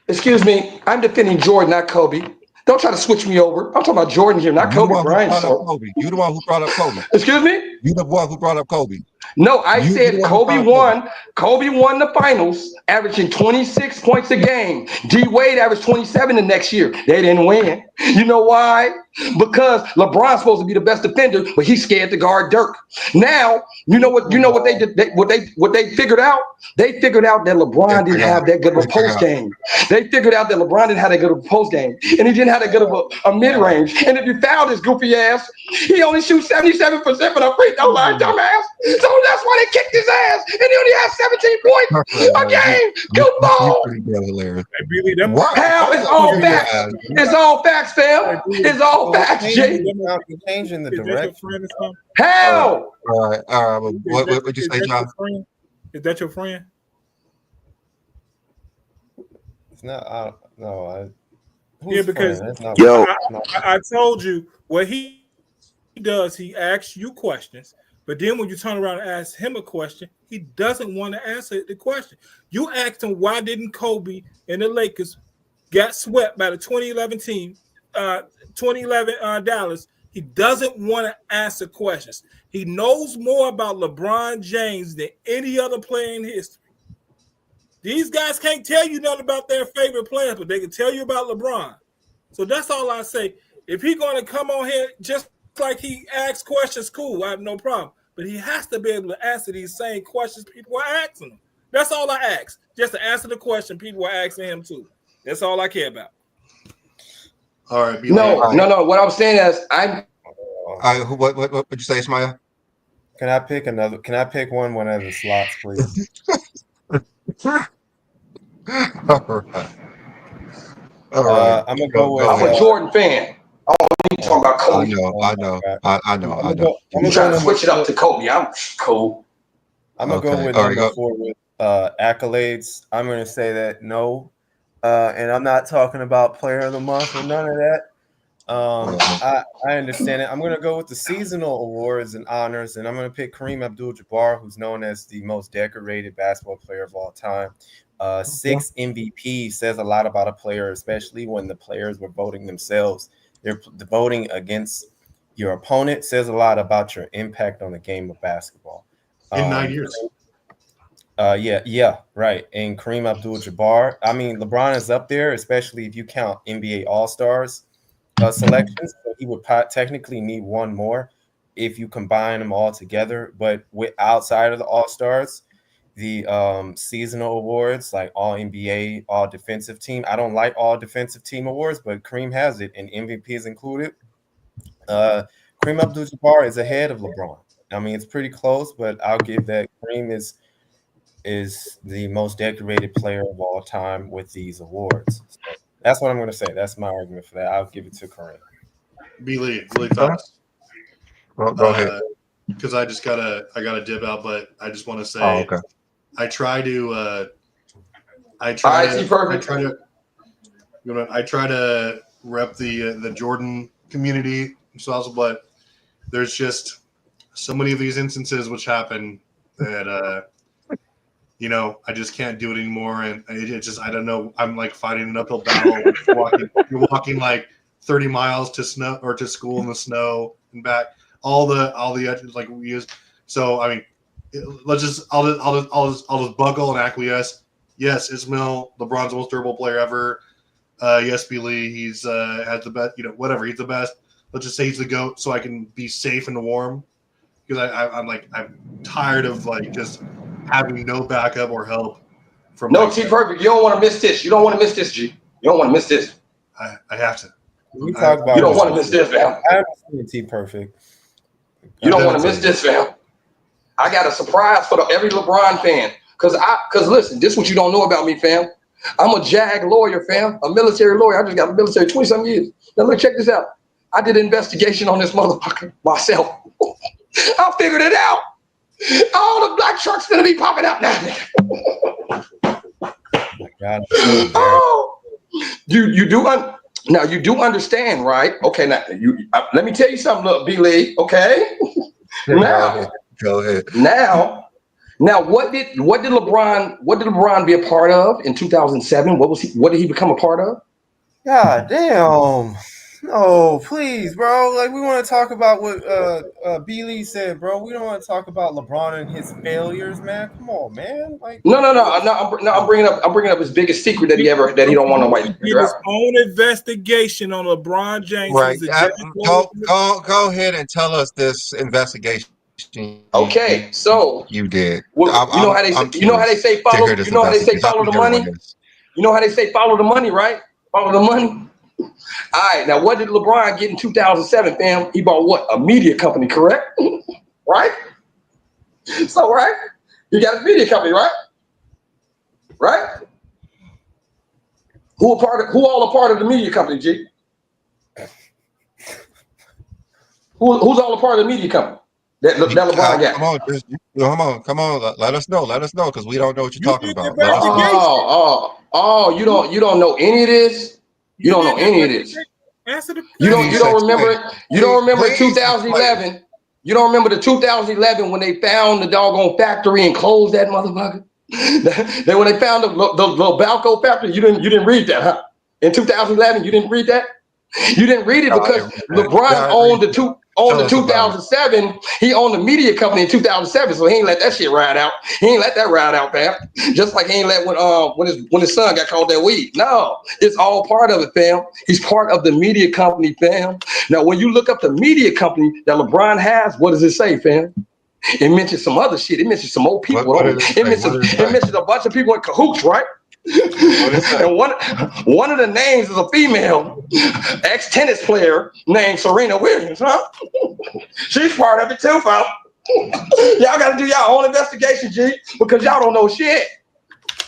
Excuse me, I'm defending Jordan, not Kobe. Don't try to switch me over. I'm talking about Jordan here, not You the Kobe one who Bryant, brought up sir. Kobe. You the one who brought up Kobe. Excuse me? You the one who brought up Kobe. No, I You the said one who Kobe brought up Kobe. won. Kobe won the finals, averaging 26 points a game. D Wade averaged 27 the next year. They didn't win. You know why? Because LeBron's supposed to be the best defender, but he's scared to guard Dirk. Now, you know what? You know what they did? What they figured out? They figured out that LeBron didn't have that good of a post game. They figured out that LeBron didn't have that good of a post game, and he didn't have that good of a mid range. And if you foul his goofy ass, he only shoots 77% from the free throw line, dumbass. So that's why they kicked his ass, and he only has 17 points a game. You Goofball. pretty damn hilarious. Hey, Billy, that What? How? It's all facts. It's all facts, fam. It's all facts, G. You're changing the Is that your direction. friend or something? How? All right. What'd you say, John? Is that your friend? It's not. No. Yeah, because That's not Yo. I told you what he does. He asks you questions, but then when you turn around and ask him a question, he doesn't want to answer the question. You asked him why didn't Kobe and the Lakers got swept by the 2011 team, 2011 Dallas. He doesn't want to answer questions. He knows more about LeBron James than any other player in history. These guys can't tell you nothing about their favorite players, but they can tell you about LeBron. So that's all I say. If he's going to come on here just like he asks questions, cool, I have no problem. But he has to be able to answer these same questions people are asking him. That's all I ask. Just to answer the question people are asking him too. That's all I care about. All right. No. What I'm saying is, What would you say, Ismail? Can I pick another? Can I pick one of the slots, please? All right. I'm gonna go with. I'm a Jordan fan. I don't need to talk about Kobe. I know. You trying to switch it up to Kobe? I'm cool. I'm gonna go with number 4 with accolades. I'm gonna say that no, and I'm not talking about player of the month or none of that. I understand it. I'm gonna go with the seasonal awards and honors, and I'm gonna pick Kareem Abdul-Jabbar, who's known as the most decorated basketball player of all time. 6 MVP says a lot about a player, especially when the players were voting themselves. They're voting against your opponent. Says a lot about your impact on the game of basketball. In 9 years. Yeah, right. And Kareem Abdul-Jabbar. I mean, LeBron is up there, especially if you count NBA All-Stars selections. So he would technically need one more if you combine them all together. But with outside of the All-Stars, the seasonal awards like All NBA, All Defensive Team. I don't like All Defensive Team awards, but Kareem has it, and MVP is included. Kareem Abdul-Jabbar is ahead of LeBron. I mean, it's pretty close, but I'll give that Kareem is the most decorated player of all time with these awards. So that's what I'm going to say. That's my argument for that. I'll give it to Kareem. B. Lee fast. Go ahead. Because I gotta dip out, but I just want to say, okay. I try to rep the Jordan community, but there's just so many of these instances which happen that I just can't do it anymore, and it just I don't know. I'm like fighting an uphill battle. You're walking like 30 miles to school in the snow and back. All the like we use. So I mean, I'll just buckle and acquiesce. Yes, Ismail, LeBron's the most durable player ever. Yes, B. Lee, he's has the best. Whatever, he's the best. Let's just say he's the GOAT, so I can be safe and warm. because I'm tired of like just having no backup or help from. No, T Perfect, you don't want to miss this. You don't want to miss this, G. You don't want to miss this. I have to. We talk about. You don't want to miss this, fam. I haven't seen T Perfect. You don't want to miss this, fam. I got a surprise for every LeBron fan. Cause listen, this is what you don't know about me, fam. I'm a JAG lawyer, fam. A military lawyer. I just got a military 20-something years. Now look, check this out. I did an investigation on this motherfucker myself. I figured it out. All the black sharks gonna be popping out now. Oh my God. Oh, you do understand, right? Okay, now let me tell you something, little B-League. Okay, Go ahead. Now, what did LeBron be a part of in 2007? What did he become a part of? God damn. No, please, bro. Like, we want to talk about what B. Lee said, bro. We don't want to talk about LeBron and his failures, man. Come on, man. Like, No. I'm bringing up his biggest secret that he don't want nobody to Did figure his out. own investigation on LeBron James. Right. He's a Go ahead and tell us this investigation. Okay, so you did. You know how they say follow the money. You know how they say follow the money, right? Follow the money. All right, now what did LeBron get in 2007, fam? He bought what? A media company, correct? Right? So, right? He got a media company, right? Right? Who all a part of the media company, G? Who's all a part of the media company that LeBron got? Come on. Let us know, because we don't know what you're talking about. You don't know any of this? You don't know any of this. You don't remember 2011. You don't remember the 2011 when they found the doggone factory and closed that motherfucker? Then when they found the Balco factory, you didn't read that, huh? In 2011, you didn't read that? You didn't read it because LeBron owned the 2007. He owned the media company in 2007, so he ain't let that shit ride out. He ain't let that ride out, fam. Just like he ain't let when his son got called that weed. No, it's all part of it, fam. He's part of the media company, fam. Now, when you look up the media company that LeBron has, what does it say, fam? It mentions some other shit. It mentions some old people. It mentions a bunch of people in cahoots, right? And one of the names is a female ex-tennis player named Serena Williams, huh? She's part of it too, fam. Y'all got to do y'all own investigation, G, because y'all don't know shit.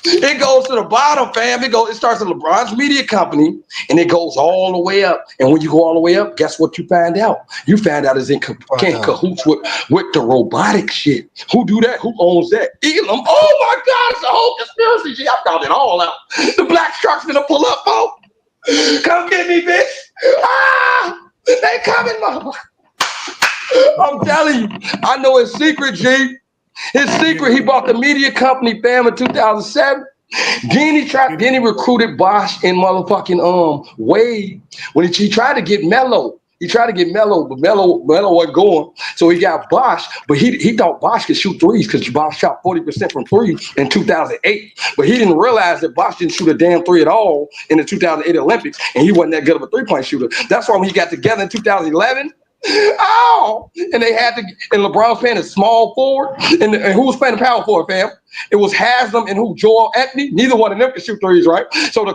It goes to the bottom, fam. It starts at LeBron's media company, and it goes all the way up. And when you go all the way up, guess what you find out? You find out is in cahoots with the robotic shit. Who do that? Who owns that? Elam. Oh my God, it's a whole conspiracy. G, I found it all out. The black shark's gonna pull up, folks. Come get me, bitch. Ah, they coming, motherfucker. I'm telling you, I know his secret, G. His secret, he bought the media company, fam, in 2007. Then he recruited Bosch and motherfucking Wade when he tried to get Melo. He tried to get Melo, but Melo wasn't going. So he got Bosch, but he thought Bosch could shoot threes because Bosch shot 40% from three in 2008. But he didn't realize that Bosch didn't shoot a damn three at all in the 2008 Olympics, and he wasn't that good of a three-point shooter. That's why when he got together in 2011, and LeBron was playing a small forward, and who was playing the power forward, fam? It was Haslam and Joel Anthony. Neither one of them could shoot threes, right? So the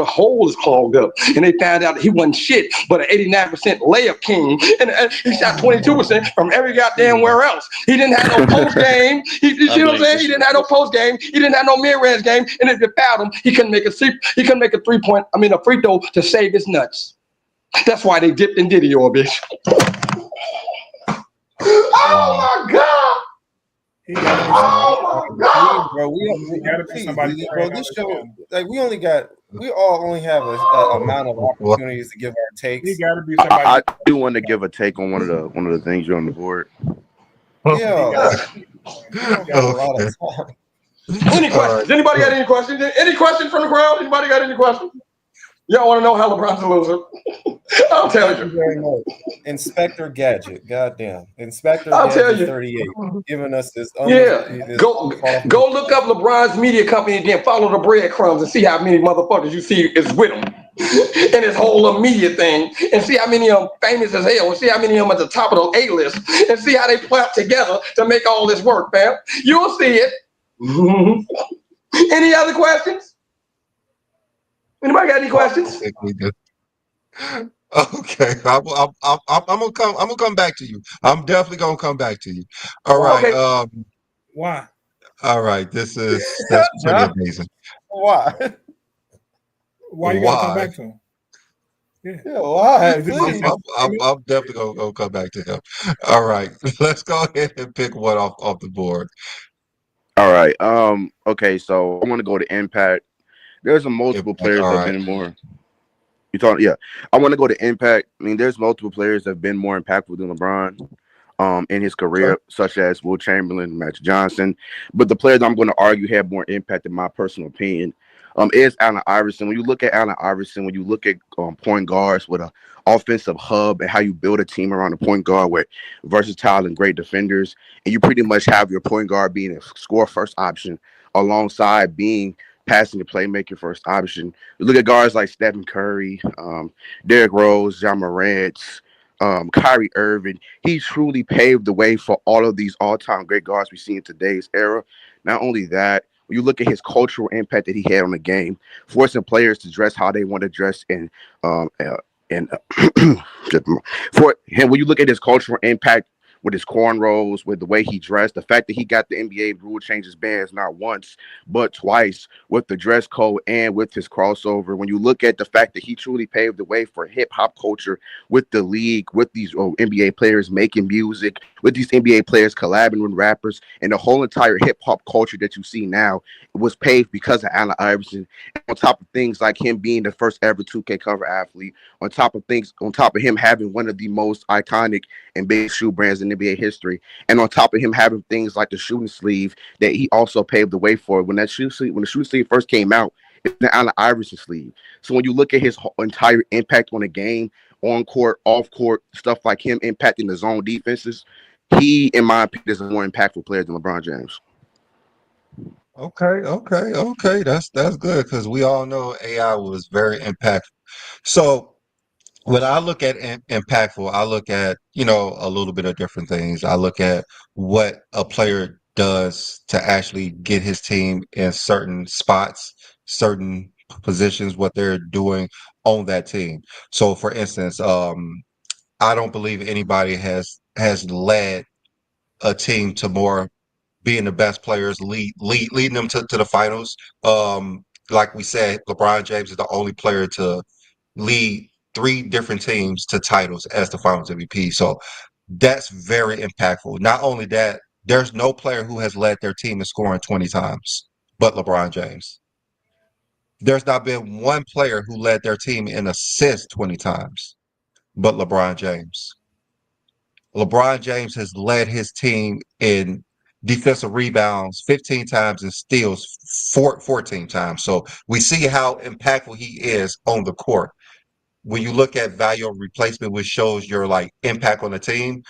hole is clogged up, and they found out that he wasn't shit, but an 89% layup king, and he shot 22% from every goddamn where else. He didn't have no post game. You know what I'm saying? He didn't have no post game. He didn't have no mid range game, and if you fouled him, he couldn't make a free throw to save his nuts. That's why they dipped and diddy your bitch. Oh my God! Oh my God! Bro, we gotta be somebody. Bro, this show, like, we all only have a amount of opportunities to give our takes. You gotta be somebody. I do want to give a take on one of the things you're on the board. Yeah. Any questions? Anybody got any questions? Any questions from the crowd? Anybody got any questions? Y'all want to know how LeBron's a loser? I'll tell you. Thank you very much. Inspector Gadget. Goddamn. Inspector I'll tell Gadget you. 38. Giving us this. Go look up LeBron's media company and then follow the breadcrumbs and see how many motherfuckers you see is with him. in this whole media thing, and see how many of them famous as hell, and see how many of them at the top of the A-list, and see how they clap together to make all this work, fam. You'll see it. Any other questions? Anybody got any questions? Okay, I'm gonna come. I'm gonna come back to you. I'm definitely gonna come back to you. All right. Okay. Why? All right. That's pretty John, amazing. why? Why you gotta come Why? back to him? Yeah. Yeah, why? Is it Please. just I'm definitely gonna come back to him. All right. Let's go ahead and pick one off the board. All right. Okay. So I want to go to Impact. There's a multiple Impact. players All that have right. been more. You talking? Yeah. I want to go to Impact. I mean, there's multiple players that have been more impactful than LeBron, in his Okay. career, such as Will Chamberlain, Magic Johnson. But the player that I'm going to argue had more impact, in my personal opinion, is Allen Iverson. When you look at Allen Iverson, when you look at point guards with a offensive hub and how you build a team around a point guard with versatile and great defenders, and you pretty much have your point guard being a score first option alongside being passing and playmaking first option. You look at guards like Stephen Curry, Derrick Rose, John Morant, Kyrie Irving. He truly paved the way for all of these all-time great guards we see in today's era. Not only that, when you look at his cultural impact that he had on the game, forcing players to dress how they want to dress, um, uh, and for him, when you look at his cultural impact with his cornrows, with the way he dressed, the fact that he got the NBA rule changes bans not once but twice, with the dress code and with his crossover. When you look at the fact that he truly paved the way for hip hop culture with the league, with these NBA players making music, with these NBA players collabing with rappers, and the whole entire hip hop culture that you see now was paved because of Allen Iverson. And on top of things like him being the first ever 2K cover athlete, on top of him having one of the most iconic and biggest shoe brands in NBA history, and on top of him having things like the shooting sleeve that he also paved the way for. When the shooting sleeve first came out, it's the Allen Iverson sleeve. So when you look at his entire impact on the game, on court, off court, stuff like him impacting the zone defenses, he, in my opinion, is a more impactful player than LeBron James. Okay. That's good because we all know AI was very impactful. So when I look at impactful, I look at, a little bit of different things. I look at what a player does to actually get his team in certain spots, certain positions, what they're doing on that team. So for instance, I don't believe anybody has led a team to more being the best players, leading them to the finals. Like we said, LeBron James is the only player to lead three different teams to titles as the Finals MVP. So that's very impactful. Not only that, there's no player who has led their team in scoring 20 times but LeBron James. There's not been one player who led their team in assists 20 times but LeBron James. LeBron James has led his team in defensive rebounds 15 times and steals 14 times. So we see how impactful he is on the court. When you look at value of replacement, which shows your like impact on the team,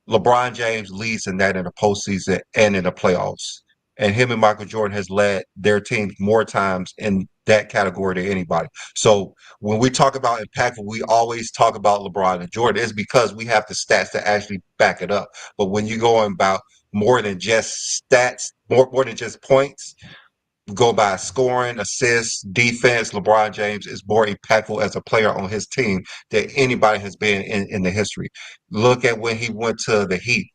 LeBron James leads in that in the postseason and in the playoffs. And him and Michael Jordan has led their teams more times in that category than anybody. So when we talk about impactful, we always talk about LeBron and Jordan. It's because we have the stats to actually back it up. But when you go about more than just stats, more than just points, go by scoring, assists, defense. LeBron James is more impactful as a player on his team than anybody has been in the history. Look at when he went to the Heat.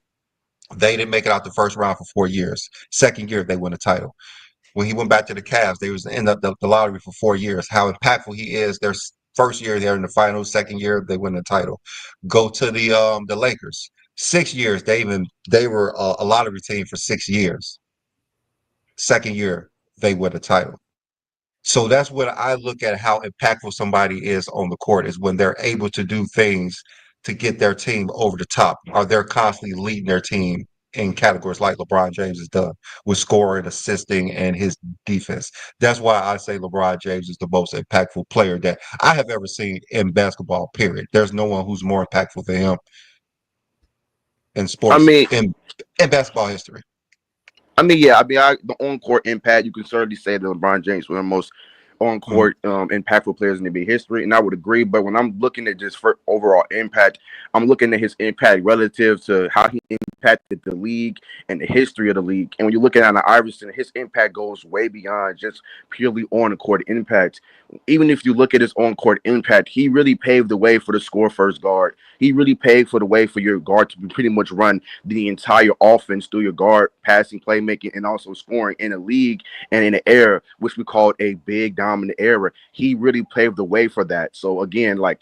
They didn't make it out the first round for 4 years. Second year, they won the title. When he went back to the Cavs, they was in the lottery for 4 years. How impactful he is. Their first year, they're in the finals. Second year, they win the title. Go to the Lakers. 6 years, they were a lottery team for 6 years. Second year, they win the title. So that's what I look at how impactful somebody is on the court is when they're able to do things to get their team over the top, or they're constantly leading their team in categories like LeBron James has done with scoring, assisting, and his defense. That's why I say LeBron James is the most impactful player that I have ever seen in basketball, period. There's no one who's more impactful than him in I sports, mean, in basketball history. yeah, the on-court impact, you can certainly say that LeBron James was the most on court impactful players in NBA history, and I would agree. But when I'm looking at just for overall impact, I'm looking at his impact relative to how he impacted the league and the history of the league. And when you look at Allen Iverson, his impact goes way beyond just purely on the court impact. Even if you look at his on court impact, he really paved the way for the score first guard. He really paved for the way for your guard to pretty much run the entire offense through your guard, passing, playmaking, and also scoring in a league and in an era which we called a big dominant era. He really paved the way for that. So again, like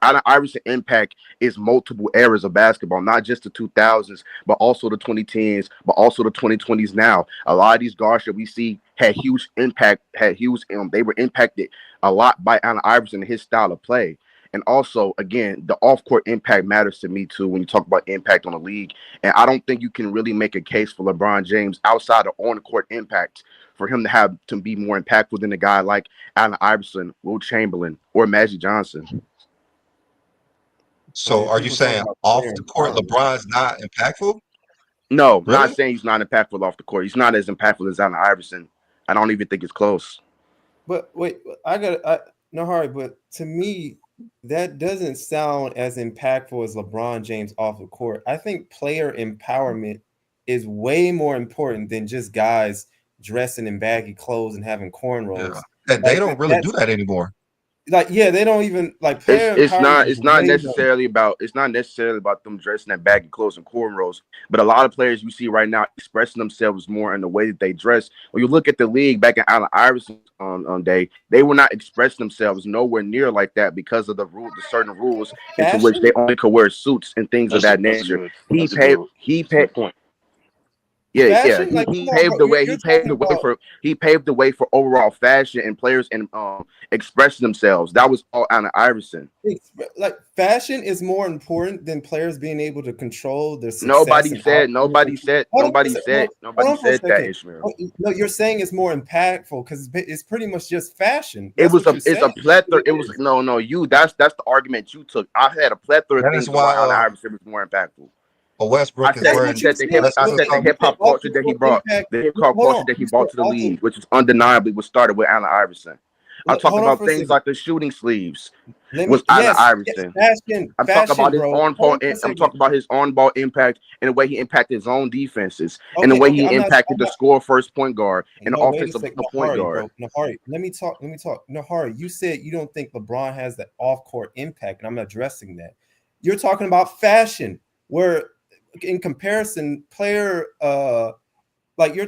Allen Iverson impact is multiple eras of basketball, not just the 2000s, but also the 2010s, but also the 2020s now. A lot of these guards that we see had huge impact, they were impacted a lot by Allen Iverson and his style of play. And also, again, the off-court impact matters to me too when you talk about impact on the league. And I don't think you can really make a case for LeBron James outside of on-court impact for him to have to be more impactful than a guy like Allen Iverson, Will Chamberlain, or Magic Johnson. So are you saying off the court LeBron's not impactful? No, really? Not saying he's not impactful off the court. He's not as impactful as Allen Iverson. I don't even think it's close. But wait, no hurry. But to me, that doesn't sound as impactful as LeBron James off the court. I think player empowerment is way more important than just guys dressing in baggy clothes and having cornrows. Yeah. They don't really do that anymore. Like, yeah, they don't even like player empowerment. It's not necessarily about them dressing in baggy clothes and cornrows, but a lot of players you see right now expressing themselves more in the way that they dress. When you look at the league back in Allen Iverson's day, they were not expressing themselves nowhere near like that because of the certain rules into which they only could wear suits and things of that nature. He paid point. Yeah, fashion? yeah. Like, He paved the way. He paved the way for overall fashion and players and expressing themselves. That was all Allen Iverson. Like, fashion is more important than players being able to control their success. Nobody said that, Ishmael. No, you're saying it's more impactful because it's pretty much just fashion. It's a plethora. It was that's the argument you took. I had a plethora of things why Allen Iverson was more impactful. Westbrook I said the hip hop culture that he brought, to the league, which is undeniably what started with Allen Iverson. I'm talking about things like the shooting sleeves was Allen Iverson. I'm talking about his on-ball. I'm talking about his on-ball impact and the way he impacted his own defenses and the way he impacted the score first point guard and the offensive point guard. Nahari, let me talk. Nahari, you said you don't think LeBron has that off-court impact, and I'm addressing that. You're talking about fashion, where in comparison, you're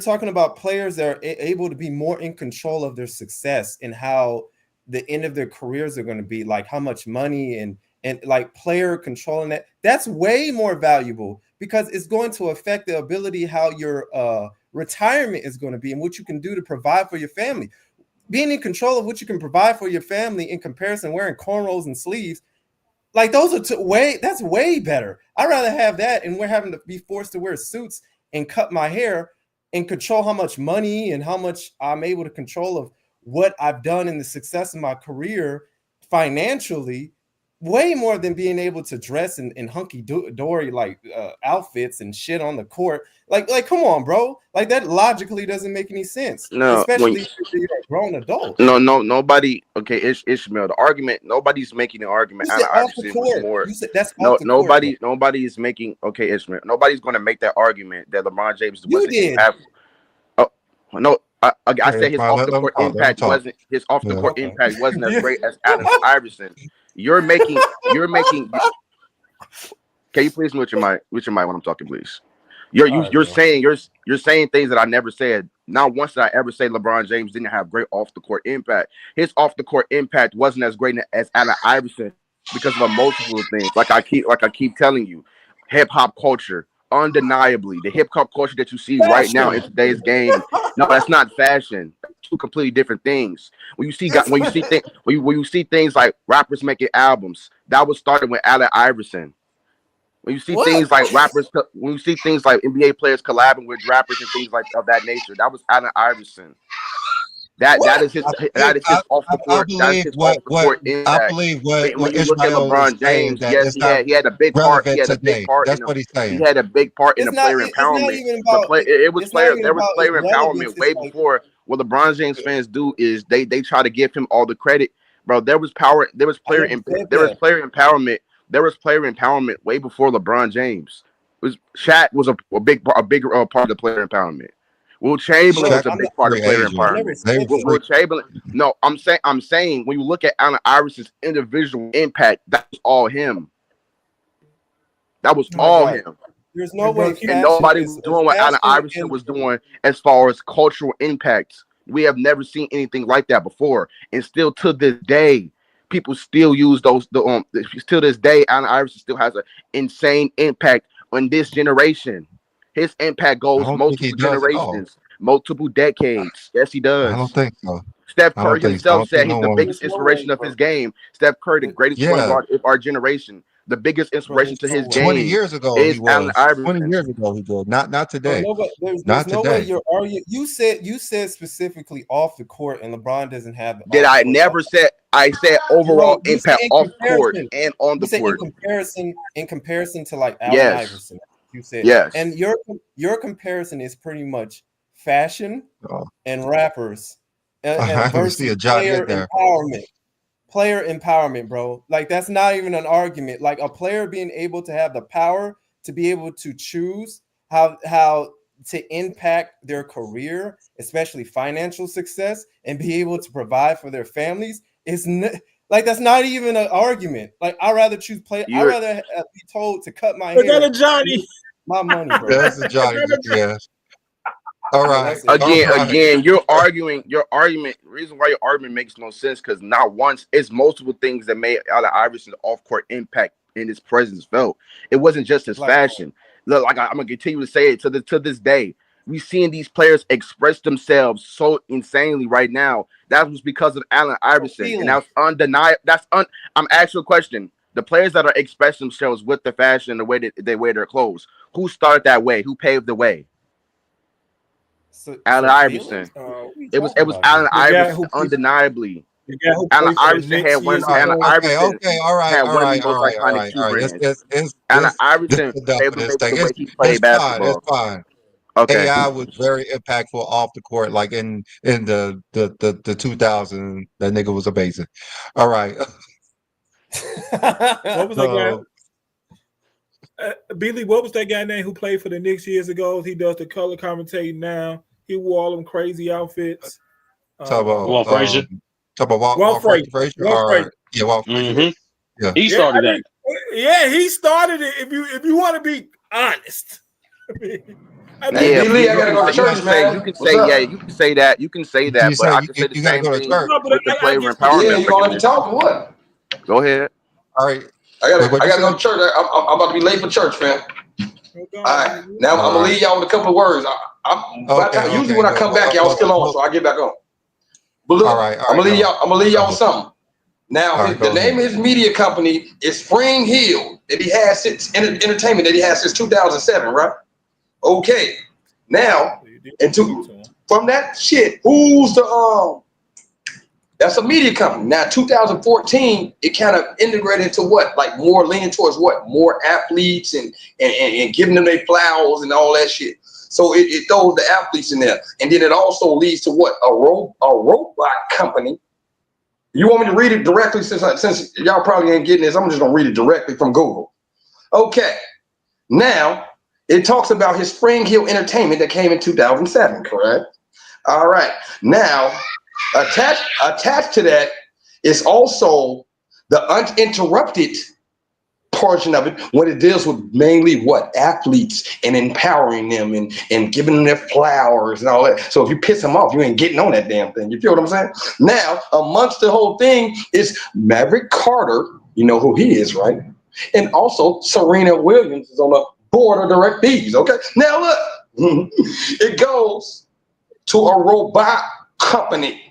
talking about players that are able to be more in control of their success and how the end of their careers are going to be, like how much money and like player controlling that's way more valuable because it's going to affect the ability how your retirement is going to be and what you can do to provide for your family. Being in control of what you can provide for your family in comparison wearing cornrows and sleeves, like those are that's way better. I'd rather have that, and we're having to be forced to wear suits and cut my hair and control how much money and how much I'm able to control of what I've done in the success of my career financially, way more than being able to dress in hunky-dory like outfits and shit on the court. Like, come on, bro. Like that logically doesn't make any sense. No, especially if you're a grown adult. No, nobody. Okay, Ishmael. The argument. Nobody's making an argument. You said off the court. You said that's off the court. Nobody is making. Okay, Ishmael. Nobody's going to make that argument that LeBron James wasn't impactful. Oh no. I said his off the court impact wasn't as great as Allen Iverson. You're making. Can you please mute your mic when I'm talking, please? You're saying things that I never said. Not once did I ever say LeBron James didn't have great off the court impact. His off the court impact wasn't as great as Allen Iverson because of a multiple things. Like I keep telling you, hip hop culture, undeniably, the hip hop culture that you see right now in today's game. No, that's not fashion. Two completely different things. When you see things like rappers making albums, that was started with Allen Iverson. When you see things like when you see things like NBA players collabing with rappers and things like of that nature, that was Allen Iverson. That is his off the court. That's his off the court impact. I believe when you look at LeBron James, yes, he had a big part. He had a big part. That's what he's saying. He had a big part in the player empowerment. There was player empowerment way before what LeBron James fans do is they try to give him all the credit, bro. There was player empowerment. There was player empowerment way before LeBron James. Shaq was a big part of the player empowerment. Will Chamberlain was a big part of player empowerment. Will Chamberlain? No, I'm saying when you look at Allen Iverson's individual impact, that was all him. That was all him. There's no way. And nobody was doing what Allen Iverson was doing as far as cultural impacts. We have never seen anything like that before, and still to this day, people still use those. Till this day, Allen Iverson still has an insane impact on this generation. His impact goes multiple generations, multiple decades. Yes, he does. I don't think so. Steph Curry himself said he's the biggest inspiration of his game. Steph Curry, the greatest point guard of our generation. The biggest inspiration to his game 20 years ago is he was. Allen Iverson. 20 years ago he did. Not today. There's no way you're arguing. You said specifically off the court, and LeBron doesn't have. Did I never said? I said overall impact off court and on the court. In comparison to like Allen Iverson, you said yes. And your comparison is pretty much fashion and rappers and versus player empowerment. Player empowerment, bro. Like that's not even an argument. Like a player being able to have the power to be able to choose how to impact their career, especially financial success, and be able to provide for their families is like that's not even an argument. Like I'd rather choose play. I'd rather be told to cut my hair. Johnny. My money, bro. That's a Johnny. Yes. All right. Again, your argument. The reason why your argument makes no sense because not once it's multiple things that made Allen Iverson's off-court impact in his presence felt. It wasn't just his fashion. Look, like I'm gonna continue to say it to this day. We seeing these players express themselves so insanely right now. That was because of Allen Iverson, and that's undeniable. I'm asking a question. The players that are expressing themselves with the fashion and the way that they wear their clothes, who started that way? Who paved the way? Allen Iverson. It was Allen Iverson undeniably. Allen Iverson had one. Allen Iverson had one of the most iconic shoe brands. Allen Iverson paved the way he played basketball. It's fine. Okay. AI was very impactful off the court, like in the 2000s. That nigga was amazing. All right. What was that guy? Billy, what was that guy name who played for the Knicks years ago? He does the color commentating now. He wore all them crazy outfits. Talk about Walt Frazier. Walt Frazier. Yeah, Walt Frazier. Mm-hmm. Yeah. He started that. Yeah, he started it. If you want to be honest. I gotta go to church, man. You can say that. You can say that, but I can say the same thing with the player empowerment. Yeah, you gonna let me talk or what? Go ahead. All right. I gotta go to church. I'm about to be late for church, man. All right. Now I'm gonna leave y'all with a couple of words. Usually when I come back, y'all still on, so I get back on. But look, I'm gonna leave y'all with something. Now the name of his media company is Spring Hill that he has since entertainment that he has since 2007, right? Okay. Now, from that shit, who's the that's a media company. Now, 2014, it kind of integrated into what? Like more leaning towards what? More athletes and giving them their flowers and all that shit. So it throws the athletes in there. And then it also leads to what? A robot company. You want me to read it directly since y'all probably ain't getting this? I'm just going to read it directly from Google. Okay. Now, it talks about his Spring Hill Entertainment that came in 2007, correct? All right. Now, attached to that is also the uninterrupted portion of it when it deals with mainly what? Athletes and empowering them and giving them their flowers and all that. So if you piss them off, you ain't getting on that damn thing. You feel what I'm saying? Now, amongst the whole thing is Maverick Carter. You know who he is, right? And also Serena Williams is on the board of directees. Okay. Now look, it goes to a robot company.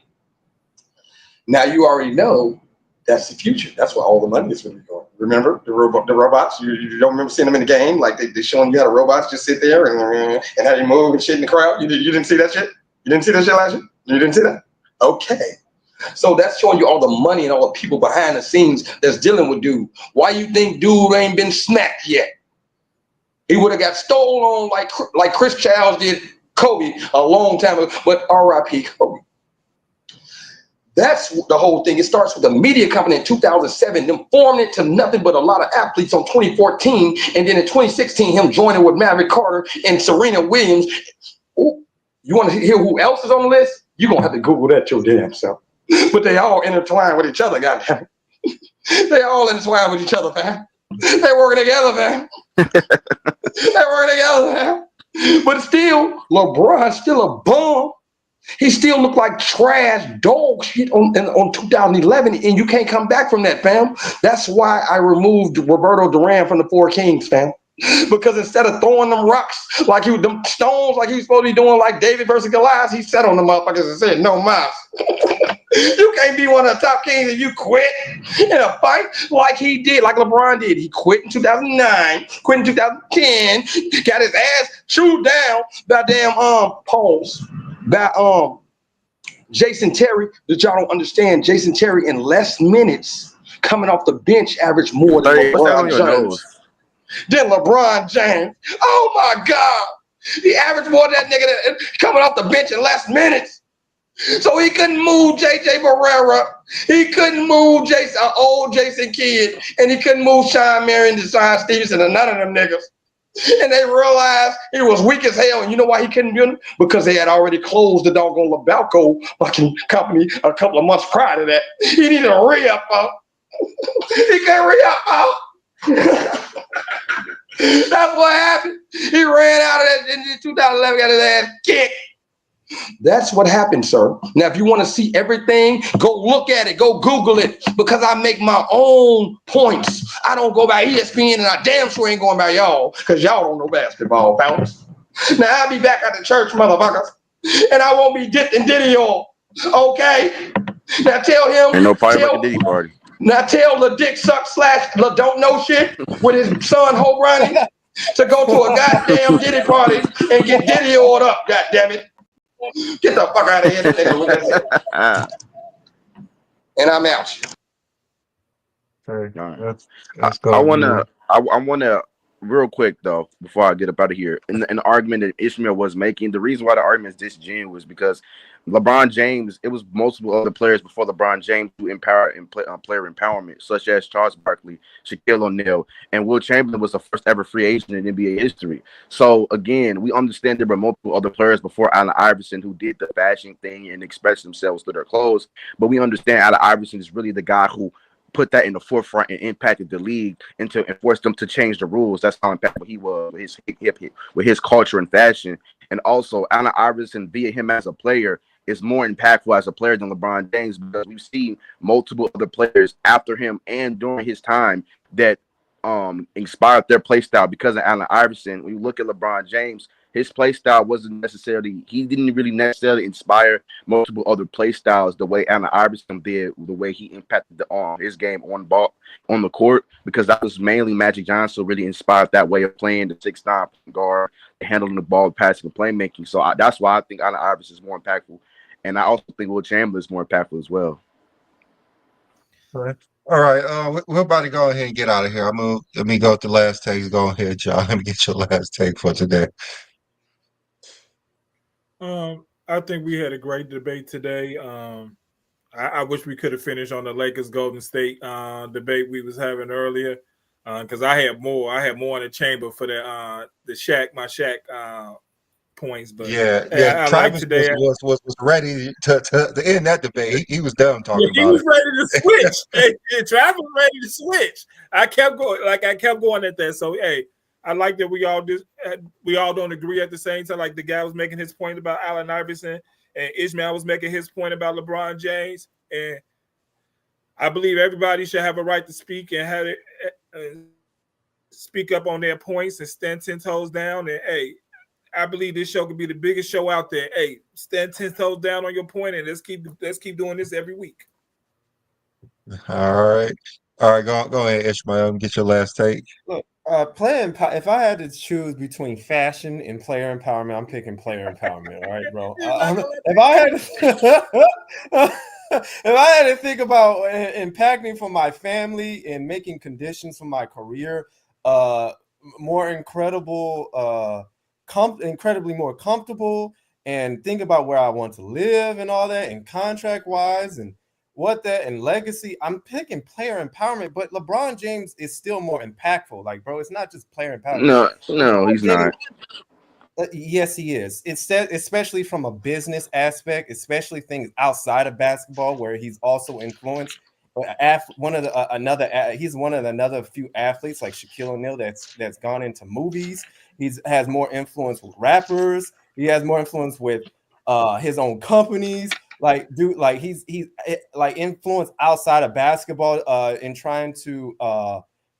Now you already know that's the future. That's where all the money is going to be going. Remember the robots? You don't remember seeing them in the game? Like they showing you how the robots just sit there and how you move and shit in the crowd. You didn't see that shit? You didn't see that shit last year? You didn't see that? Okay. So that's showing you all the money and all the people behind the scenes that's dealing with dude. Why you think dude ain't been smacked yet? He would have got stolen on like Chris Childs did Kobe a long time ago, but R.I.P. Kobe. That's the whole thing. It starts with a media company in 2007, them forming it to nothing but a lot of athletes on 2014, and then in 2016, him joining with Maverick Carter and Serena Williams. Ooh, you want to hear who else is on the list? You're going to have to Google that your damn self. But they all intertwine with each other, goddamn. They all intertwine with each other, man. They working together, man. They working together, man. But still, LeBron's still a bum. He still looked like trash dog shit on 2011, and you can't come back from that, fam. That's why I removed Roberto Duran from the Four Kings, fam. Because instead of throwing them rocks like them stones like he was supposed to be doing like David versus Goliath, he sat on the motherfuckers and said, no mas. You can't be one of the top kings and you quit in a fight like he did, like LeBron did. He quit in 2009, quit in 2010, got his ass chewed down by damn Pauls. By Jason Terry, that y'all don't understand. Jason Terry in less minutes coming off the bench averaged more than LeBron James. Then LeBron James. Oh my God. He averaged more than that nigga coming off the bench in less minutes. So he couldn't move JJ Barrera. He couldn't move old Jason Kidd. And he couldn't move Sean Marion, Deshaun Stevenson, and none of them niggas. And they realized he was weak as hell. And you know why he couldn't do it? Because they had already closed the doggone LaBalco fucking company a couple of months prior to that. He needed a re-up, He couldn't re-up, That's what happened. He ran out of that in 2011, got his ass kicked. That's what happened, sir. Now, if you want to see everything, go look at it. Go Google it, because I make my own points. I don't go by ESPN, and I damn sure ain't going by y'all, because y'all don't know basketball, fellas. Now, I'll be back at the church, motherfuckers, and I won't be dipped in Diddy all. Okay? Now, tell him. Ain't no party like a Diddy party. Now, tell the dick suck / the don't know shit with his son, Ho Ronnie, to go to a goddamn Diddy party and get Diddy all up, goddammit. Get the fuck out of here, nigga. And I'm out. Let's go. I wanna real quick though, before I get up out of here, in the argument that Ishmael was making, the reason why the argument is disingenuous was because LeBron James, it was multiple other players before LeBron James who empowered and player empowerment, such as Charles Barkley, Shaquille O'Neal, and Will Chamberlain was the first ever free agent in NBA history. So again, we understand there were multiple other players before Allen Iverson who did the fashion thing and expressed themselves through their clothes, but we understand Allen Iverson is really the guy who put that in the forefront and impacted the league and forced them to change the rules. That's how impactful he was with his culture and fashion. And also, Allen Iverson, via him as a player, is more impactful as a player than LeBron James, because we've seen multiple other players after him and during his time that inspired their play style because of Allen Iverson. When you look at LeBron James, his play style he didn't really necessarily inspire multiple other play styles the way Allen Iverson did, the way he impacted his game on the court, because that was mainly Magic Johnson really inspired that way of playing, the 6'9" guard, handling the ball, passing, and playmaking. So that's why I think Allen Iverson is more impactful. And I also think Will Chamberlain is more impactful as well. All right. We're about to go ahead and get out of here. Let me go with the last takes. Go ahead, John. Let me get your last take for today. I think we had a great debate today. I wish we could have finished on the Lakers Golden State debate we was having earlier, because I had more. I had more in the chamber for the Shaq points. But I Travis like today. was ready to end that debate. He was done talking He about was it. ready to switch. Travis was ready to switch. I kept going at that. So I like that we all don't agree at the same time. Like the guy was making his point about Allen Iverson, and Ishmael was making his point about LeBron James. And I believe everybody should have a right to speak and have it speak up on their points and stand 10 toes down. And I believe this show could be the biggest show out there. Stand 10 toes down on your point, and let's keep doing this every week. All right. Go ahead, Ishmael, and get your last take. Look, if I had to choose between fashion and player empowerment, I'm picking player empowerment. All right, bro. If I had to think about impacting for my family and making conditions for my career more incredible incredibly more comfortable and think about where I want to live and all that, and contract wise and and legacy. I'm picking player empowerment, but LeBron James is still more impactful. Like, bro, it's not just player empowerment. No, he's not. Yes, he is. It's especially from a business aspect, especially things outside of basketball, where he's also influenced. He's one of another few athletes like Shaquille O'Neal that's gone into movies. Has more influence with rappers. He has more influence with his own companies. Like, dude, like he's like influence outside of basketball in trying to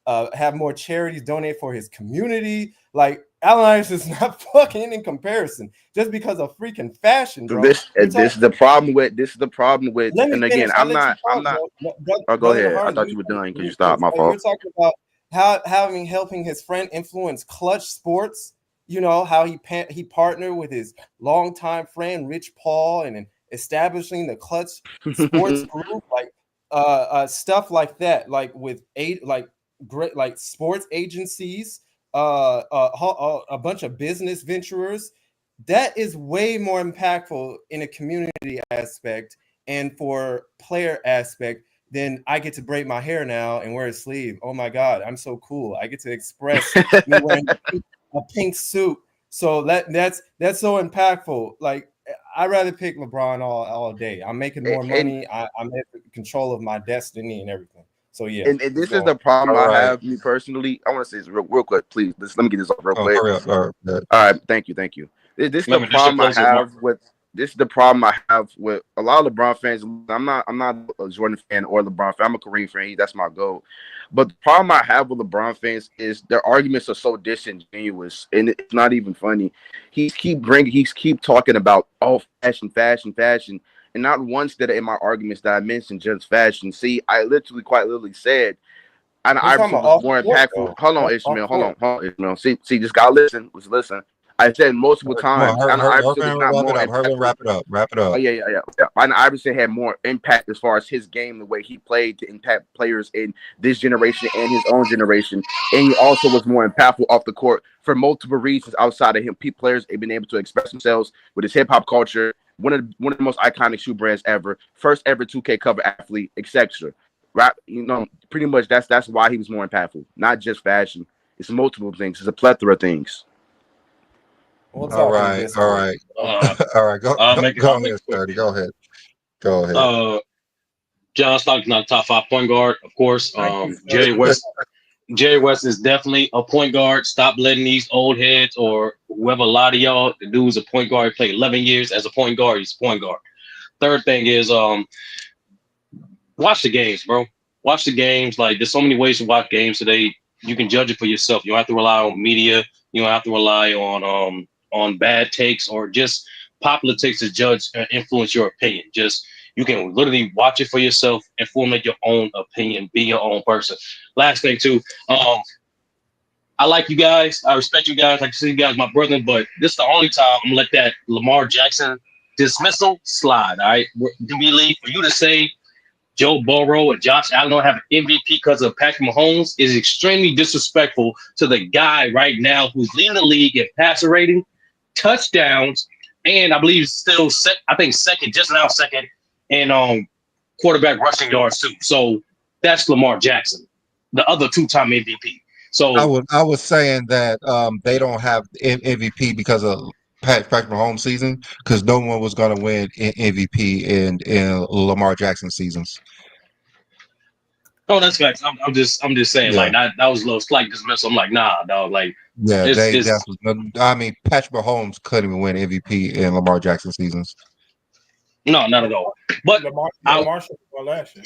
have more charities donate for his community. Like, Allen Iverson is not fucking in comparison just because of freaking fashion, bro. This is the problem with. Let me And finish. again, I'll I'm let you not. talk, bro. Oh, go Brother ahead. I Harden, thought you were done because you stopped. My you're fault. talking about helping his friend influence Clutch Sports. You know how he partnered with his longtime friend Rich Paul and establishing the Clutch Sports Group, like stuff like that, like with great like sports agencies, a bunch of business ventures. That is way more impactful in a community aspect and for player aspect than I get to braid my hair now and wear a sleeve. Oh my God, I'm so cool. I get to express me wearing a pink suit. So that's so impactful. Like, I'd rather pick LeBron all day. I'm making more money. I'm in control of my destiny and everything. So yeah. And this is the problem I have, me personally. I want to say this real quick, please. Let me get this off real quick. Hurry up. All right, thank you. This is the problem I have with. This is the problem I have with a lot of LeBron fans. I'm not a Jordan fan or LeBron fan. I'm a Kareem fan. That's my goal. But the problem I have with LeBron fans is their arguments are so disingenuous, and it's not even funny. He's keep talking about fashion. And not once did in my arguments that I mentioned just fashion. See, I quite literally said, and Iverson was more impactful. Hold on, Ishmael. See, just gotta listen. Let's listen. I said multiple times, and Iverson was not more impactful. Wrap it up. Oh yeah. And Iverson had more impact as far as his game, the way he played to impact players in this generation and his own generation. And he also was more impactful off the court for multiple reasons outside of him. Players have been able to express themselves with his hip hop culture. One of the most iconic shoe brands ever, first ever 2K cover athlete, etc. Right? Pretty much that's why he was more impactful. Not just fashion. It's multiple things. It's a plethora of things. All right. Go ahead, Sturdy. Go ahead. John Stockton, not top 5 point guard, of course. Jerry West is definitely a point guard. Stop letting these old heads or whoever lie to y'all. The dude's a point guard. He played 11 years as a point guard. He's a point guard. Third thing is watch the games, bro. Watch the games. Like, there's so many ways to watch games today. You can judge it for yourself. You don't have to rely on media. You don't have to rely on bad takes or just popular takes to judge and influence your opinion. You can literally watch it for yourself and formulate your own opinion, be your own person. Last thing too, I like you guys. I respect you guys. I consider you guys my brother, but this is the only time I'm gonna let that Lamar Jackson dismissal slide. All right, do we leave for you to say Joe Burrow and Josh Allen don't have an MVP because of Patrick Mahomes is extremely disrespectful to the guy right now who's leading the league in passer rating, touchdowns, and I believe still second in quarterback rushing yards too. So that's Lamar Jackson, the other 2-time MVP. So I was saying that they don't have MVP because of Patrick Mahomes' season, because no one was going to win MVP in Lamar Jackson seasons. Oh, that's facts. I'm just saying, Yeah. like that was a little slight dismissal. I'm like, nah, dog. Like, Yeah, I mean, Patrick Mahomes couldn't even win MVP in Lamar Jackson seasons. No, not at all. But Lamar should have won last year.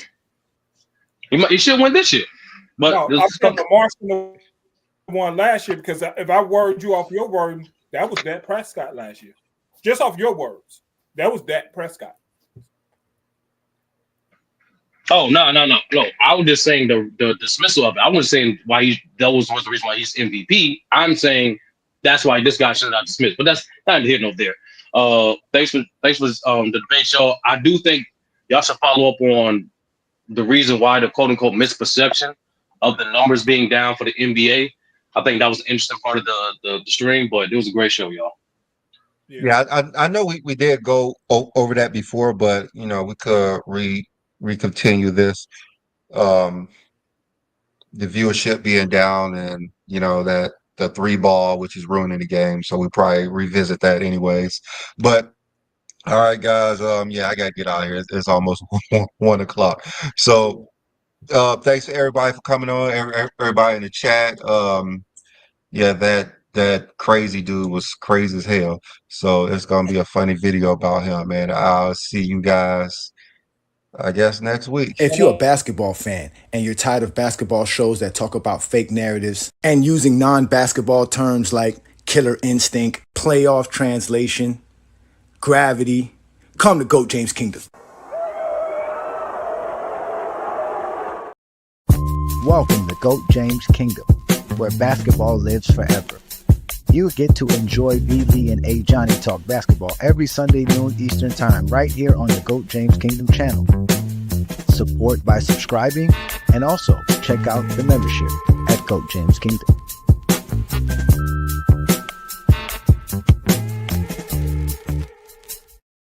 He should win this year. But no, I said Lamar should have won last year because if I word you off your word, that was Dak Prescott last year. Just off your words, that was Dak Prescott. Oh, no. I was just saying the dismissal of it. I wasn't saying that was the reason why he's MVP. I'm saying that's why this guy should not dismissed. But that's not here nor there. Thanks for the debate show. I do think y'all should follow up on the reason why the quote unquote misperception of the numbers being down for the NBA. I think that was an interesting part of the stream, but it was a great show, y'all. Yeah, I know we did go over that before, but we could continue this. The viewership being down, and that the 3 ball, which is ruining the game, so we probably revisit that anyways. But all right, guys. Yeah, I gotta get out of here. It's almost 1 o'clock. So, thanks to everybody for coming on. Everybody in the chat. Yeah, that crazy dude was crazy as hell. So it's gonna be a funny video about him, man. I'll see you guys, I guess, next week. If you're a basketball fan and you're tired of basketball shows that talk about fake narratives and using non-basketball terms like killer instinct, playoff translation, gravity, come to GOAT James Kingdom. Welcome to GOAT James Kingdom, where basketball lives forever. You get to enjoy VV and A Johnny talk basketball every Sunday noon Eastern Time right here on the GOAT James Kingdom channel. Support by subscribing, and also check out the membership at GOAT James Kingdom.